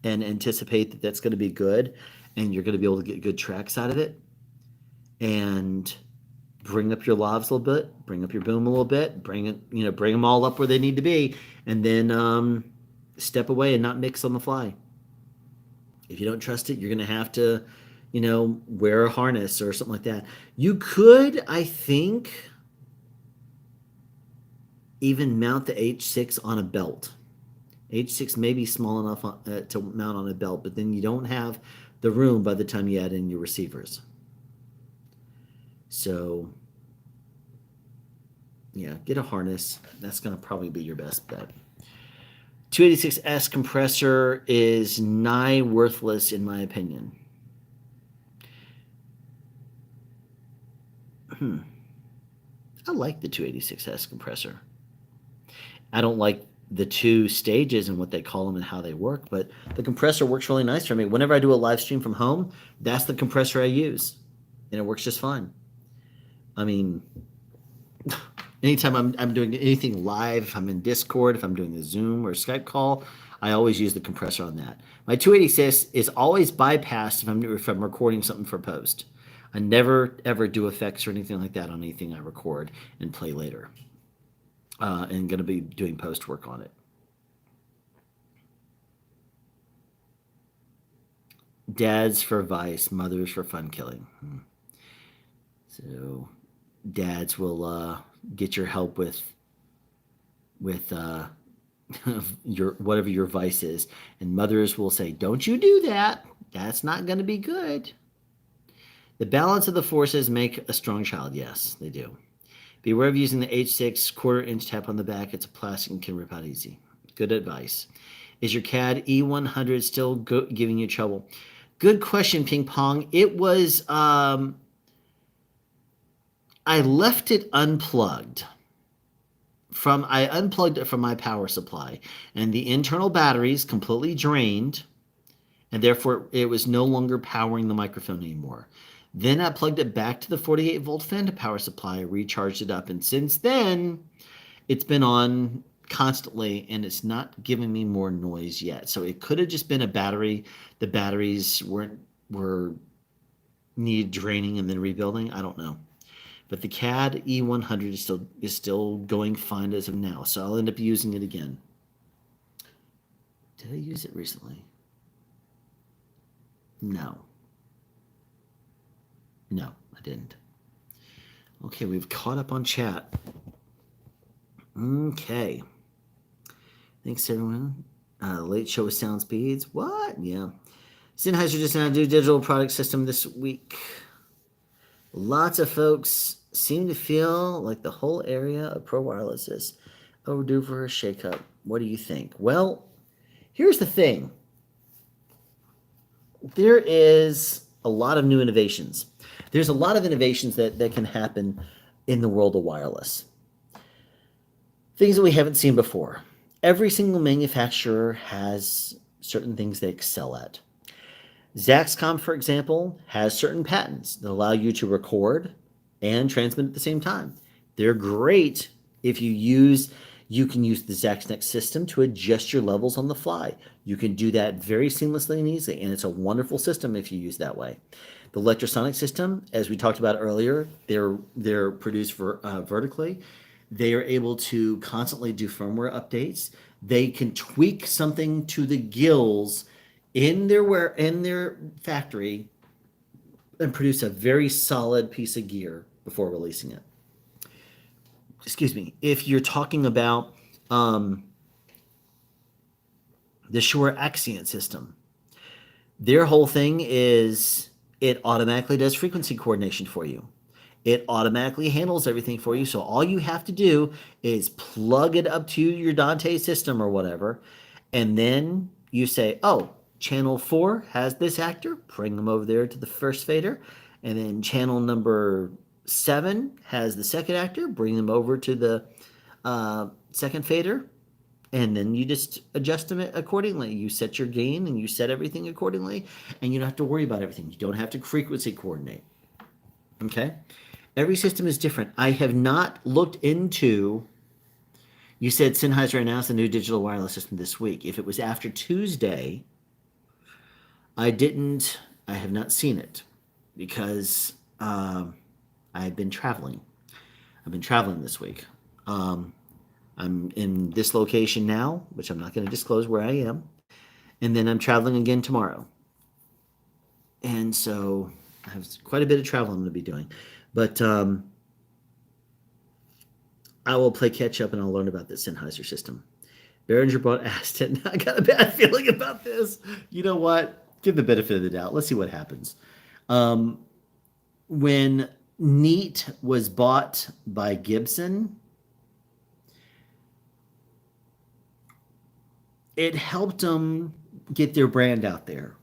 and anticipate that that's going to be good. And you're going to be able to get good tracks out of it, and bring up your lavs a little bit, bring up your boom a little bit, bring them all up where they need to be, and then step away and not mix on the fly. If you don't trust it, you're going to have to, wear a harness or something like that. You could, I think, even mount the H6 on a belt. H6 may be small enough to mount on a belt, but then you don't have the room by the time you add in your receivers. So, yeah, get a harness. That's going to probably be your best bet. 286S compressor is nigh worthless in my opinion. I like the 286S compressor. I don't like the two stages and what they call them and how they work, but the compressor works really nice for me. Whenever I do a live stream from home, that's the compressor I use, and it works just fine. I mean, anytime I'm doing anything live, if I'm in Discord, if I'm doing a Zoom or Skype call, I always use the compressor on that. My 286 is always bypassed if I'm recording something for post. I never ever do effects or anything like that on anything I record and play later. And going to be doing post work on it. Dads for vice, mothers for fun killing. So dads will get your help with your whatever your vice is, and mothers will say, "Don't you do that. That's not going to be good." The balance of the forces make a strong child. Yes, they do. Beware of using the H6 quarter-inch tap on the back. It's a plastic and can rip out easy. Good advice. Is your CAD E100 still giving you trouble? Good question, Ping Pong. It was, I left it unplugged. I unplugged it from my power supply, and the internal batteries completely drained, and therefore it was no longer powering the microphone anymore. Then I plugged it back to the 48-volt Fender power supply, recharged it up, and since then, it's been on constantly, and it's not giving me more noise yet. So it could have just been a battery. The batteries were needed draining and then rebuilding. I don't know. But the CAD E100 is still going fine as of now, so I'll end up using it again. Did I use it recently? No, no, I didn't. Okay, we've caught up on chat. Okay, thanks everyone. Late show with sound speeds. What? Yeah. Sennheiser just now do digital product system this week. Lots of folks seem to feel like the whole area of pro wireless is overdue for a shakeup. What do you think? Well, here's the thing. There is a lot of new innovations. There's a lot of innovations that can happen in the world of wireless. Things that we haven't seen before. Every single manufacturer has certain things they excel at. Zaxcom, for example, has certain patents that allow you to record and transmit at the same time. They're great if you can use the Zaxnex system to adjust your levels on the fly. You can do that very seamlessly and easily, and it's a wonderful system if you use that way. The Electrosonic system, as we talked about earlier, they're produced vertically. They are able to constantly do firmware updates. They can tweak something to the gills in their factory and produce a very solid piece of gear before releasing it. Excuse me. If you're talking about the Shure Axient system, their whole thing is it automatically does frequency coordination for you. It automatically handles everything for you. So all you have to do is plug it up to your Dante system or whatever, and then you say, "Oh, channel 4 has this actor. Bring them over there to the first fader, and then channel number 7 has the second actor. Bring them over to the second fader." And then you just adjust them accordingly. You set your gain and you set everything accordingly, and you don't have to worry about everything. You don't have to frequency coordinate. Okay? Every system is different. I have not looked into. You said Sennheiser announced a new digital wireless system this week. If it was after Tuesday, I didn't. I have not seen it because I've been traveling. I've been traveling this week. I'm in this location now, which I'm not going to disclose where I am, and then I'm traveling again tomorrow. And so I have quite a bit of travel I'm going to be doing, but I will play catch up and I'll learn about the Sennheiser system. Behringer bought Aston. I got a bad feeling about this. You know what? Give the benefit of the doubt. Let's see what happens. When Neat was bought by Gibson, it helped them get their brand out there.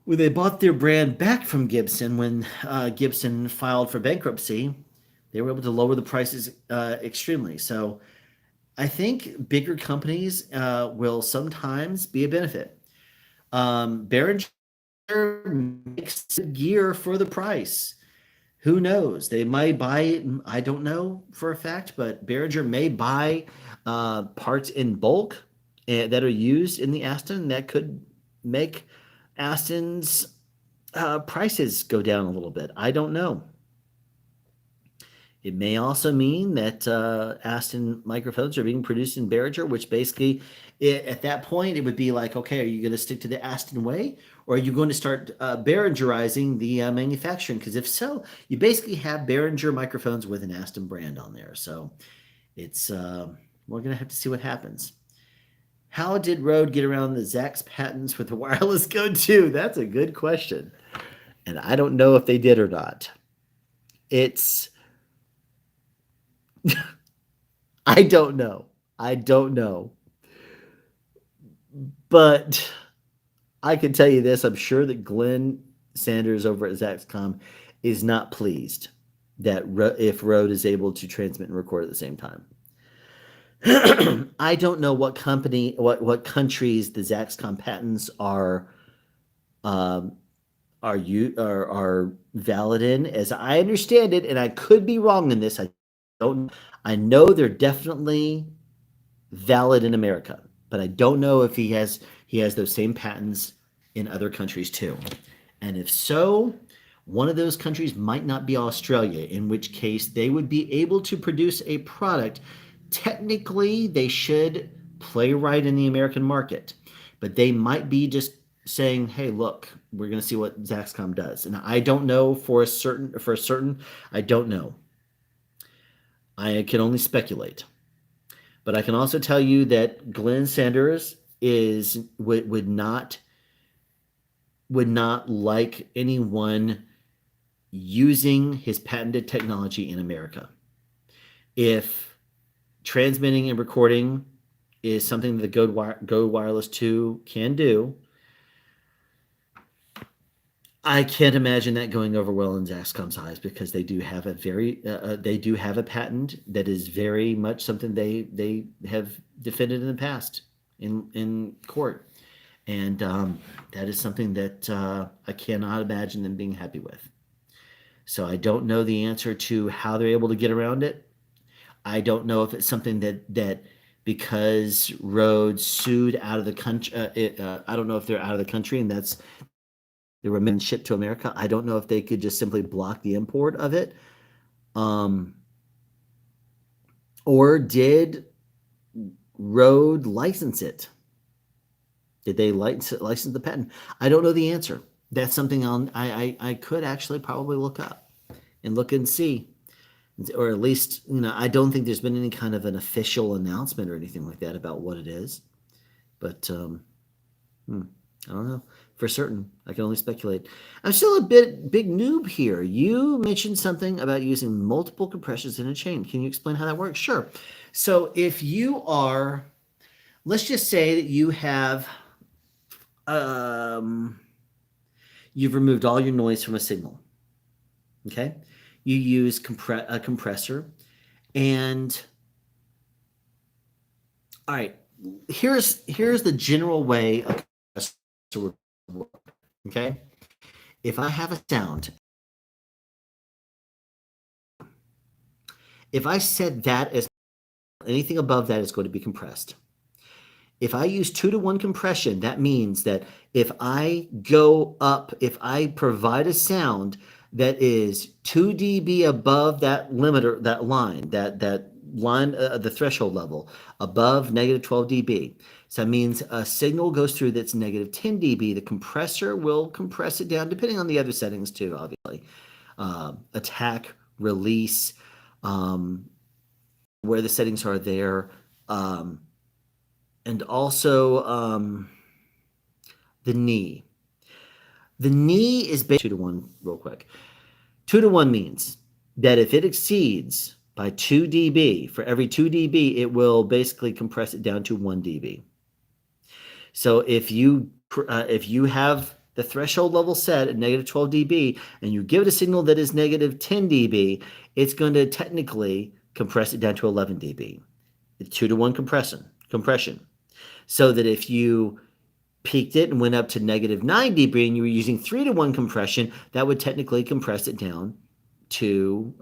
When they bought their brand back from Gibson, when Gibson filed for bankruptcy, they were able to lower the prices extremely. So I think bigger companies will sometimes be a benefit. Behringer makes gear for the price. Who knows? They might buy it. I don't know for a fact, but Behringer may buy parts in bulk that are used in the Aston that could make Aston's prices go down a little bit. I don't know. It may also mean that Aston microphones are being produced in Behringer, which basically, at that point, it would be like, okay, are you going to stick to the Aston way, or are you going to start Behringerizing the manufacturing? Because if so, you basically have Behringer microphones with an Aston brand on there. So it's we're going to have to see what happens. How did Rode get around the Zax patents with the wireless Go 2? That's a good question, and I don't know if they did or not. It's I don't know. I don't know. But I can tell you this, I'm sure that Glenn Sanders over at Zaxcom is not pleased that if Rode is able to transmit and record at the same time. I don't know what countries the Zaxcom patents are valid in. As I understand it, and I could be wrong in this, I know they're definitely valid in America, but I don't know if he has those same patents in other countries too. And if so, one of those countries might not be Australia, in which case they would be able to produce a product. Technically, they should play right in the American market, but they might be just saying, "Hey, look, we're going to see what Zaxcom does." And I don't know for certain. I don't know. I can only speculate. But I can also tell you that Glenn Sanders would not like anyone using his patented technology in America. If transmitting and recording is something that the Go Wireless 2 can do, I can't imagine that going over well in Zaxcom's eyes because they do have a patent that is very much something they have defended in the past in court, and that is something that I cannot imagine them being happy with. So I don't know the answer to how they're able to get around it. I don't know if it's something that because Rhodes sued out of the country. I don't know if they're out of the country and that's the remaining shipped to America. I don't know if they could just simply block the import of it, um, or did Rode license it? Did they license the patent? I don't know the answer. That's something I could actually probably look up and look and see, or at least I don't think there's been any kind of an official announcement or anything like that about what it is, but hmm, I don't know for certain. I can only speculate. I'm still a big noob here. You mentioned something about using multiple compressions in a chain. Can you explain how that works? Sure. So if let's just say that um, you've removed all your noise from a signal. Okay, you use a compressor, and all right. Here's the general way a compressor would work. Okay, if I have a sound, if I set that as anything above that is going to be compressed. If I use 2-to-1 compression, that means that if I provide a sound that is 2 dB above that limiter, that line, the threshold level above negative 12 dB. So that means a signal goes through that's negative 10 dB. The compressor will compress it down, depending on the other settings too, obviously. Attack, release, um, where the settings are there. And also the knee. The knee is basically 2-to-1, real quick. 2-to-1 means that if it exceeds by 2 dB, for every 2 dB, it will basically compress it down to 1 dB. So if you have the threshold level set at negative 12 dB and you give it a signal that is negative 10 dB, it's going to technically compress it down to 11 dB. It's 2-to-1 compression. So that if you peaked it and went up to negative 9 dB and you were using 3-to-1 compression, that would technically compress it down to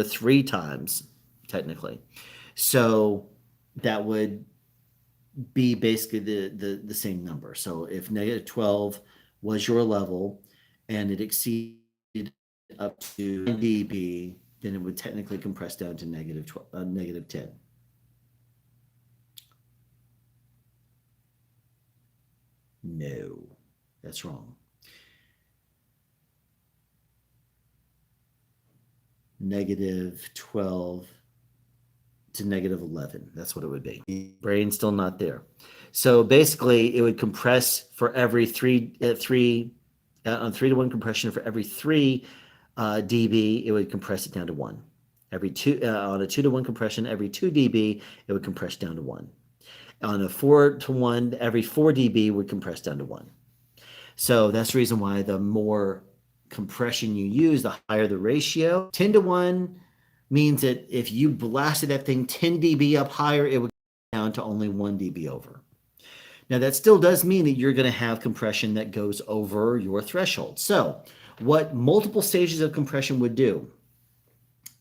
3 times technically. So that would be basically the same number. So if negative 12 was your level and it exceeded up to 9 dB, then it would technically compress down to negative 10. No, that's wrong. Negative 12 to negative 11. That's what it would be. Brain's still not there. So basically, it would compress for every on 3-to-1 compression for every 3 dB, it would compress it down to 1. Every two On a 2-to-1 compression, every 2 dB, it would compress down to 1. On a 4-to-1, every 4 dB would compress down to 1. So that's the reason why the more compression you use, the higher the ratio. 10-to-1 means that if you blasted that thing 10 dB up higher, it would go down to only 1 dB over. Now, that still does mean that you're going to have compression that goes over your threshold. So what multiple stages of compression would do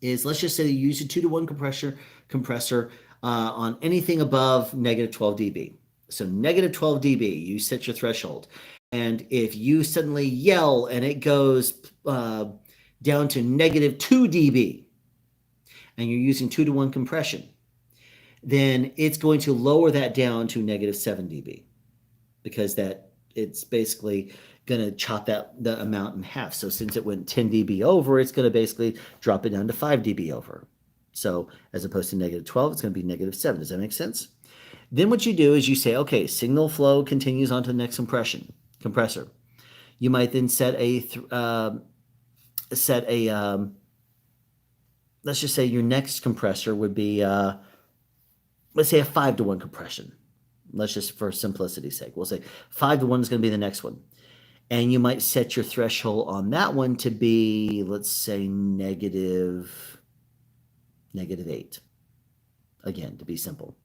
is, let's just say you use a 2-to-1 compressor on anything above negative 12 dB. So negative 12 dB, you set your threshold. And if you suddenly yell and it goes down to negative 2 dB, and you're using 2-to-1 compression, then it's going to lower that down to negative 7 dB because that it's basically going to chop the amount in half. So since it went 10 dB over, it's going to basically drop it down to 5 dB over. So as opposed to negative 12, it's going to be negative 7. Does that make sense? Then what you do is you say, okay, signal flow continues on to the next compressor. You might then set a let's just say your next compressor would be let's say a 5-to-1 compression. Let's just, for simplicity's sake, we'll say 5-to-1 is going to be the next one. And you might set your threshold on that one to be, let's say, negative 8. Again, to be simple.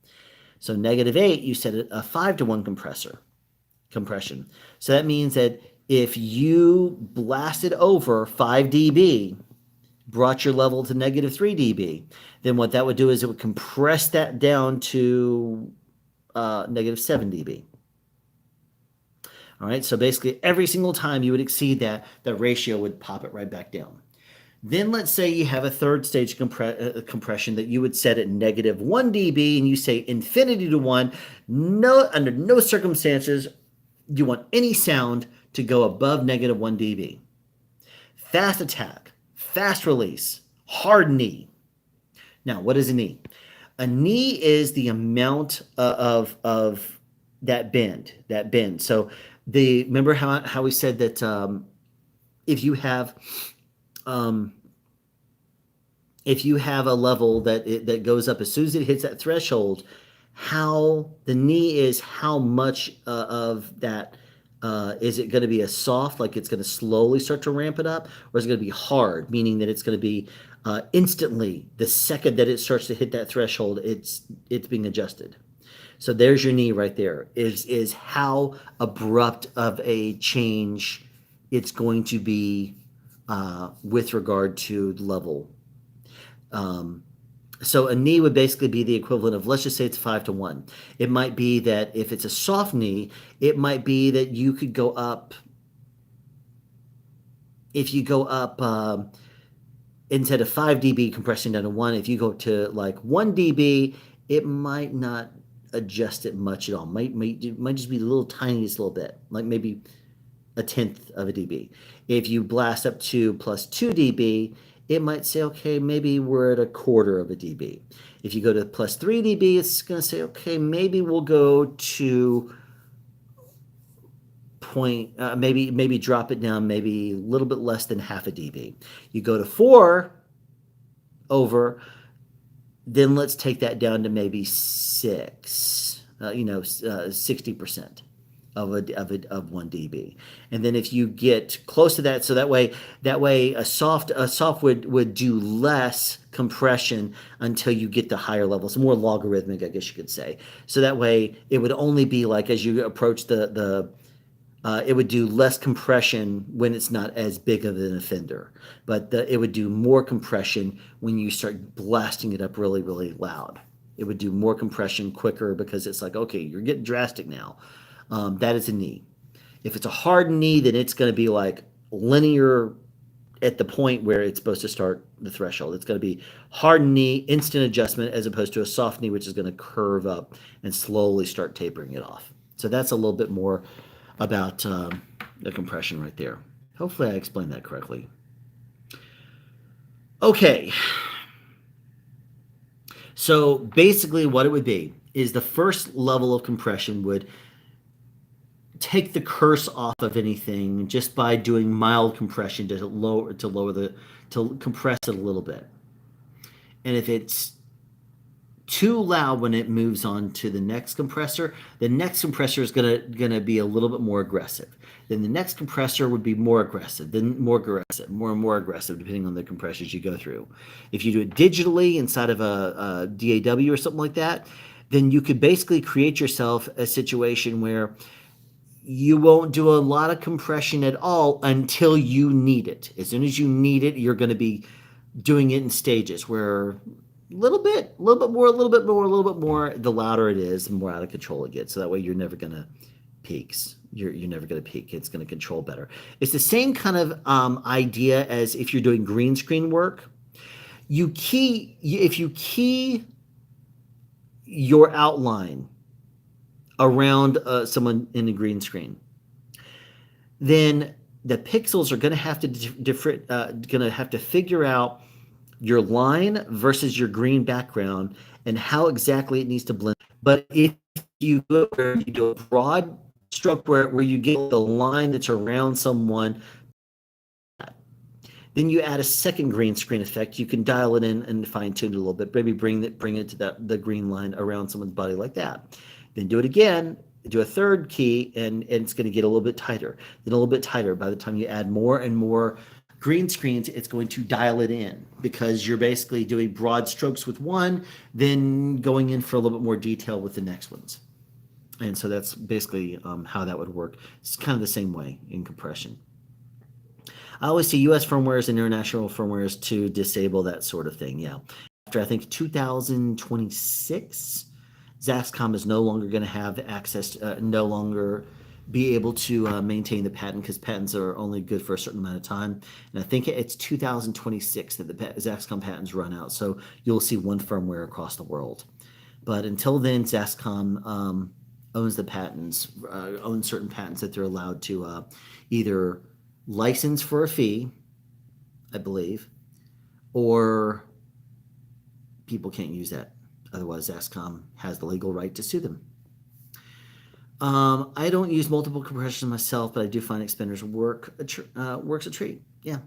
So negative 8, you set a 5-to-1 compression. So that means that if you blasted over 5 dB, brought your level to negative 3 dB, then what that would do is it would compress that down to negative 7 dB. All right, so basically every single time you would exceed that, the ratio would pop it right back down. Then let's say you have a third stage compression that you would set at negative 1 dB, and you say infinity to 1. No, under no circumstances do you want any sound to go above negative 1 dB. Fast attack, fast release, hard knee. Now, what is a knee? A knee is the amount of that bend. So remember how we said that if you have a level that goes up as soon as it hits that threshold, how the knee is how much of that is it going to be a soft, like it's going to slowly start to ramp it up, or is it going to be hard, meaning that it's going to be instantly the second that it starts to hit that threshold, it's being adjusted. So there's your knee right there. Is how abrupt of a change it's going to be with regard to level. So a knee would basically be the equivalent of, let's just say it's 5-to-1. It might be that if it's a soft knee, it might be that you could go up. If you go up instead of 5 dB compressing down to 1, if you go to like 1 dB, it might not adjust it much at all. Might just be the little tiniest little bit, like maybe a tenth of a dB. If you blast up to plus 2 dB, it might say, okay, maybe we're at a quarter of a dB. If you go to plus 3 dB, it's going to say, okay, maybe we'll go to maybe drop it down maybe a little bit less than half a dB. You go to 4 over, then let's take that down to maybe 6, 60% of 1 dB. And then if you get close to that, so that way a soft would do less compression until you get to higher levels, more logarithmic, I guess you could say. So that way it would only be like as you approach it would do less compression when it's not as big of an offender, but it would do more compression when you start blasting it up really, really loud. It would do more compression quicker because it's like, okay, you're getting drastic now. That is a knee. If it's a hard knee, then it's going to be like linear at the point where it's supposed to start the threshold. It's going to be hard knee, instant adjustment, as opposed to a soft knee, which is going to curve up and slowly start tapering it off. So that's a little bit more about the compression right there. Hopefully I explained that correctly. Okay. So basically what it would be is the first level of compression would take the curse off of anything just by doing mild compression to compress it a little bit. And if it's too loud when it moves on to the next compressor is gonna be a little bit more aggressive. Then the next compressor would be more aggressive, then more aggressive, more and more aggressive, depending on the compressors you go through. If you do it digitally inside of a DAW or something like that, then you could basically create yourself a situation where you won't do a lot of compression at all until you need it. As soon as you need it, you're going to be doing it in stages where a little bit more, the louder it is, the more out of control it gets. So that way you're never going to peaks. You're never going to peak. It's going to control better. It's the same kind of idea as if you're doing green screen work. If you key your outline around someone in a green screen, then the pixels are going to have to different, going to have to figure out your line versus your green background and how exactly it needs to blend. But if you go where you do a broad stroke where you get the line that's around someone, then you add a second green screen effect. You can dial it in and fine tune it a little bit. Maybe bring it to the green line around someone's body like that. Then do it again. Do a third key, and it's going to get a little bit tighter. Then a little bit tighter. By the time you add more and more green screens, it's going to dial it in because you're basically doing broad strokes with one, then going in for a little bit more detail with the next ones. And so that's basically how that would work. It's kind of the same way in compression. I always see US firmwares and international firmwares to disable that sort of thing. Yeah. After I think 2026, Zaxcom is no longer going to have access, no longer be able to maintain the patent because patents are only good for a certain amount of time. And I think it's 2026 that the Zaxcom patents run out. So you'll see one firmware across the world. But until then, Zaxcom owns the patents, owns certain patents that they're allowed to either license for a fee, I believe, or people can't use that. Otherwise, Zaxcom has the legal right to sue them. I don't use multiple compressions myself, but I do find expanders works a treat. Yeah.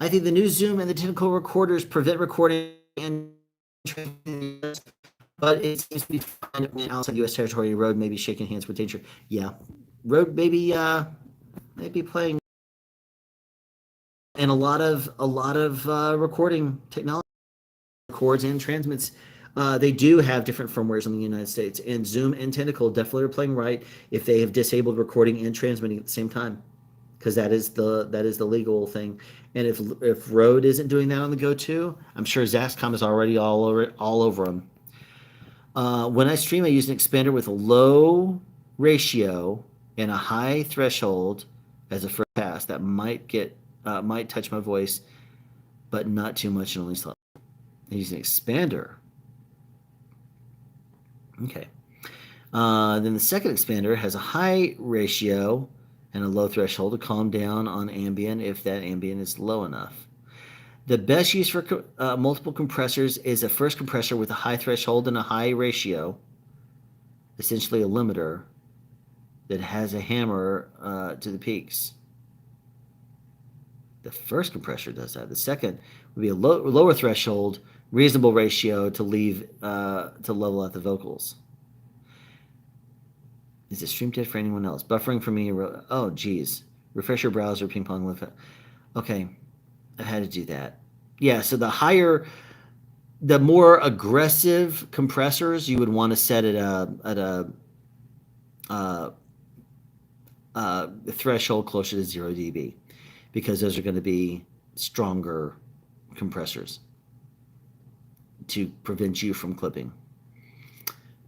I think the new Zoom and the technical recorders prevent recording and but it seems to be fine when outside U.S. territory. Rode maybe shaking hands with danger. Yeah. Rode maybe playing and a lot of recording technology records and transmits. They do have different firmwares in the United States, and Zoom and Tentacle definitely are playing right if they have disabled recording and transmitting at the same time, because that is the legal thing. And if Rode isn't doing that on the Go 2, I'm sure Zaxcom is already all over them. When I stream, I use an expander with a low ratio and a high threshold as a first pass. That might touch my voice, but not too much and only slow. I use an expander. Okay. Then the second expander has a high ratio and a low threshold to calm down on ambient if that ambient is low enough. The best use for multiple compressors is a first compressor with a high threshold and a high ratio, essentially a limiter that has a hammer to the peaks. The first compressor does that. The second would be a lower threshold, reasonable ratio to level out the vocals. Is it stream dead for anyone else? Buffering for me. Oh, geez. Refresh your browser, ping pong lift. Okay, I had to do that. Yeah, so the more aggressive compressors you would want to set at a threshold closer to 0 dB, because those are going to be stronger compressors to prevent you from clipping.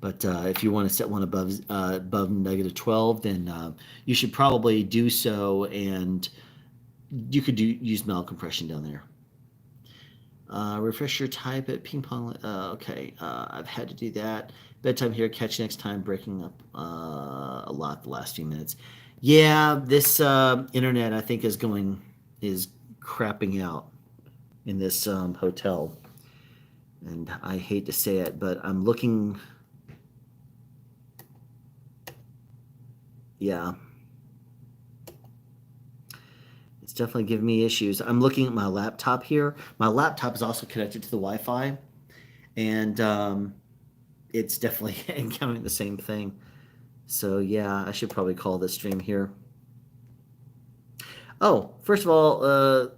But if you want to set one above negative 12, then you should probably do so, and you could use mild compression down there. Refresh your type at ping pong. Okay, I've had to do that. Bedtime here. Catch you next time. Breaking up a lot the last few minutes. Yeah, this internet I think is crapping out in this hotel, and I hate to say it, but I'm looking. Yeah. It's definitely giving me issues. I'm looking at my laptop here. My laptop is also connected to the Wi-Fi, and it's definitely encountering the same thing. So yeah, I should probably call this stream here. Oh, first of all,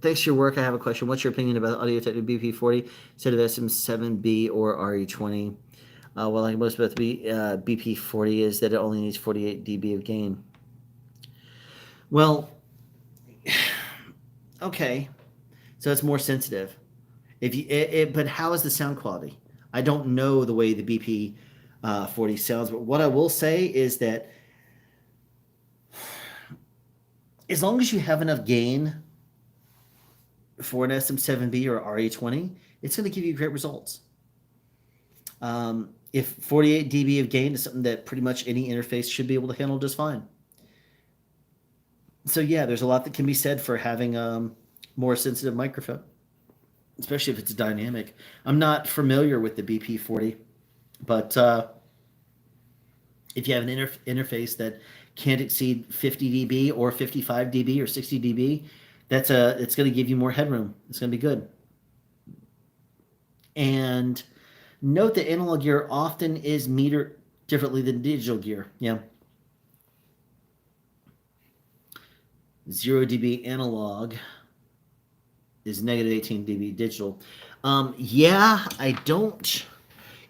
thanks for your work. I have a question. What's your opinion about Audio Technica BP40 instead of SM7B or RE20? Well, like most about the BP40 is that it only needs 48 dB of gain. Well, okay, so it's more sensitive. But how is the sound quality? I don't know the way the BP 40 sounds, but what I will say is that as long as you have enough gain for an SM7B or RE20, it's going to give you great results. If 48 dB of gain is something that pretty much any interface should be able to handle just fine. So yeah, there's a lot that can be said for having more sensitive microphone, especially if it's dynamic. I'm not familiar with the BP40, but if you have an interface that can't exceed 50 dB or 55 dB or 60 dB, it's going to give you more headroom. It's going to be good. And note that analog gear often is metered differently than digital gear. Yeah. 0 dB analog is negative 18 dB digital. Yeah, I don't.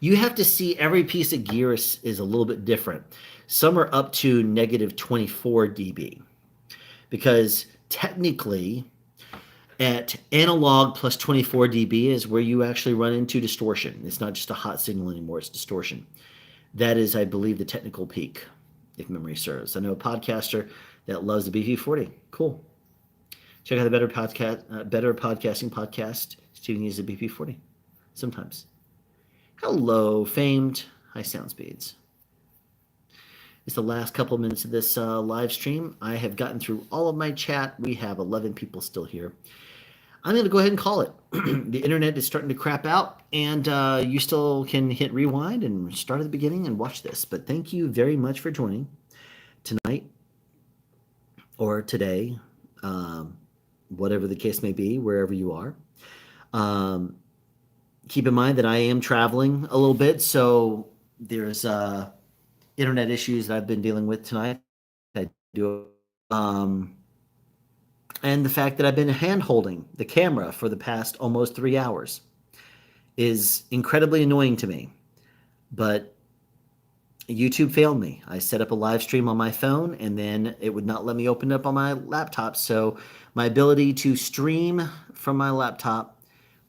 You have to see every piece of gear is a little bit different. Some are up to negative 24 dB because technically at analog plus 24 dB is where you actually run into distortion. It's not just a hot signal anymore, it's distortion. That is, I believe, the technical peak, if memory serves. I know a podcaster that loves the BP40. Cool. Check out the Better Podcasting podcast. Steven uses the BP40 sometimes. Hello, famed high sound speeds. It's the last couple of minutes of this live stream. I have gotten through all of my chat. We have 11 people still here. I'm going to go ahead and call it. The internet is starting to crap out, and you still can hit rewind and start at the beginning and watch this. But thank you very much for joining tonight or today, whatever the case may be, wherever you are. Keep in mind that I am traveling a little bit, so there's internet issues that I've been dealing with tonight. I do, and the fact that I've been hand holding the camera for the past almost 3 hours is incredibly annoying to me. But YouTube failed me. I set up a live stream on my phone and then it would not let me open it up on my laptop. So my ability to stream from my laptop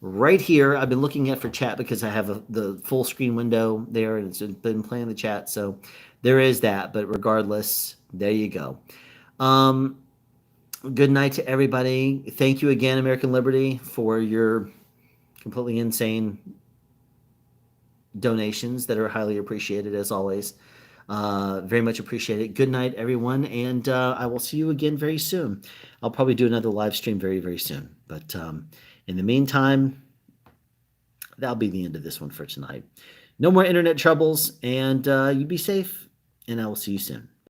right here, I've been looking at for chat because I have the full screen window there and it's been playing the chat. So there is that. But regardless, there you go. Good night to everybody. Thank you again, American Liberty, for your completely insane donations that are highly appreciated as always. Very much appreciated. Good night, everyone, and I will see you again very soon. I'll probably do another live stream very, very soon. But in the meantime, that'll be the end of this one for tonight. No more internet troubles, and you be safe, and I will see you soon.